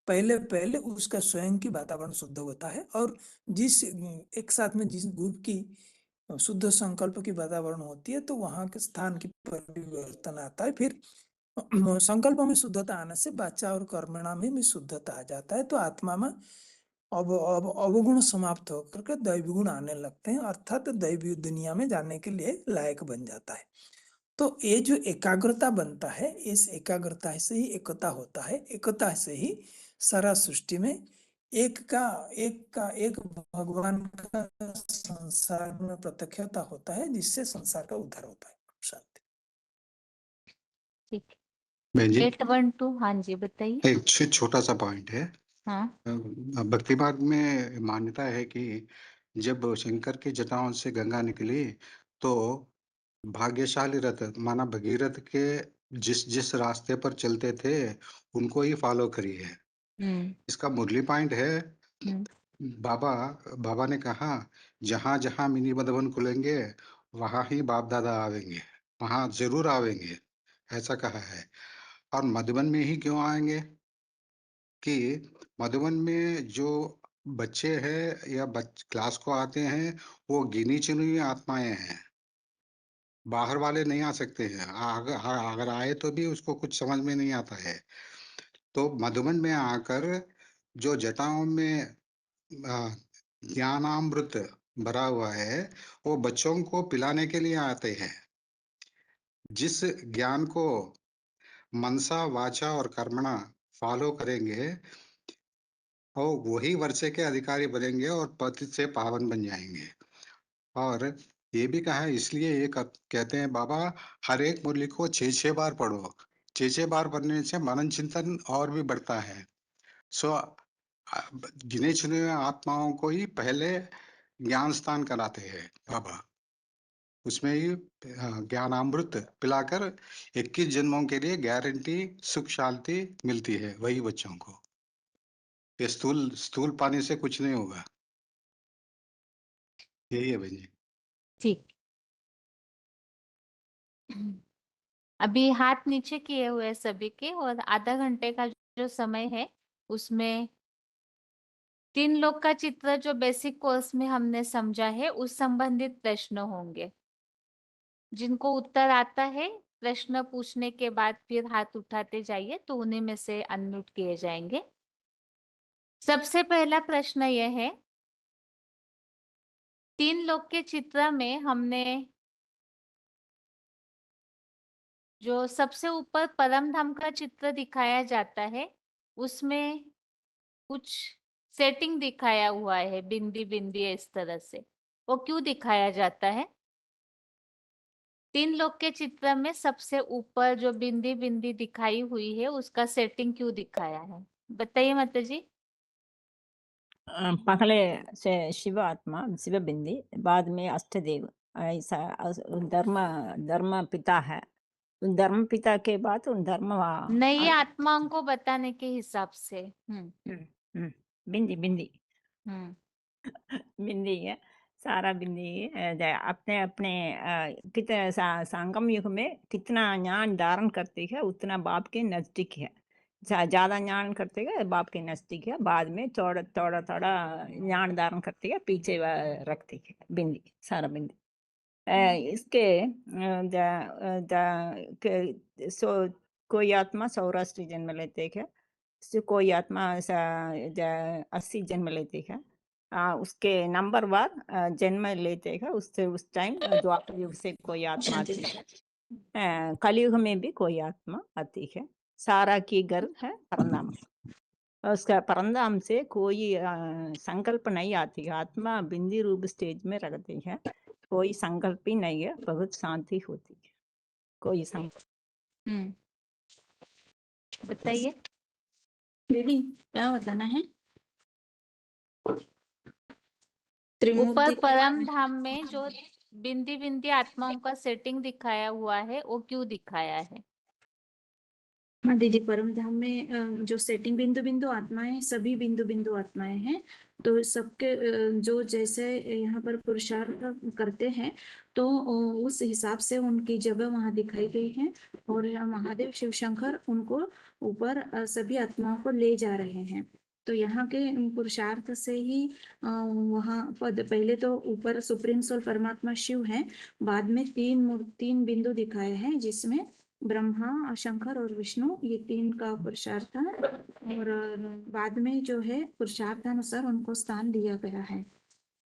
पहले पहले उसका स्वयं की वातावरण शुद्ध होता है, और जिस एक साथ में जिस ग्रुप की शुद्ध संकल्प की वातावरण होती है तो वहां के स्थान की परिवर्तन आता है। फिर संकल्प में शुद्धता आने से वाचा और कर्मणा में भी शुद्धता आ जाता है, तो आत्मा में अब अवगुण समाप्त होकर के दैवी गुण आने लगते हैं, अर्थात दैवी दुनिया में जाने के लिए लायक बन जाता है। तो ये जो एकाग्रता बनता है, इस एकाग्रता से ही एकता होता है, एकता से ही सारा सृष्टि में एक भगवान का संसार में प्रत्यक्षता होता है, जिससे संसार का उद्धार होता है। शांति। ठीक बहन जी 812, हाँ जी बताइए। एक छोटा सा पॉइंट है। हाँ भक्ति मार्ग में मान्यता है कि जब शंकर की जटाओं से गंगा निकली तो भाग्यशाली रथ माना भगीरथ के जिस रास्ते पर चलते थे उनको ही फॉलो करी है। इसका मुरली पॉइंट है, बाबा ने कहा जहां जहां मिनी मधुबन खुलेंगे वहां ही बाप दादा आवेंगे, वहां जरूर आवेंगे, ऐसा कहा है। और मधुबन में ही क्यों आएंगे कि मधुबन में जो बच्चे हैं या क्लास को आते हैं वो गिनी चुनी आत्माएं हैं, बाहर वाले नहीं आ सकते हैं। अगर आए तो भी उसको कुछ समझ में नहीं आता है। तो मधुबन में आकर जो जटाओं में ज्ञानामृत भरा हुआ है वो बच्चों को पिलाने के लिए आते हैं। जिस ज्ञान को मनसा वाचा और कर्मणा फॉलो करेंगे और वही वर्षे के अधिकारी बनेंगे और पतित से पावन बन जाएंगे। और ये भी कहा है, इसलिए ये कहते हैं बाबा हर एक मुरली को 6 बार पढ़ो, 6 बार पढ़ने से मनन चिंतन और भी बढ़ता है। सो गिने चुने आत्माओं को ही पहले ज्ञान स्नान कराते हैं बाबा, उसमें ही ज्ञानामृत पिलाकर 21 जन्मों के लिए गारंटी सुख शांति मिलती है वही बच्चों को। ये स्थूल पानी से कुछ नहीं होगा। यही है भाई जी। ठीक। अभी हाथ नीचे किए हुए सभी के, और आधा घंटे का जो समय है उसमें 3 लोग का चित्र जो बेसिक कोर्स में हमने समझा है उस संबंधित प्रश्न होंगे। जिनको उत्तर आता है प्रश्न पूछने के बाद फिर हाथ उठाते जाइए तो उन्हीं में से अनम्यूट किए जाएंगे। सबसे पहला प्रश्न यह है, 3 लोग के चित्र में हमने जो सबसे ऊपर परम धाम का चित्र दिखाया जाता है उसमें कुछ सेटिंग दिखाया हुआ है, बिंदी बिंदी इस तरह से। वो क्यों दिखाया जाता है? 3 लोग के चित्र में सबसे ऊपर जो बिंदी बिंदी दिखाई हुई है उसका सेटिंग क्यों दिखाया है, बताइए माता जी। पहले से शिव आत्मा शिव बिंदी, बाद में अष्टदेव, ऐसा धर्म पिता है। धर्म पिता के बाद धर्म नई आत्माओं को बताने के हिसाब से। बिंदी बिंदी है, सारा बिंदी है। अपने अपने कितने संगम युग में कितना ज्ञान धारण करती है उतना बाप के नजदीक है। ज्यादा ज्ञान करते हैं बाप के नजदीक है, बाद में थोड़ा थोड़ा थोड़ा ज्ञान धारण करती है पीछे रखती है बिंदी, सारा बिंदी। इसके कोई आत्मा सौराष्ट्र जन्म लेते हैं, कोई आत्मा 80 जन्म लेते हैं। उसके नंबर वार जन्म लेते हैं, उससे उस टाइम द्वापर युग से कोई आत्मा आती है, कलयुग में भी कोई आत्मा आती है। सारा की घर है परंधाम, उसका परंधाम से कोई संकल्प नहीं आती है। आत्मा बिंदी रूप स्टेज में रखती है, कोई संकल्प ही नहीं है, बहुत शांति होती है, कोई संकल्प। बताइए क्या बताना है? ऊपर परम धाम में जो बिंदी बिंदी आत्माओं का सेटिंग दिखाया हुआ है, वो क्यों दिखाया है? हाँ दीदी, परम धाम में जो सेटिंग बिंदु बिंदु आत्माएं सभी बिंदु बिंदु आत्माएं हैं। तो सबके जो जैसे यहाँ पर पुरुषार्थ करते हैं तो उस हिसाब से उनकी जगह वहाँ दिखाई गई है। और महादेव शिव शंकर उनको ऊपर सभी आत्माओं को ले जा रहे हैं। तो यहाँ के पुरुषार्थ से ही वहाँ पद पहले तो ऊपर सुप्रीम सोल परमात्मा शिव है, बाद में तीन बिंदु दिखाए हैं जिसमें ब्रह्मा, शंकर और विष्णु, ये तीन का पुरुषार्थ है। और बाद में जो है पुरुषार्थानुसार उनको स्थान दिया गया है,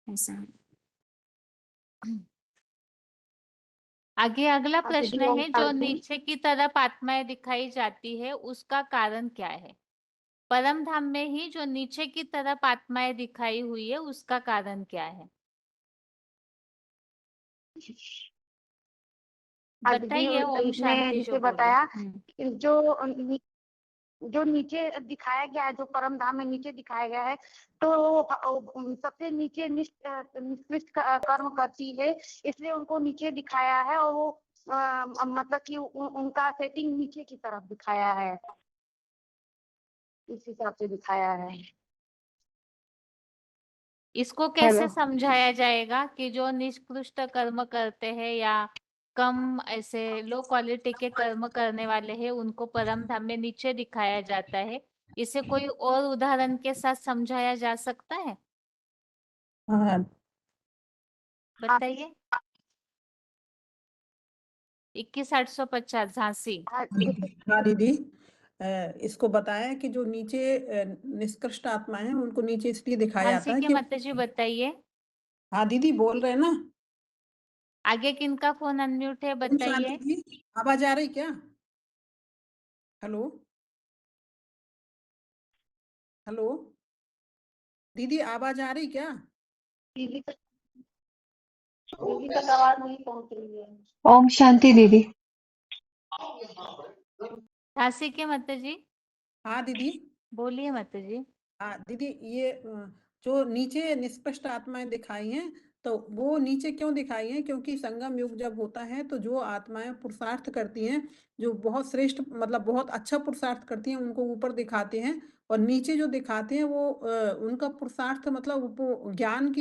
ऐसा है। आगे अगला हाँ, दीदी, प्रश्न ओम है, जो शांति। नीचे की तरफ आत्माएं दिखाई जाती है उसका कारण क्या है? परम धाम में ही जो नीचे की तरफ आत्माएं दिखाई हुई है उसका कारण क्या है? हाँ दीदी, बताइए ओम इसमें शांति जो जैसे बोले। बताया कि जो नीचे दिखाया गया है, जो परम धाम में नीचे दिखाया गया है, तो सबसे नीचे निष्कृष्ट कर्म करती है, इसलिए उनको नीचे दिखाया है। और वो मतलब कि उनका सेटिंग नीचे की तरफ दिखाया है, इस हिसाब से दिखाया है। इसको कैसे हेलो। समझाया जाएगा कि जो निष्कृष्ट कर्म करते हैं या कम ऐसे लो क्वालिटी के कर्म करने वाले हैं उनको परम धाम में नीचे दिखाया जाता है? इसे कोई और उदाहरण के साथ समझाया जा सकता है? हाँ बताइए। 21,850 झांसी। हाँ हाँ दीदी, इसको बताया कि जो नीचे निष्कृष्ट आत्मा है उनको नीचे इसलिए दिखाया जाता झांसी है के कि माता जी बताइए। हाँ दीदी बोल रहे हैं ना। आगे किनका फोन अनम्यूट है ओम शांति बताइए। जी, आवाज आ रही क्या? हेलो हेलो दीदी, आवाज आ रही क्या? दीदी तक आवाज नहीं पहुंच रही है। ओम शांति दीदी। झांसी के माता जी हाँ दीदी। बोलिए माता जी। हाँ दीदी, ये जो नीचे निष्कृष्ट आत्माएं दिखाई हैं, तो वो नीचे क्यों दिखाई हैं? क्योंकि संगम युग जब होता है तो जो आत्माएं पुरुषार्थ करती हैं, जो बहुत श्रेष्ठ मतलब बहुत अच्छा पुरुषार्थ करती हैं, उनको ऊपर दिखाते हैं। और नीचे जो दिखाते हैं वो उनका पुरुषार्थ मतलब वो ज्ञान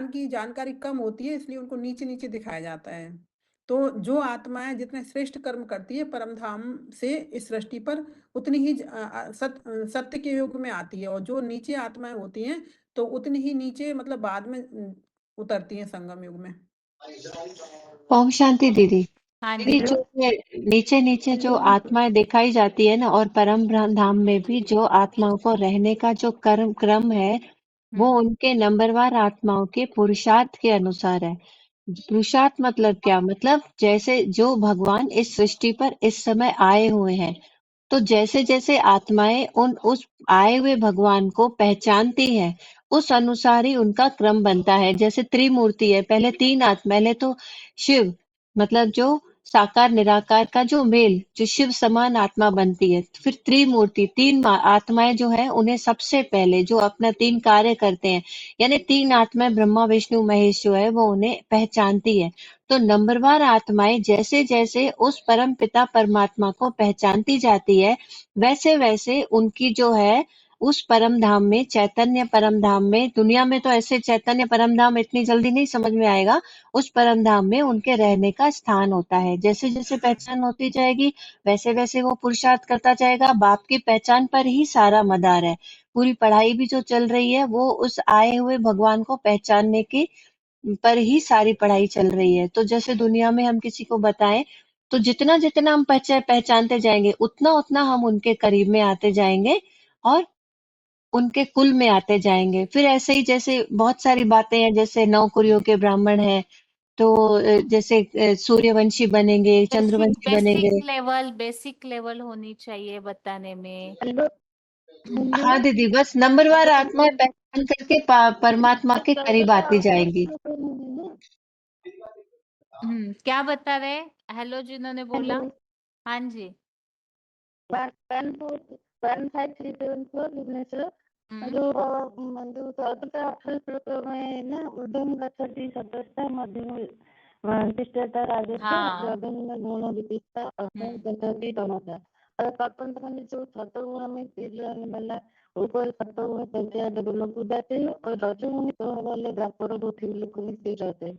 की जानकारी कम होती है, इसलिए उनको नीचे नीचे दिखाया जाता है। तो जो आत्माएं जितने श्रेष्ठ कर्म करती है परम धाम से इस सृष्टि पर उतनी ही सत्य के युग में आती है। और जो नीचे आत्माएं होती हैं तो उतनी ही नीचे मतलब बाद में उतरती हैं संगम युग में। ओम शांति दीदी। हाँ दीदी, जी। जो ये नीचे नीचे जो आत्माएं दिखाई जाती है ना, और परम धाम में भी जो आत्माओं को रहने का जो क्रम है, वो उनके नंबरवार आत्माओं के पुरुषार्थ के अनुसार है। पुरुषार्थ मतलब क्या? मतलब जैसे जो भगवान इस सृष्टि पर इस समय आए हुए हैं, तो जैसे जैसे आत्माएं उस आए हुए भगवान को पहचानती हैं, उस अनुसार ही उनका क्रम बनता है। जैसे त्रिमूर्ति है, पहले पहले तो शिव मतलब जो साकार निराकार का जो मेल, जो शिव समान आत्मा बनती है। फिर त्रिमूर्ति, आत्माएं जो है उन्हें सबसे पहले जो अपना 3 कार्य करते हैं, यानी 3 आत्माएं ब्रह्मा विष्णु महेश जो है वो उन्हें पहचानती है। तो नंबरवार आत्माएं जैसे जैसे उस परम पिता परमात्मा को पहचानती जाती है, वैसे वैसे उनकी जो है उस परम धाम में, चैतन्य परम धाम में, दुनिया में तो ऐसे चैतन्य परम धाम इतनी जल्दी नहीं समझ में आएगा, उस परम धाम में उनके रहने का स्थान होता है। जैसे जैसे पहचान होती जाएगी वैसे वैसे वो पुरुषार्थ करता जाएगा। बाप की पहचान पर ही सारा मदार है। पूरी पढ़ाई भी जो चल रही है वो उस आए हुए भगवान को पहचानने की पर ही सारी पढ़ाई चल रही है। तो जैसे दुनिया में हम किसी को बताएं तो जितना जितना हम पहचानते जाएंगे उतना उतना हम उनके करीब में आते जाएंगे और उनके कुल में आते जाएंगे। फिर ऐसे ही जैसे बहुत सारी बातें हैं, जैसे 9 कुरियों के ब्राह्मण हैं तो जैसे सूर्यवंशी बनेंगे, चंद्रवंशी बनेंगे। बेसिक लेवल होनी चाहिए बताने में। हाँ दीदी, बस नंबरवार आत्मा पहचान करके परमात्मा के करीब आती जाएंगी। क्या बता रहे? हेलो जिन्होंने बोला। हाँ जी। 15374 Signature ಒಂದು 1800 में उद्यम गच्छति सतस्ता मध्यम तिष्ठता राजस्व हाँ जगन गुण विदिता जनती तमसा और कल्पना जो सतगुण में तीर्थ वाला ऊपर सतगुण संख्या डेवलप हो जाते हैं और रजोगुण तो वाले व्यापार बुद्धि लोग में स्थिर रहते हैं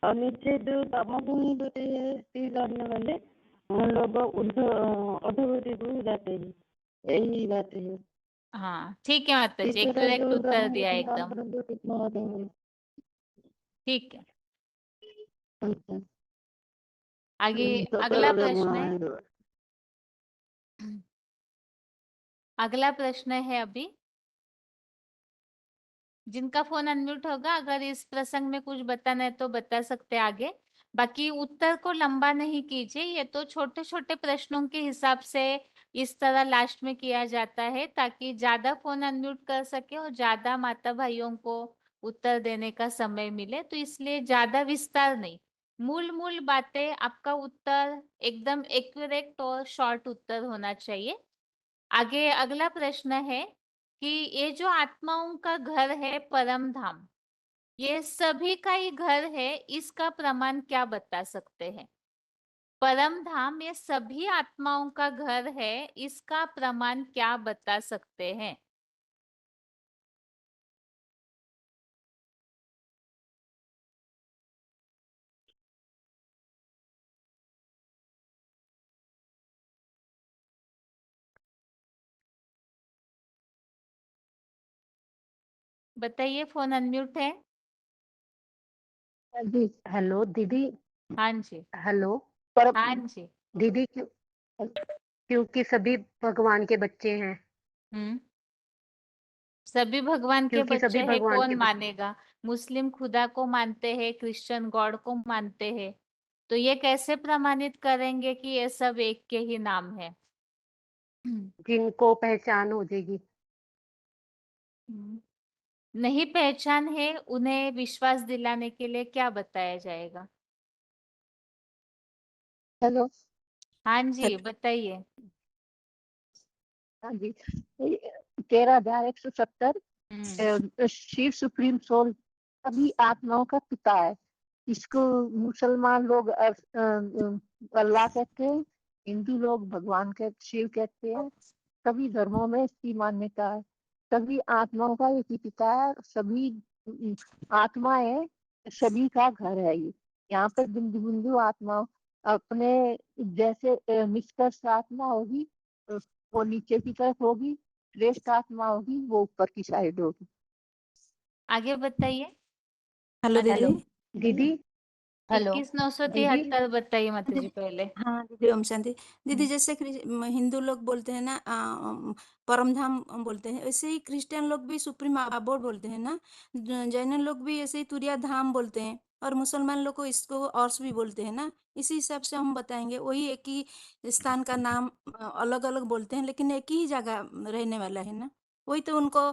और नीचे जो तमोगुणी होते हैं स्थिर रहने वाले उन लोग अधोगति को जाते हैं यही बात है हाँ ठीक है माता जी, एक्यूरेट उत्तर दिया एकदम। ठीक है, आगे अगला प्रश्न है। अगला प्रश्न है अभी, जिनका फोन अनम्यूट होगा अगर इस प्रसंग में कुछ बताना है तो बता सकते हैं आगे। बाकी उत्तर को लंबा नहीं कीजिए, ये तो छोटे छोटे प्रश्नों के हिसाब से इस तरह लास्ट में किया जाता है ताकि ज्यादा फोन अनम्यूट कर सके और ज्यादा माता भाइयों को उत्तर देने का समय मिले, तो इसलिए ज्यादा विस्तार नहीं, मूल मूल बातें, आपका उत्तर एकदम एक्यूरेट और शॉर्ट उत्तर होना चाहिए। आगे अगला प्रश्न है कि ये जो आत्माओं का घर है परम धाम, ये सभी का ही घर है, इसका प्रमाण क्या बता सकते हैं? परम धाम ये सभी आत्माओं का घर है, इसका प्रमाण क्या बता सकते हैं? बताइए, फोन अनम्यूट है। जी हेलो दीदी। हाँ जी। हेलो पर हाँ जी। दीदी क्योंकि सभी भगवान के बच्चे हैं। सभी भगवान के क्योंकि बच्चे सभी हैं, भगवान कौन के मानेगा? मुस्लिम खुदा को मानते हैं, क्रिश्चियन गॉड को मानते हैं, तो ये कैसे प्रमाणित करेंगे कि ये सब एक के ही नाम है? जिनको पहचान हो जाएगी। नहीं पहचान है, उन्हें विश्वास दिलाने के लिए क्या बताया जाएगा? हेलो। हाँ जी बताइए। हाँ जी 13,170 शिव सुप्रीम सोल सभी आत्माओं का पिता है। इसको मुसलमान लोग अल्लाह कहते हैं, हिंदू लोग भगवान के शिव कहते हैं। सभी धर्मों में इसकी मान्यता है। सभी आत्माओं का एक ही पिता है, सभी आत्माएं सभी का घर है। ये यहाँ पर बिंदु बिंदु आत्मा अपने जैसे निष्कर्ष आत्मा होगी वो नीचे की तरफ होगी, श्रेष्ठ आत्मा होगी वो ऊपर की साइड होगी। आगे बताइए। हेलो हेलो दीदी। दीदी। हेलो 21,973 बताइए माता जी पहले। हाँ दीदी ओम शांति। दीदी जैसे हिंदू लोग बोलते हैं ना परम धाम बोलते हैं, वैसे ही क्रिश्चियन लोग भी सुप्रीम अबोर्ड बोलते हैं ना। जैन लोग भी ऐसे ही तुरिया धाम बोलते हैं और मुसलमान लोग को इसको अर्श भी बोलते हैं ना। इसी हिसाब से हम बताएंगे, वही एक ही स्थान का नाम अलग अलग बोलते हैं लेकिन एक ही जगह रहने वाला है ना। वही तो उनको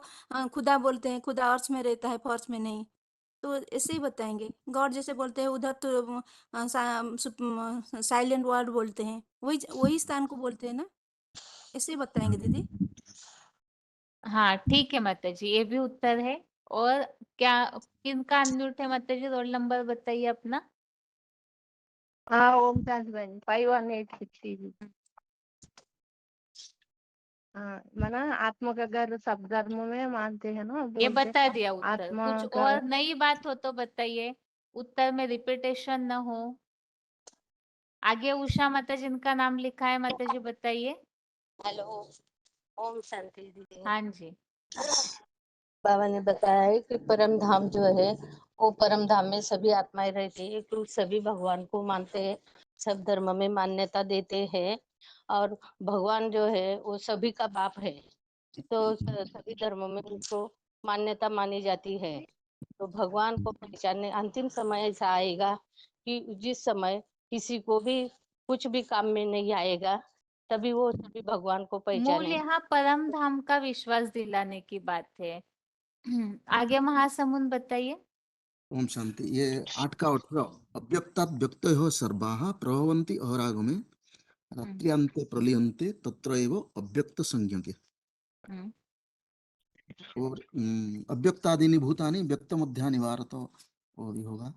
खुदा बोलते हैं, खुदा अर्श में रहता है फर्श में नहीं, तो ऐसे ही बताएंगे। गॉड जैसे बोलते हैं उधर तो साइलेंट वर्ड बोलते हैं, वही वही स्थान को बोलते हैं ना, ऐसे ही बताएंगे दीदी। हाँ ठीक है माता जी, ये भी उत्तर है। और क्या किनका अनम्यूट है माता जी? रोल नंबर बताइए अपना। हाँ ओम शांति बहन 51860। हाँ माना आत्मा का घर सब धर्मों में मानते हैं ना, ये बोलते बता दिया उत्तर, आत्मा कुछ का। और नई बात हो तो बताइए, उत्तर में रिपीटेशन न हो। आगे उषा माता जिनका नाम लिखा है माता जी बताइए। हेलो ओम शांति दीदी। हाँ जी। बाबा ने बताया है कि परम धाम जो है वो परम धाम में सभी आत्माएं रहती है, क्योंकि सभी भगवान को मानते हैं, सब धर्म में मान्यता देते हैं और भगवान जो है वो सभी का बाप है, तो सभी धर्मों में उसको मान्यता मानी जाती है। तो भगवान को पहचानने अंतिम समय ऐसा आएगा कि जिस समय किसी को भी कुछ भी काम में नहीं आएगा, तभी वो सभी भगवान को मूल पहचाने। यहाँ परम धाम का विश्वास दिलाने की बात है। आगे महासमुंद बताइए। ओम शांति। ये 8 का उत्तर अव्यक्तात् व्यक्तयो सर्वाः प्रभवन्ति अहोरागमे रात्र्यान्ते प्रलीयन्ते तत्र एव अव्यक्त संज्ञके। और अव्यक्तादीनि भूतानि व्यक्त मध्यानि भारत, वो भी होगा।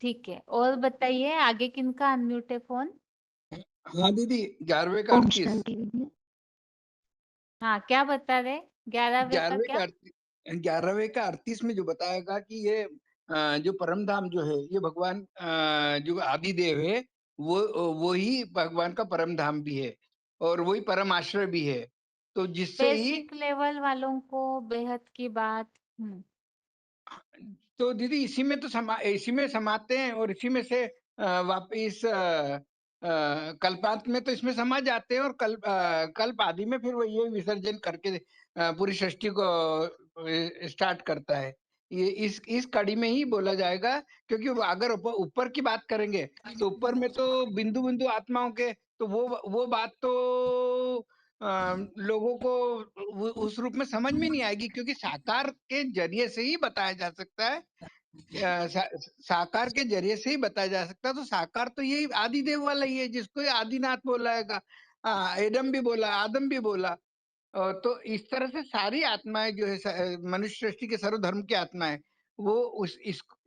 ठीक है, और बताइए आगे किनका अनम्यूट है फोन? हाँ दीदी, 11वें का 38, हाँ, क्या बता रहे? 11वें का 11वें क्या? का 11वें का 38 में जो बताएगा कि ये जो परम धाम जो है ये भगवान जो आदिदेव है वो ही भगवान का परम धाम भी है और वही परम आश्रय भी है। तो जिससे ही बेसिक लेवल वालों को बेहद की बात। तो दीदी इसी में तो इसी में समाते हैं और इसी में से वापिस कल्पांत में तो इसमें समा जाते हैं और कल्प आदि में फिर वो ये विसर्जन करके पूरी सृष्टि को स्टार्ट करता है। ये इस कड़ी में ही बोला जाएगा, क्योंकि वो अगर ऊपर की बात करेंगे तो ऊपर में तो बिंदु बिंदु आत्माओं के तो वो बात तो लोगों को उस रूप में समझ में नहीं आएगी, क्योंकि साकार के जरिए से ही बताया जा सकता है। साकार के जरिए से ही बताया जा सकता है। तो साकार तो यही आदिदेव वाला ही है, जिसको ये आदिनाथ बोलाएगा, एडम भी बोला, आदम भी बोला। तो इस तरह से सारी आत्माएं जो है मनुष्य सृष्टि के सर्वधर्म की आत्माएं वो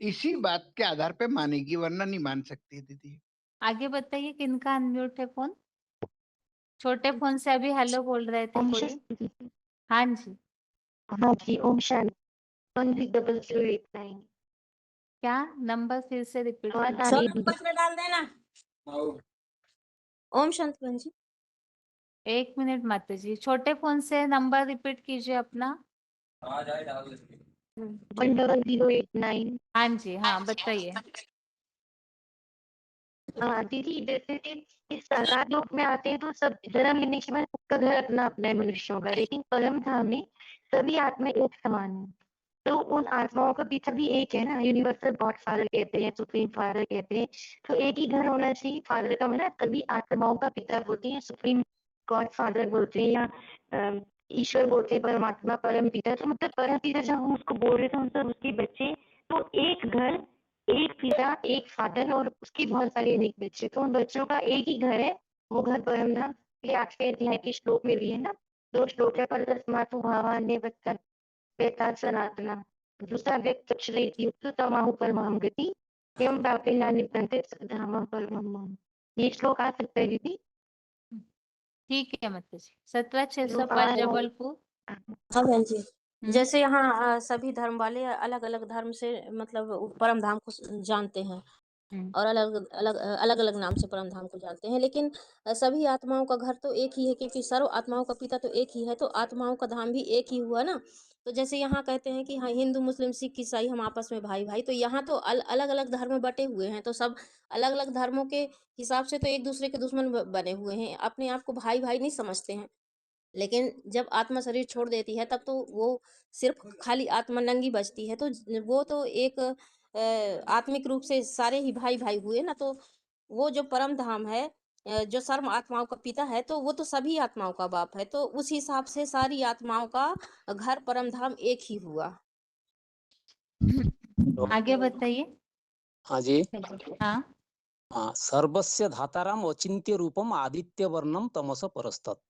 इसी बात के आधार पे मानेगी, वरना नहीं मान सकती दीदी। आगे बताइए किनका अनम्यूट है फोन? छोटे फोन से अभी हेलो बोल रहे थे कोई। हाँ जी, हाँ जी, ओम शांति। 130089। क्या नंबर फिर से रिपीट आवाज आ कीजिए। रही है दीदी? में डाल देना। ओम शांति बहन जी। 1 मिनट माता जी, छोटे फोन से नंबर रिपीट कीजिए अपना। 10089। हाँ जी, हाँ बताइए। हाँ दीदी, जैसे कि इस साकार लोक में आते हैं तो सब जन्म लेने के बाद सबका घर अपना अपना है मनुष्यों का, लेकिन परम धाम में सभी आत्मा एक समान है। तो उन आत्माओं का भी सभी एक है ना, यूनिवर्सल गॉड फादर कहते हैं, सुप्रीम फादर कहते हैं। तो एक ही घर होना चाहिए। फादर का मतलब सभी आत्माओं का पिता बोलते हैं, सुप्रीम गॉड फादर बोलते हैं, या ईश्वर बोलते हैं, परमात्मा, परम पिता। तो मतलब परम पिता जब हम उसको बोल रहे थे, हम सब उसके बच्चे। तो एक घर, एक पिता, एक फादर और उसके बहुत सारे अनेक बच्चे। तो उन बच्चों का एक ही घर है, वो घर परम धाम। ये 8वें अध्याय के श्लोक में भी है ना। 2 श्लोक है, परतस्मातु भावान्य वेता सनातना। दूसरा व्यक्त अक्षरेति युक्त तमाहु परमाम गति एवं प्राप्ते न निबंधते सद्धामं परमं मम। ये श्लोक आ सकता है दीदी? ठीक है माता जी। 17605 श्लोक आ रहा है? जबलपुर। हाँ बहन जी, जैसे यहाँ सभी धर्म वाले अलग अलग धर्म से मतलब परम धाम को जानते हैं और अलग अलग अलग अलग नाम से परम धाम को जानते हैं, लेकिन सभी आत्माओं का घर तो एक ही है, क्योंकि सर्व आत्माओं का पिता तो एक ही है, तो आत्माओं का धाम भी एक ही हुआ ना। तो जैसे यहाँ कहते हैं कि हाँ हिंदू मुस्लिम सिख ईसाई हम आपस में भाई भाई, तो यहाँ तो अलग अलग धर्म बटे हुए हैं, तो सब अलग अलग धर्मों के हिसाब से तो एक दूसरे के दुश्मन बने हुए हैं, अपने आप को भाई भाई नहीं समझते हैं। लेकिन जब आत्मा शरीर छोड़ देती है तब तो वो सिर्फ खाली आत्मा नंगी बचती है, तो वो तो एक आत्मिक रूप से सारे ही भाई भाई हुए ना। तो वो जो परम धाम है, जो सर्व आत्माओं का पिता है, तो वो तो सभी आत्माओं का बाप है, तो उस हिसाब से सारी आत्माओं का घर परम धाम एक ही हुआ। आगे बताइए। हाँ जी। हाँ, हाँ, सर्वस्य धाताराम अचिंत्य रूपम आदित्य वर्णम तमस परस्तत।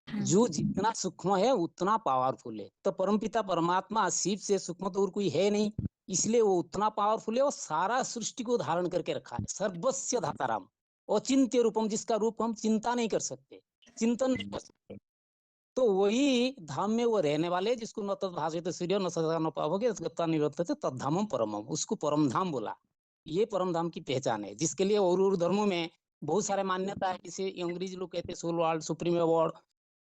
जो जितना सूक्ष्म है उतना पावरफुल है। तो परमपिता परमात्मा शिव से सूक्ष्म तो और कोई है नहीं, इसलिए वो उतना पावरफुल है और सारा सृष्टि को धारण करके रखा है। सर्वस्य धाताराम अचिंत्य रूपम, जिसका रूप हम चिंता नहीं कर सकते, चिंतन नहीं कर सकते, तो वही धाम में वो रहने वाले, जिसको न तद भाषित सूर्य न सदा न पावोगे निवर्तते तद्धामम परमम, उसको परम धाम बोला। ये परम धाम की पहचान है, जिसके लिए और धर्मों में बहुत सारे मान्यता है। जैसे अंग्रेज लोग कहते हैं सोल वर्ल्ड सुप्रीम अवार्ड,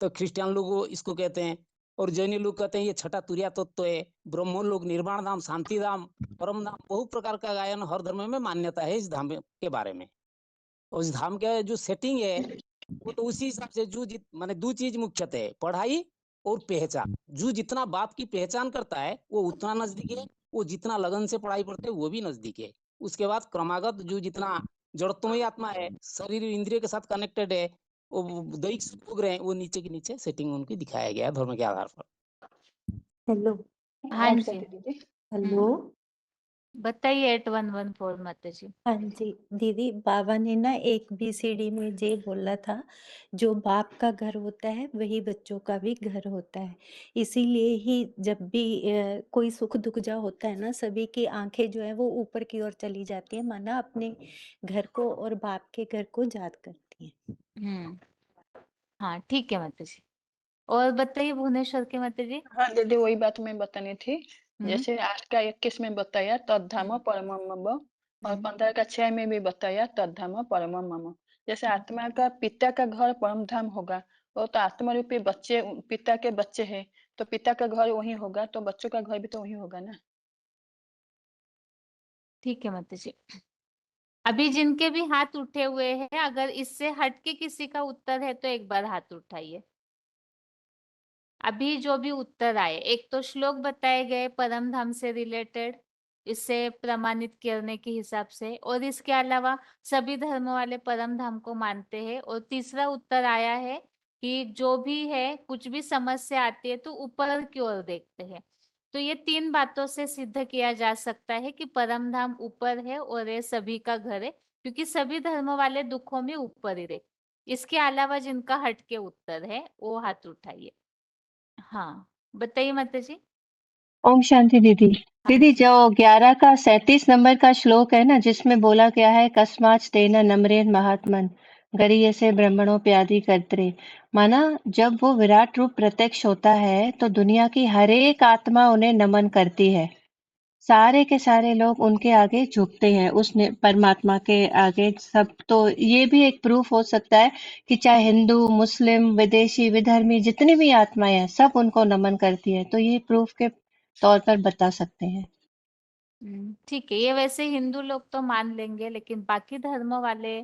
तो क्रिश्चियन लोग इसको कहते हैं, और जैनी लोग कहते हैं ये छठा तुरिया तत्व है। ब्राह्मण लोग निर्वाण धाम, शांति धाम, परम धाम, बहुत प्रकार का गायन हर धर्म में मान्यता है इस धाम के बारे में। और इस धाम का जो सेटिंग है वो तो उसी हिसाब से माने दो चीज मुख्यतः है, पढ़ाई और पहचान। जो जितना बाप की पहचान करता है वो उतना नजदीक है, वो जितना लगन से पढ़ाई पढ़ते है वो भी नजदीक है। उसके बाद क्रमागत जो जितना जड़त्वमयी आत्मा है, शरीर इंद्रिय के साथ कनेक्टेड है, वो दैहिक सुख रहे हैं, वो नीचे के नीचे सेटिंग उनकी दिखाया गया है धर्म के आधार पर। हेलो हाँ जी। हेलो बताइए 8114 माता जी। हाँ जी दीदी, बाबा ने ना एक BCD में ये बोला था, जो बाप का घर होता है वही बच्चों का भी घर होता है। इसीलिए ही जब भी कोई सुख दुख जा होता है ना, सभी की आंखें जो है वो ऊपर की ओर चली जाती है, माना अपने घर को और बाप के घर को याद करती है। हाँ ठीक है माता जी। और बताइए भुवनेश्वर के माता जी। हाँ दीदी, वही बात मैं बतानी थी। हम्म जैसे 8 का 21 में बताया तद्धाम परमम मम, और 15 का 6 में भी बताया तद्धाम परमम मम। जैसे आत्मा का पिता का घर परम धाम होगा, वो तो आत्मा रूपी बच्चे पिता के बच्चे हैं, तो पिता का घर वही होगा, तो बच्चों का घर भी तो वही होगा ना। ठीक है माता जी। अभी जिनके भी हाथ उठे हुए हैं, अगर इससे हटके किसी का उत्तर है तो एक बार हाथ उठाइए। अभी जो भी उत्तर आए, एक तो श्लोक बताए गए परम धाम से रिलेटेड, इससे प्रमाणित करने के हिसाब से, और इसके अलावा सभी धर्म वाले परम धाम को मानते हैं। और तीसरा उत्तर आया है कि जो भी है, कुछ भी समस्या आती है तो ऊपर की ओर देखते हैं। तो ये 3 बातों से सिद्ध किया जा सकता है कि परम धाम ऊपर है और ये सभी का घर है, क्योंकि सभी धर्म वाले दुखों में ऊपर ही रहे। इसके अलावा जिनका हटके उत्तर है वो हाथ उठाइए। हाँ बताइए माता जी। ओम शांति दीदी। दीदी जो 11 का 37 नंबर का श्लोक है ना, जिसमें बोला गया है कस्माच तेन नम्रेन महात्मन गरीय से ब्रह्मणों प्यादी कर्तरे, माना जब वो विराट रूप प्रत्यक्ष होता है तो दुनिया की हर एक आत्मा उन्हें नमन करती है। सारे के सारे लोग उनके आगे झुकते हैं, परमात्मा के आगे सब। तो ये भी एक प्रूफ हो सकता है कि चाहे हिंदू मुस्लिम विदेशी विधर्मी जितनी भी आत्माएं हैं, सब उनको नमन करती है। तो ये प्रूफ के तौर पर बता सकते हैं। ठीक है, ये वैसे हिंदू लोग तो मान लेंगे, लेकिन बाकी धर्म वाले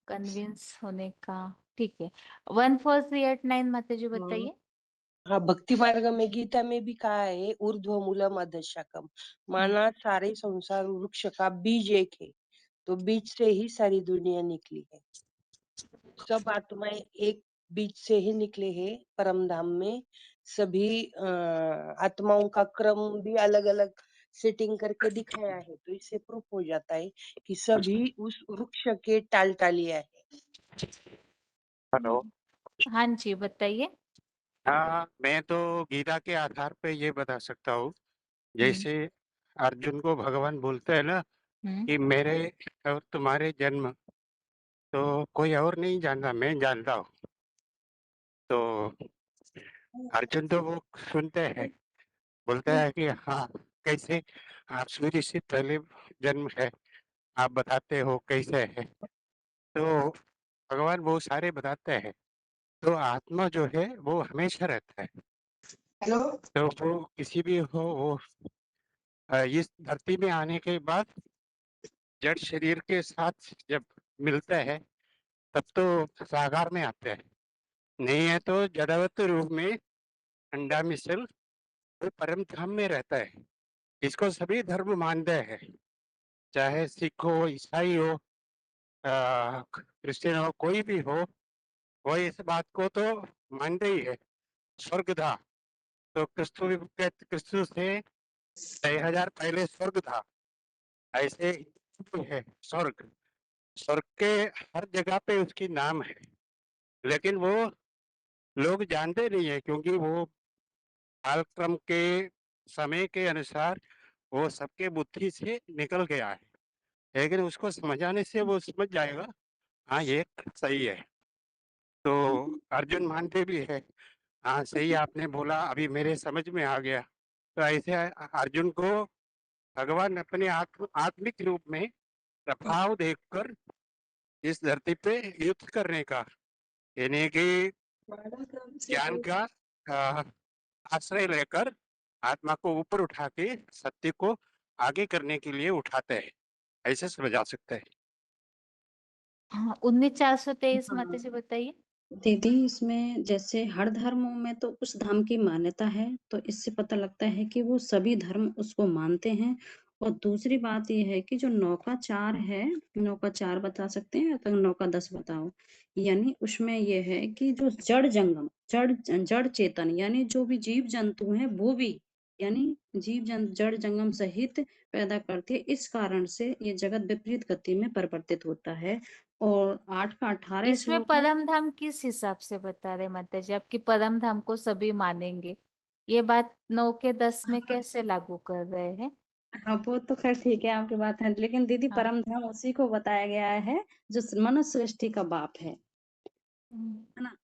कन्विंस होने का। ठीक है, 14389 माता जी बताइए। हाँ, भक्ति मार्ग में गीता में भी कहा है ऊर्ध्व मूलम अधशाखम, माना सारे संसार वृक्ष का बीज एक है, तो बीज से ही सारी दुनिया निकली है। सब आत्माएं एक बीज से ही निकले हैं परम धाम में। सभी आत्माओं का क्रम भी अलग अलग सेटिंग करके दिखाया है, तो इससे प्रूफ हो जाता है कि सभी उस वृक्ष के टालियां है। हेलो। हाँ जी बताइए। हाँ, मैं तो गीता के आधार पे ये बता सकता हूँ, जैसे अर्जुन को भगवान बोलते हैं ना कि मेरे और तुम्हारे जन्म तो कोई और नहीं जानता, मैं जानता हूँ। तो अर्जुन तो वो सुनते हैं, बोलते हैं कि हाँ कैसे आप सूर्य से पहले जन्म है, आप बताते हो कैसे है। तो भगवान वो सारे बताते हैं। तो आत्मा जो है वो हमेशा रहता है। तो वो किसी भी हो, वो इस धरती में आने के बाद जड़ शरीर के साथ जब मिलते हैं तब तो साकार में आते हैं, नहीं है तो जड़वत रूप में अंडा मिसल वो परम धाम में रहता है। इसको सभी धर्म मानते हैं, चाहे सिख हो, ईसाई हो, क्रिश्चियन हो, कोई भी हो, वो इस बात को तो मानते ही है। स्वर्ग था तो क्रिस्तु से 6000 पहले स्वर्ग था, ऐसे है स्वर्ग। स्वर्ग के हर जगह पे उसकी नाम है, लेकिन वो लोग जानते नहीं है, क्योंकि वो कालक्रम के समय के अनुसार वो सबके बुद्धि से निकल गया है। लेकिन उसको समझाने से वो समझ जाएगा, हाँ ये सही है। तो अर्जुन मानते भी है, हाँ सही आपने बोला, अभी मेरे समझ में आ गया। तो ऐसे अर्जुन को भगवान अपने आत्मिक रूप में प्रभाव देखकर इस धरती पे युद्ध करने का, यानी कि ज्ञान का आश्रय लेकर आत्मा को ऊपर उठा के सत्य को आगे करने के लिए उठाते हैं, ऐसे समझा सकते हैं। हाँ 19423 माता जी बताइए। दीदी इसमें जैसे हर धर्मों में तो उस धाम की मान्यता है, तो इससे पता लगता है कि वो सभी धर्म उसको मानते हैं। और दूसरी बात ये है कि जो 9 का 4 है, 9 का 4 बता सकते हैं या तो 9 का 10 बताओ। यानी उसमें ये है कि जो जड़ जंगम, जड़ चेतन यानी जो भी जीव जंतु हैं वो भी यानी जीव जड़ जंगम सहित पैदा करती है। इस कारण से ये जगत विपरीत गति में परिवर्तित होता है। और 8 का 18 इसमें श्लोक है। परम धाम किस हिसाब से बता रहे माता जी, आपकी परम धाम को सभी मानेंगे, ये बात 9 के 10 में कैसे लागू कर रहे हैं? हाँ, वो तो खैर ठीक है आपकी बात है, लेकिन दीदी हाँ। परम धाम उसी को बताया गया है जो मनुष्य सृष्टि का बाप है ना।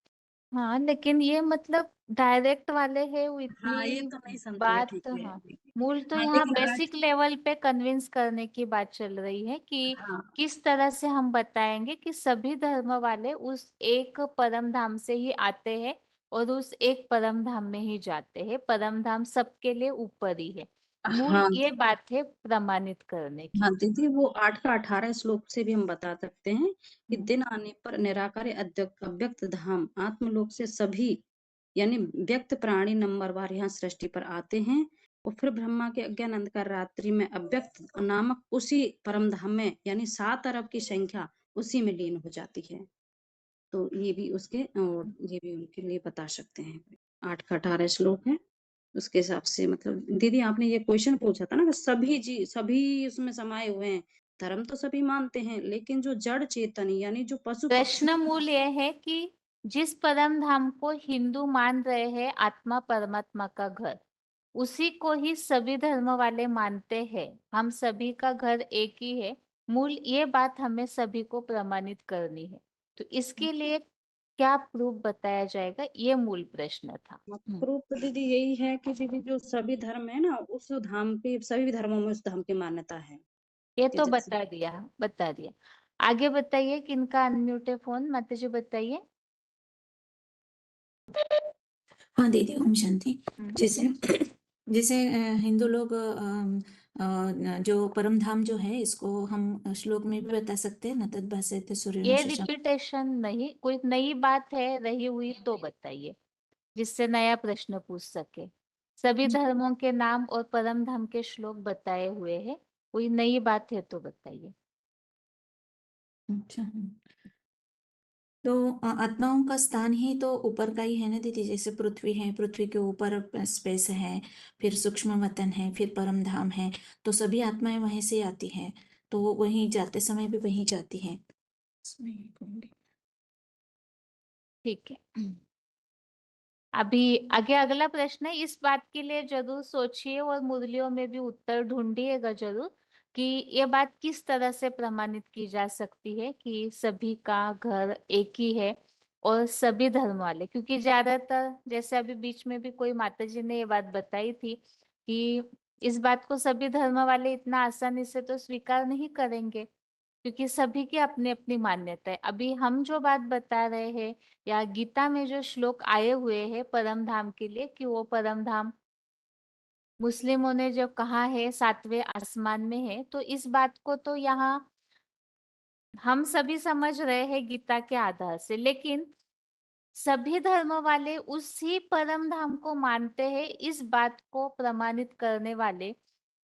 हाँ, लेकिन ये मतलब डायरेक्ट वाले है, वो हाँ, ये इतनी तो नहीं समझे बात, ठीक है। हाँ मूल तो हाँ, यहाँ लेकिन बेसिक लेवल पे कन्विंस करने की बात चल रही है कि हाँ किस तरह से हम बताएंगे कि सभी धर्म वाले उस एक परम धाम से ही आते हैं और उस एक परम धाम में ही जाते हैं। परम धाम सबके लिए ऊपर ही है, मूल हाँ ये बात है प्रमाणित करने की। हाँ दीदी, वो 8 का 18 श्लोक से भी हम बता सकते हैं कि दिन आने पर निराकार अव्यक्त धाम आत्मलोक से सभी यानी व्यक्त प्राणी नंबरवार यहाँ सृष्टि पर आते हैं और फिर ब्रह्मा के अज्ञान अंधकार रात्रि में अव्यक्त नामक उसी परम धाम में यानी 7 अरब की संख्या उसी में लीन हो जाती है। तो ये भी उसके और ये भी उनके लिए बता सकते हैं। 8 का 18 श्लोक है, उसके हिसाब से मतलब दीदी आपने ये क्वेश्चन पूछा था ना कि सभी उसमें समाये हुए हैं। धर्म तो सभी मानते हैं, लेकिन जो जड़ चेतन यानी जो पशु पक्षी प्रश्न मूल ये है कि जिस परम धाम को हिंदू मान रहे हैं आत्मा परमात्मा का घर, उसी को ही सभी धर्म वाले मानते हैं। हम सभी का घर एक ही है, मूल ये बात हमें सभी को प्रमाणित करनी है। तो इसके लिए क्या प्रूफ बताया जाएगा, ये मूल प्रश्न था। प्रूफ तो दीदी यही है कि दीदी जो सभी धर्म है ना उस धाम के सभी धर्मों में उस धाम की मान्यता है। ये कि तो जैसे बता दिया। आगे बताइए, किनका अनम्यूट है फोन, माता जी बताइए। हाँ दीदी, ओम शांति। जैसे जैसे हिंदू लोग जो परम धाम जो है इसको हम श्लोक में भी बता सकते हैं न, तद भासयते सूर्यो न ये शशांक। रिपीटेशन नहीं, कोई नई बात है रही हुई तो बताइए, जिससे नया प्रश्न पूछ सके। सभी धर्मों के नाम और परम धाम के श्लोक बताए हुए हैं, कोई नई बात है तो बताइए। अच्छा, तो आत्माओं का स्थान ही तो ऊपर का ही है ना दीदी। जैसे पृथ्वी है, पृथ्वी के ऊपर स्पेस है, फिर सूक्ष्म वतन है, फिर परम धाम है, तो सभी आत्माएं वहीं से आती हैं, तो वो वहीं जाते समय भी वहीं जाती हैं। ठीक है, अभी आगे अगला प्रश्न है। इस बात के लिए जरूर सोचिए और मुरलियों में भी उत्तर ढूंढिएगा जरूर कि ये बात किस तरह से प्रमाणित की जा सकती है कि सभी का घर एक ही है और सभी धर्म वाले। क्योंकि ज्यादातर, जैसे अभी बीच में भी कोई माता जी ने ये बात बताई थी कि इस बात को सभी धर्म वाले इतना आसानी से तो स्वीकार नहीं करेंगे, क्योंकि सभी की अपनी अपनी मान्यता है। अभी हम जो बात बता रहे हैं या गीता में जो श्लोक आए हुए हैं परम धाम के लिए, कि वो परम धाम मुस्लिमों ने जो कहा है 7वें आसमान में है, तो इस बात को तो यहाँ हम सभी समझ रहे हैं गीता के आधार से। लेकिन सभी धर्म वाले उसी परम धाम को मानते हैं, इस बात को प्रमाणित करने वाले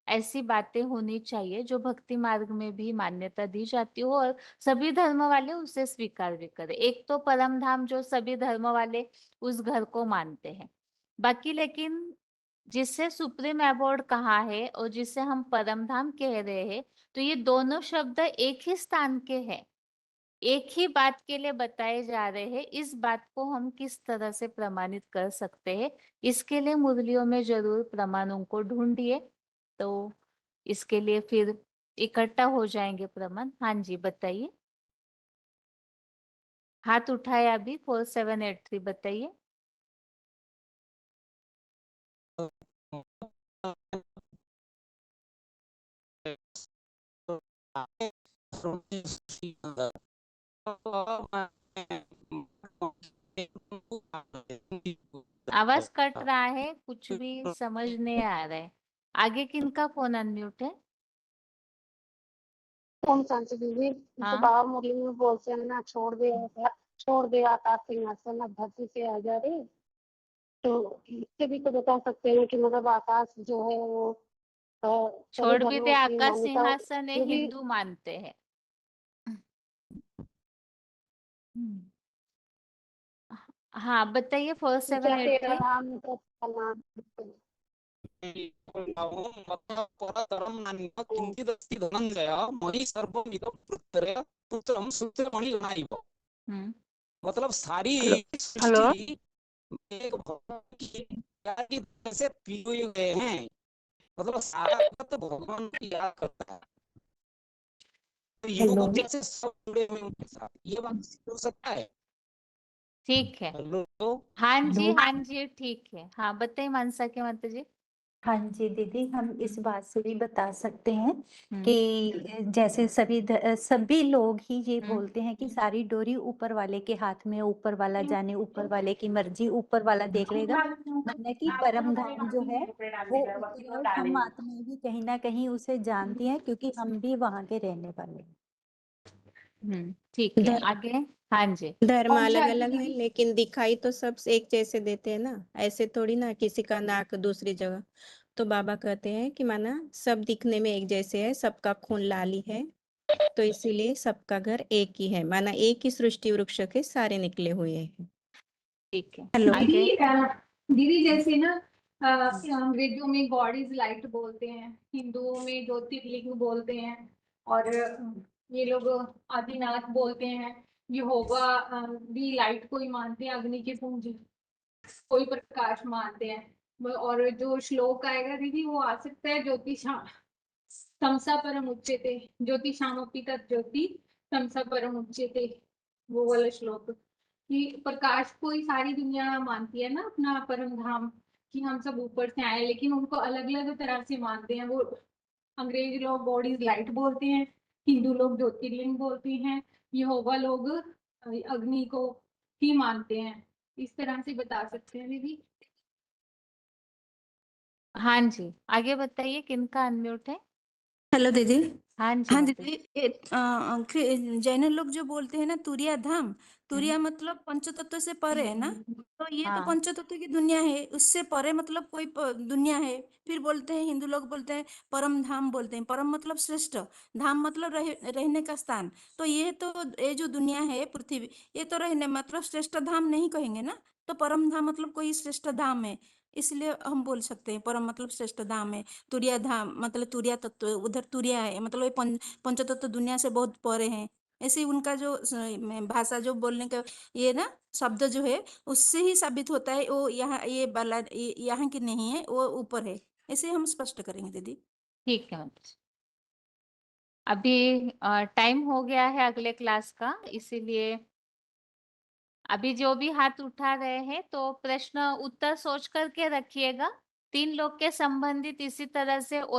ऐसी बातें होनी चाहिए जो भक्ति मार्ग में भी मान्यता दी जाती हो और सभी धर्म वाले उसे स्वीकार भी करें। एक तो परम धाम जो सभी धर्म वाले उस घर को मानते हैं, बाकी लेकिन जिसे सुप्रीम अबोर्ड कहा है और जिसे हम परम धाम कह रहे हैं, तो ये दोनों शब्द एक ही स्थान के हैं, एक ही बात के लिए बताए जा रहे हैं। इस बात को हम किस तरह से प्रमाणित कर सकते हैं, इसके लिए मुरलियों में जरूर प्रमाणों को ढूंढिए, तो इसके लिए फिर इकट्ठा हो जाएंगे प्रमाण। हाँ जी बताइए, हाथ उठाए अभी 4783, बताइए। आवाज कट रहा है, कुछ भी समझ नहीं आ रहा है। आगे किनका फोन अनम्यूट है? ओम शांति दीदी, तो हाँ, बाबा मुरली में बोलते हैं ना, छोड़ दे आकाश सिंहासन अब धरती से आ जा रे। तो इससे भी तो बता सकते हैं कि मतलब आकाश जो है वो सभी छोड़ भी दे धर्मों की आकाश मान्यता सिंहासन है, जो भी हिंदू मानते हैं। हाँ बताइए, क्या तेरा 4783। नाम तो उसका नाम परतरं नान्यत् किञ्चिदस्ति धनञ्जय मयि सर्वमिदं पुत्रय पुत्रं सूत्रमणिगणा इव। मतलब सारी हेलो सृष्टि एक भगवान की याद की तरह से पिरोए गए हैं। मतलब सारा जगत भगवान को याद करता है, तो योग हेलो अभ्यास से सब जुड़े हुए हैं उनके साथ। ये बात हो सकता है। ठीक है। हेलो हाँ जी, हेलो हाँ जी, ठीक है। हाँ बताइए मानसा के माता जी। हाँ जी दीदी, हम इस बात से भी बता सकते हैं हम्म, कि जैसे सभी लोग ही ये हम्म, बोलते हैं कि सारी डोरी ऊपर वाले के हाथ में, ऊपर वाला जाने, ऊपर वाले की मर्जी, ऊपर वाला देख लेगा। मतलब कि परम धाम जो है वो ऊपर है, और हम आत्माएं भी कहीं ना कहीं उसे जानती हैं क्योंकि हम भी वहां के रहने वाले हैं। ठीक है। धर्म आगे। हाँ जी। धर्म और अलग शादी अलग है, दीदी लेकिन दिखाई तो सब एक जैसे देते हैं ना। ऐसे थोड़ी ना किसी का नाक दूसरी जगह। तो बाबा कहते हैं कि माना सब दिखने में एक जैसे है, सबका खून लाल ही है, तो इसीलिए सबका घर एक ही है। माना एक ही सृष्टि वृक्ष के सारे निकले हुए हैं। ठीक है। हेलो आगे। दीदी जैसे ना अंग्रेजों में गॉड इज लाइट बोलते हैं, हिंदुओं में ज्योतिर्लिंग बोलते हैं, और ये लोग आदिनाथ बोलते हैं। यहोवा भी लाइट को ही मानते हैं, अग्नि के पुंज कोई प्रकाश मानते हैं। और जो श्लोक आएगा दीदी वो आ सकता है ज्योतिषा तमसा परम उच्यते, ज्योतिषामपि तत् ज्योति तमसा परम उच्यते, वो वाला श्लोक कि प्रकाश को ही सारी दुनिया मानती है ना अपना परम धाम, कि हम सब ऊपर से आए, लेकिन उनको अलग अलग तरह से मानते हैं। वो अंग्रेज लोग गॉड इज लाइट बोलते हैं, हिंदू लोग ज्योतिर्लिंग बोलते हैं, यहोवा लोग अग्नि को ही मानते हैं। इस तरह से बता सकते हैं दीदी। हाँ जी, आगे बताइए किनका अनम्यूट है। हेलो दीदी। हाँ जी हाँ माता दीदी, जी। जैन लोग जो बोलते हैं ना तुरिया धाम, तुरिया मतलब पंच तत्व से परे है ना। तो ये तो हाँ। पंच तत्व की दुनिया है, उससे परे मतलब कोई दुनिया है। फिर बोलते हैं हिंदू लोग बोलते हैं परम धाम, बोलते हैं परम मतलब श्रेष्ठ, धाम मतलब रहने का स्थान। तो ये जो दुनिया है पृथ्वी, ये तो रहने मतलब श्रेष्ठ धाम नहीं कहेंगे ना। तो परम धाम मतलब कोई श्रेष्ठ धाम है, इसलिए हम बोल सकते हैं परम मतलब श्रेष्ठ धाम है। तुरिया धाम मतलब तुरिया तत्व, उधर तुरिया है मतलब ये पंचतत्व दुनिया से बहुत परे हैं। ऐसे ही उनका जो भाषा जो बोलने का ये ना शब्द जो है, उससे ही साबित होता है वो यहाँ ये बाला यहाँ की नहीं है, वो ऊपर है। ऐसे हम स्पष्ट करेंगे दीदी। ठीक है माता जी। अभी टाइम हो गया है अगले क्लास का, इसीलिए अभी जो भी हाथ उठा रहे हैं तो प्रश्न उत्तर सोच करके रखिएगा। 3 लोग के संबंधित इसी तरह से